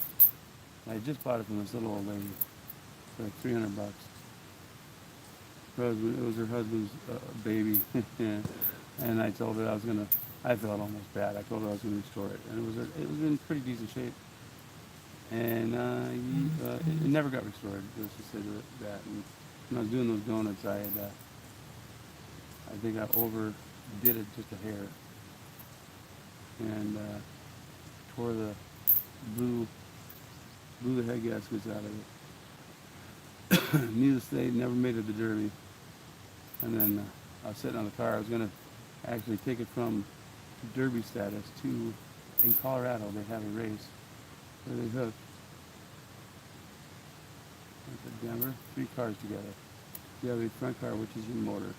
B: I just bought it from this little old lady for like $300. It was her husband's baby, and I told her I felt almost bad. I told her I was going to restore it, and it was in pretty decent shape. And it never got restored. Let's just say that. And when I was doing those donuts, I think I overdid it just a hair, and tore the blew the head gaskets out of it. Needless to say, never made it to Derby. And then I was sitting on the car. I was going to actually take it from Derby status to, in Colorado, they have a race where they hook Denver, 3 cars together. You have a front car, which is your motor.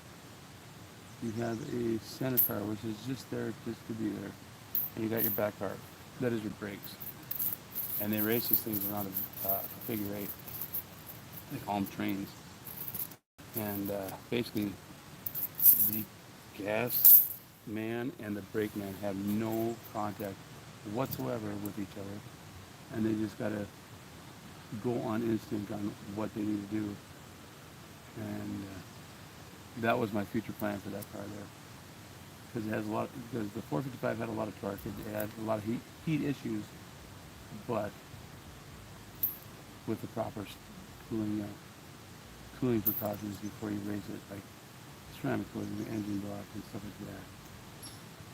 B: You have a center car, which is just there just to be there. And you got your back car. That is your brakes. And they race these things around a figure 8. They call them trains. And basically, the gas man and the brake man have no contact whatsoever with each other. And they just got to go on instinct on what they need to do. And that was my future plan for that car there. Because it has because the 455 had a lot of torque. It had a lot of heat issues, but with the proper cooling precautions before you race it, like ceramic coating the engine block and stuff like that.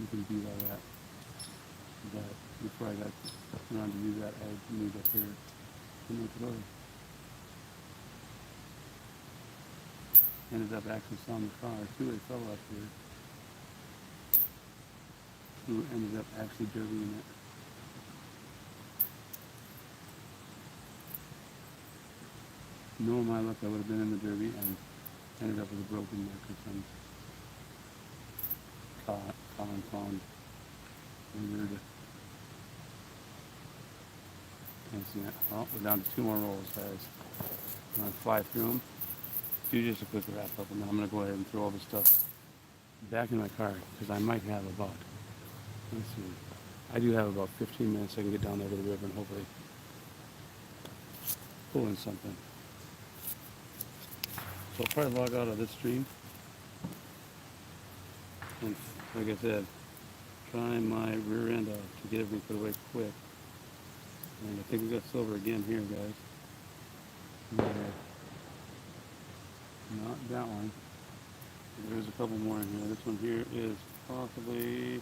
B: You can beat all that. But before I got around to do that, I moved up here to North Dakota. ended up actually selling the car to a fellow up here who ended up actually derbying it. Knowing my luck, I would have been in the derby and ended up with a broken neck or some common pond weird incident. Well, we're down to 2 more rolls, guys. I'm gonna fly through them. Do just a quick wrap up, and then I'm gonna go ahead and throw all this stuff back in my car because I might have about, let's see, I do have about 15 minutes. I can get down there to the river and hopefully pull in something. So I'll probably log out of this stream. And like I said, try my rear end off to get everything put away quick. And I think we got silver again here, guys. No, not that one. There's a couple more in here. This one here is possibly,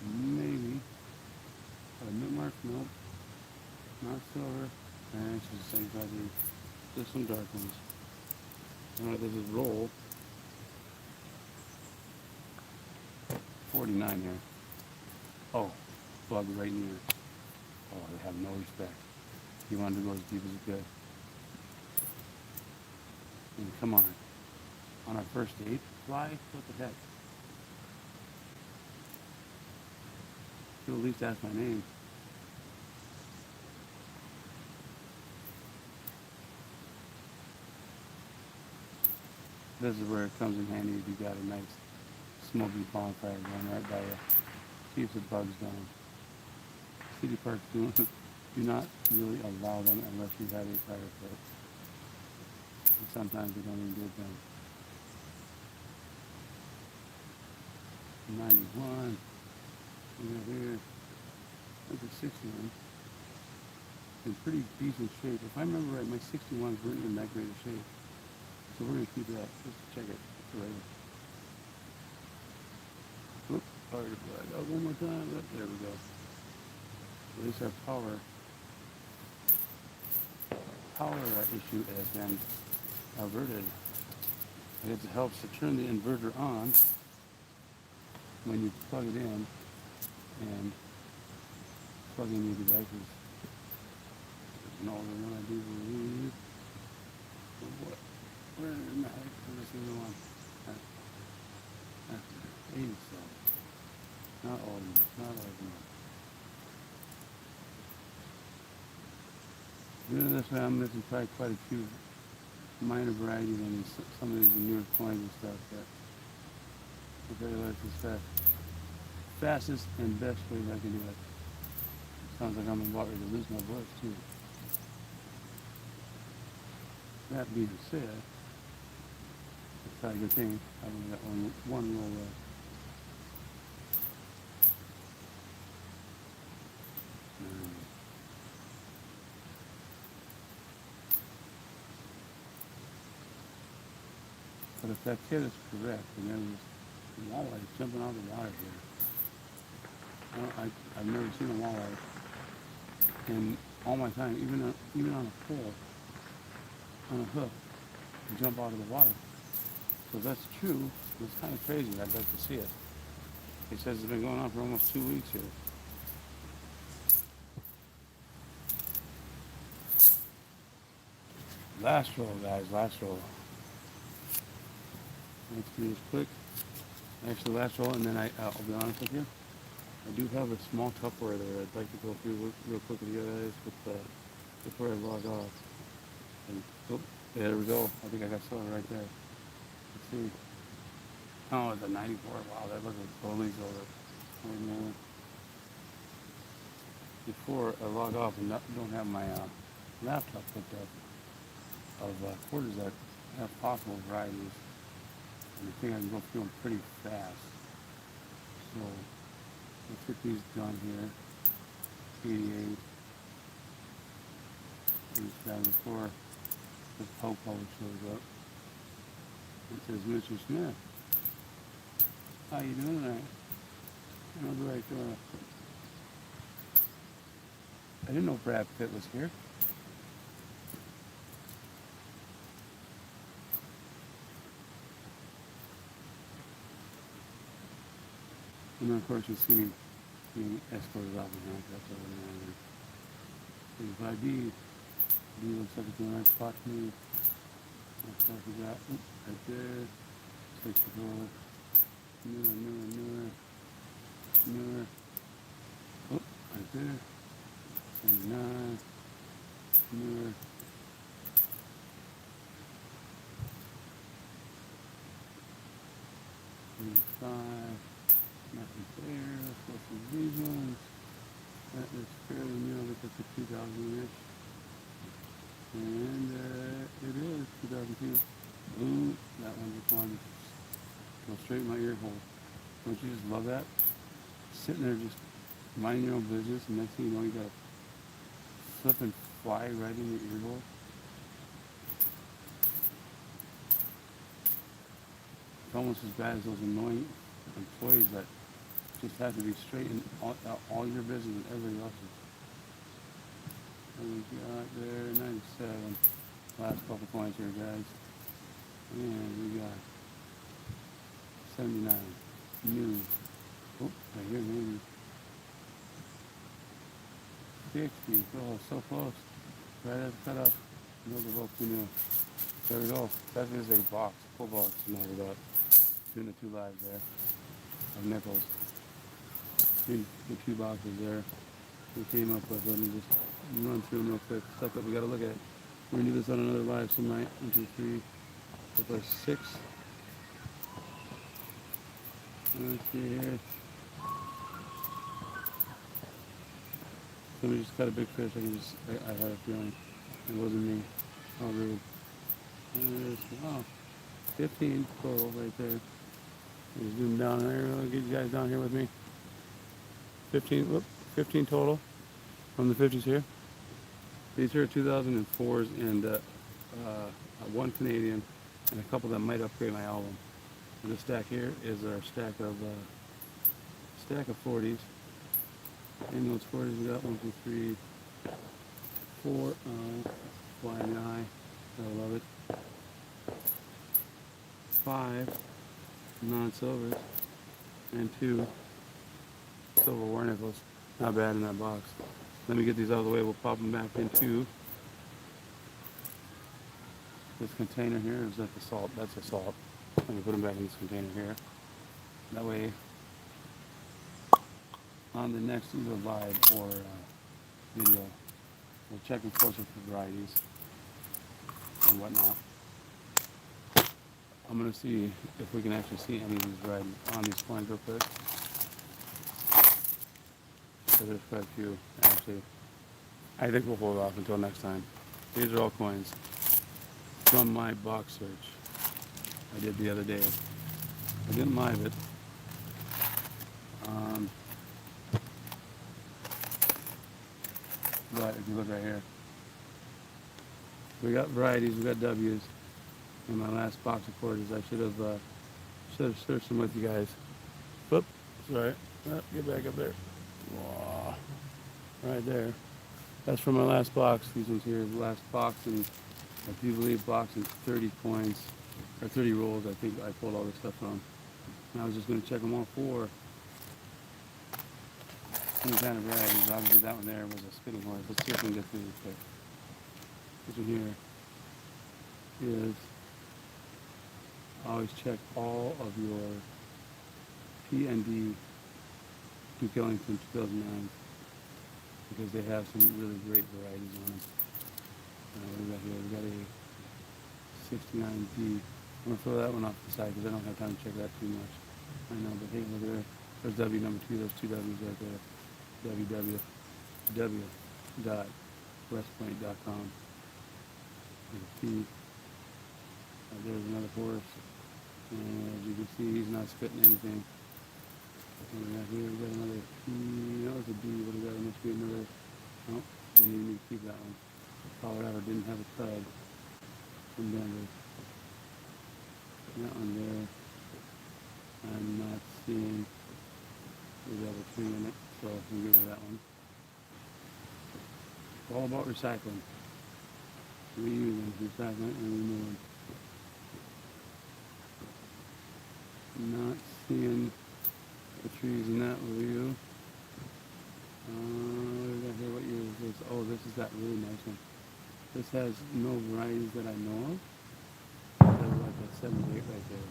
B: maybe, a mid-mark. Nope, not silver. And it's just the same color. There's some dark ones. Alright, this is roll 49 here. Oh, plug right in here. Oh, they have no respect. He wanted to go as deep as he could. And come on. On our first date, fly? What the heck? You'll at least ask my name. This is where it comes in handy if you got a nice smoky bonfire going right by you. Keeps the bugs down. City parks do not really allow them unless you have a fire pit. And sometimes they don't even do it then. 91. We got here. That's a 61. In pretty decent shape. If I remember right, my 61s weren't in that great a shape. So we're going to keep that just to check it. Right. Whoop, fire flag out one more time. Oh, there we go. At least our power issue has been averted. It helps to turn the inverter on when you plug it in and plug in your devices. There's no other one I do believe. What? Where in the heck is this other one? That's 87. Not all of them. Not all of them. Doing this way, I'm missing probably quite a few minor varieties on some of these newer coins and stuff that I very like this fastest and best way I can do it. Sounds like I'm about ready to lose my voice too. That being said, it's probably a good thing. I only got one roll left. But if that kid is correct, and there's walleye jumping out of the water here. Well, I've never seen a walleye in all my time, even on a pole, on a hook, jump out of the water. So if that's true, it's kind of crazy. I'd like to see it. He says it's been going on for almost 2 weeks here. Last roll, guys, last roll. Let's do this quick. Actually, last roll, and then I'll be honest with you. I do have a small Tupperware there I'd like to go through real quick with you guys before I log off. And, oh, yeah, there we go. I think I got silver right there. Let's see. Oh, it's a 94. Wow, that looks like totally silver. Oh, before I log off and don't have my laptop hooked up of quarters that have possible varieties. And I think I can go through them pretty fast. So let's get these done here. 88. 87 before this Pope shows up. It says Mr. Smith. How you doing tonight? I'll be right there. I didn't know Brad Pitt was here. And then of course you see me being escorted off in handcuffs over there. 35D. D looks like it's in the right spot to me. That's what we got. Oop, right there. 64. Newer. Oh, right there. 79. Newer. 35. Nothing there. Let's go through these ones. That is fairly new. Look at the 2000-ish. And it is 2002. Ooh, that one just wanted to go straight in my ear hole. Don't you just love that? Sitting there just minding your own business, and next thing you know, you got a slip and fly right in your ear hole. It's almost as bad as those annoying employees that just have to be straight in all your business and everybody else's. And we got there 97. Last couple points here, guys. And we got 79. New. Oh, right here, maybe. 60. Oh, so close. Right at the cutoff. No, they're both too new. There we go. That is a box, full box. Now we got doing the 2 lives there of nickels. The 2 boxes there we came up with. Let me just run through them real quick. Stuff that we got to look at. We're going to do this on another live some night. 1, 2, 3, 4, 5, 6. Let's see here. Somebody just got a big fish. I had a feeling it wasn't me. How rude. And there's, oh, 15 total right there. Just zoom down there. I'll get you guys down here with me. 15 total from the 50s here. These are 2004s and 1 Canadian and a couple that might upgrade my album. And this stack here is our stack of 40s. In those 40s we got 1, 2, 3, 4. Flying eye. I love it. 5 non-silvers and 2 silver war nickels. Not bad in that box. Let me get these out of the way. We'll pop them back into this container here. Is that the salt? That's the salt. Let me put them back in this container here. That way, on the next either live or video, we'll check and closer for varieties and whatnot. I'm going to see if we can actually see any of these varieties on these coins real quick. So there's quite a few, actually. I think we'll hold off until next time. These are all coins from my box search I did the other day. I didn't live it. But if you look right here, we got varieties, we got W's. In my last box of quarters, I should have searched them with you guys. Whoop, sorry. Oh, get back up there. Whoa. Right there. That's from my last box. These ones here, the last box, and I do believe box is 30 coins, or 30 rolls. I think I pulled all this stuff from. And I was just going to check them all for any kind of varieties. Obviously, that one there was a spitting horse. Let's see if we can get through this quick. This one here is. Always check all of your P&D Duke Ellington 2009 because they have some really great varieties on them. What do we got here? We got a 69D. I'm going to throw that one off the side because I don't have time to check that too much. I know, but hey, look there. There's W number 2. There's 2 W's right there. www.westpoint.com. P. There's another horse. And as you can see, he's not spitting anything. What do we got here? We got another P. That was a D. What do we got? There must be another. Oh, didn't even need to keep that one. Colorado didn't have a stud from Denver. That one there. I'm not seeing the double tree in it, so we'll give her that one. It's all about recycling. Reusing, recycling, and removing. Not seeing the trees in that view. What did I hear? What year is this? Oh, this is that really nice one. This has no varieties that I know of. There's like a 78 right there.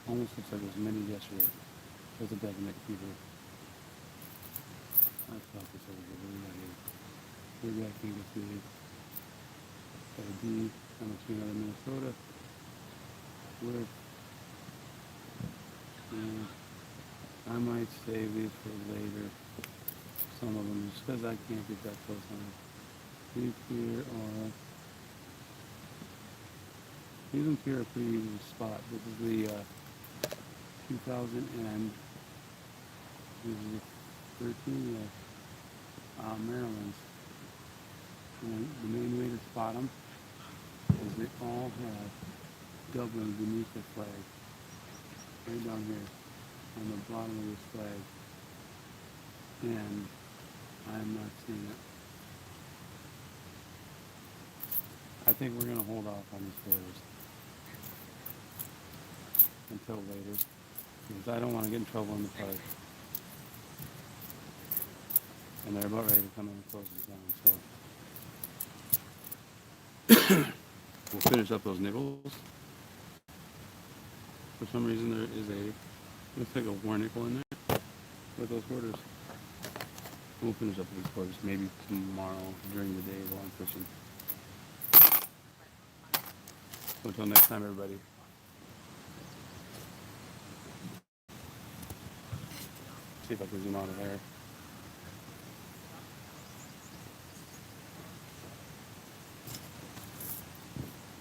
B: Almost looks like it was many yesterday. There's a definite keeper. I thought this over here. What do I hear? Maybe I can get through it. Got a D coming between out of Minnesota. With, I might save these for later. Some of them, just because I can't get that close on it. These here are, these ones here are pretty easy to spot. This is the 2000 and this is the 13, Maryland's. And the main way to spot them is they all have Dublin beneath their flag. Right down here on the bottom of this flag. And I'm not seeing it. I think we're going to hold off on these photos until later, because I don't want to get in trouble in the park. And they're about ready to come in and close this down, so we'll finish up those nickels. For some reason there is looks like a war nickel in there with those quarters. We'll finish up with these quarters maybe tomorrow during the day while I'm fishing. So until next time, everybody. See if I can zoom out of there.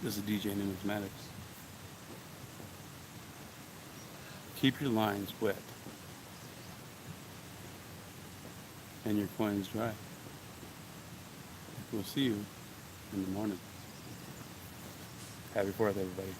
B: This is DJ Numismatics. Keep your lines wet and your coins dry. We'll see you in the morning. Happy 4th, everybody.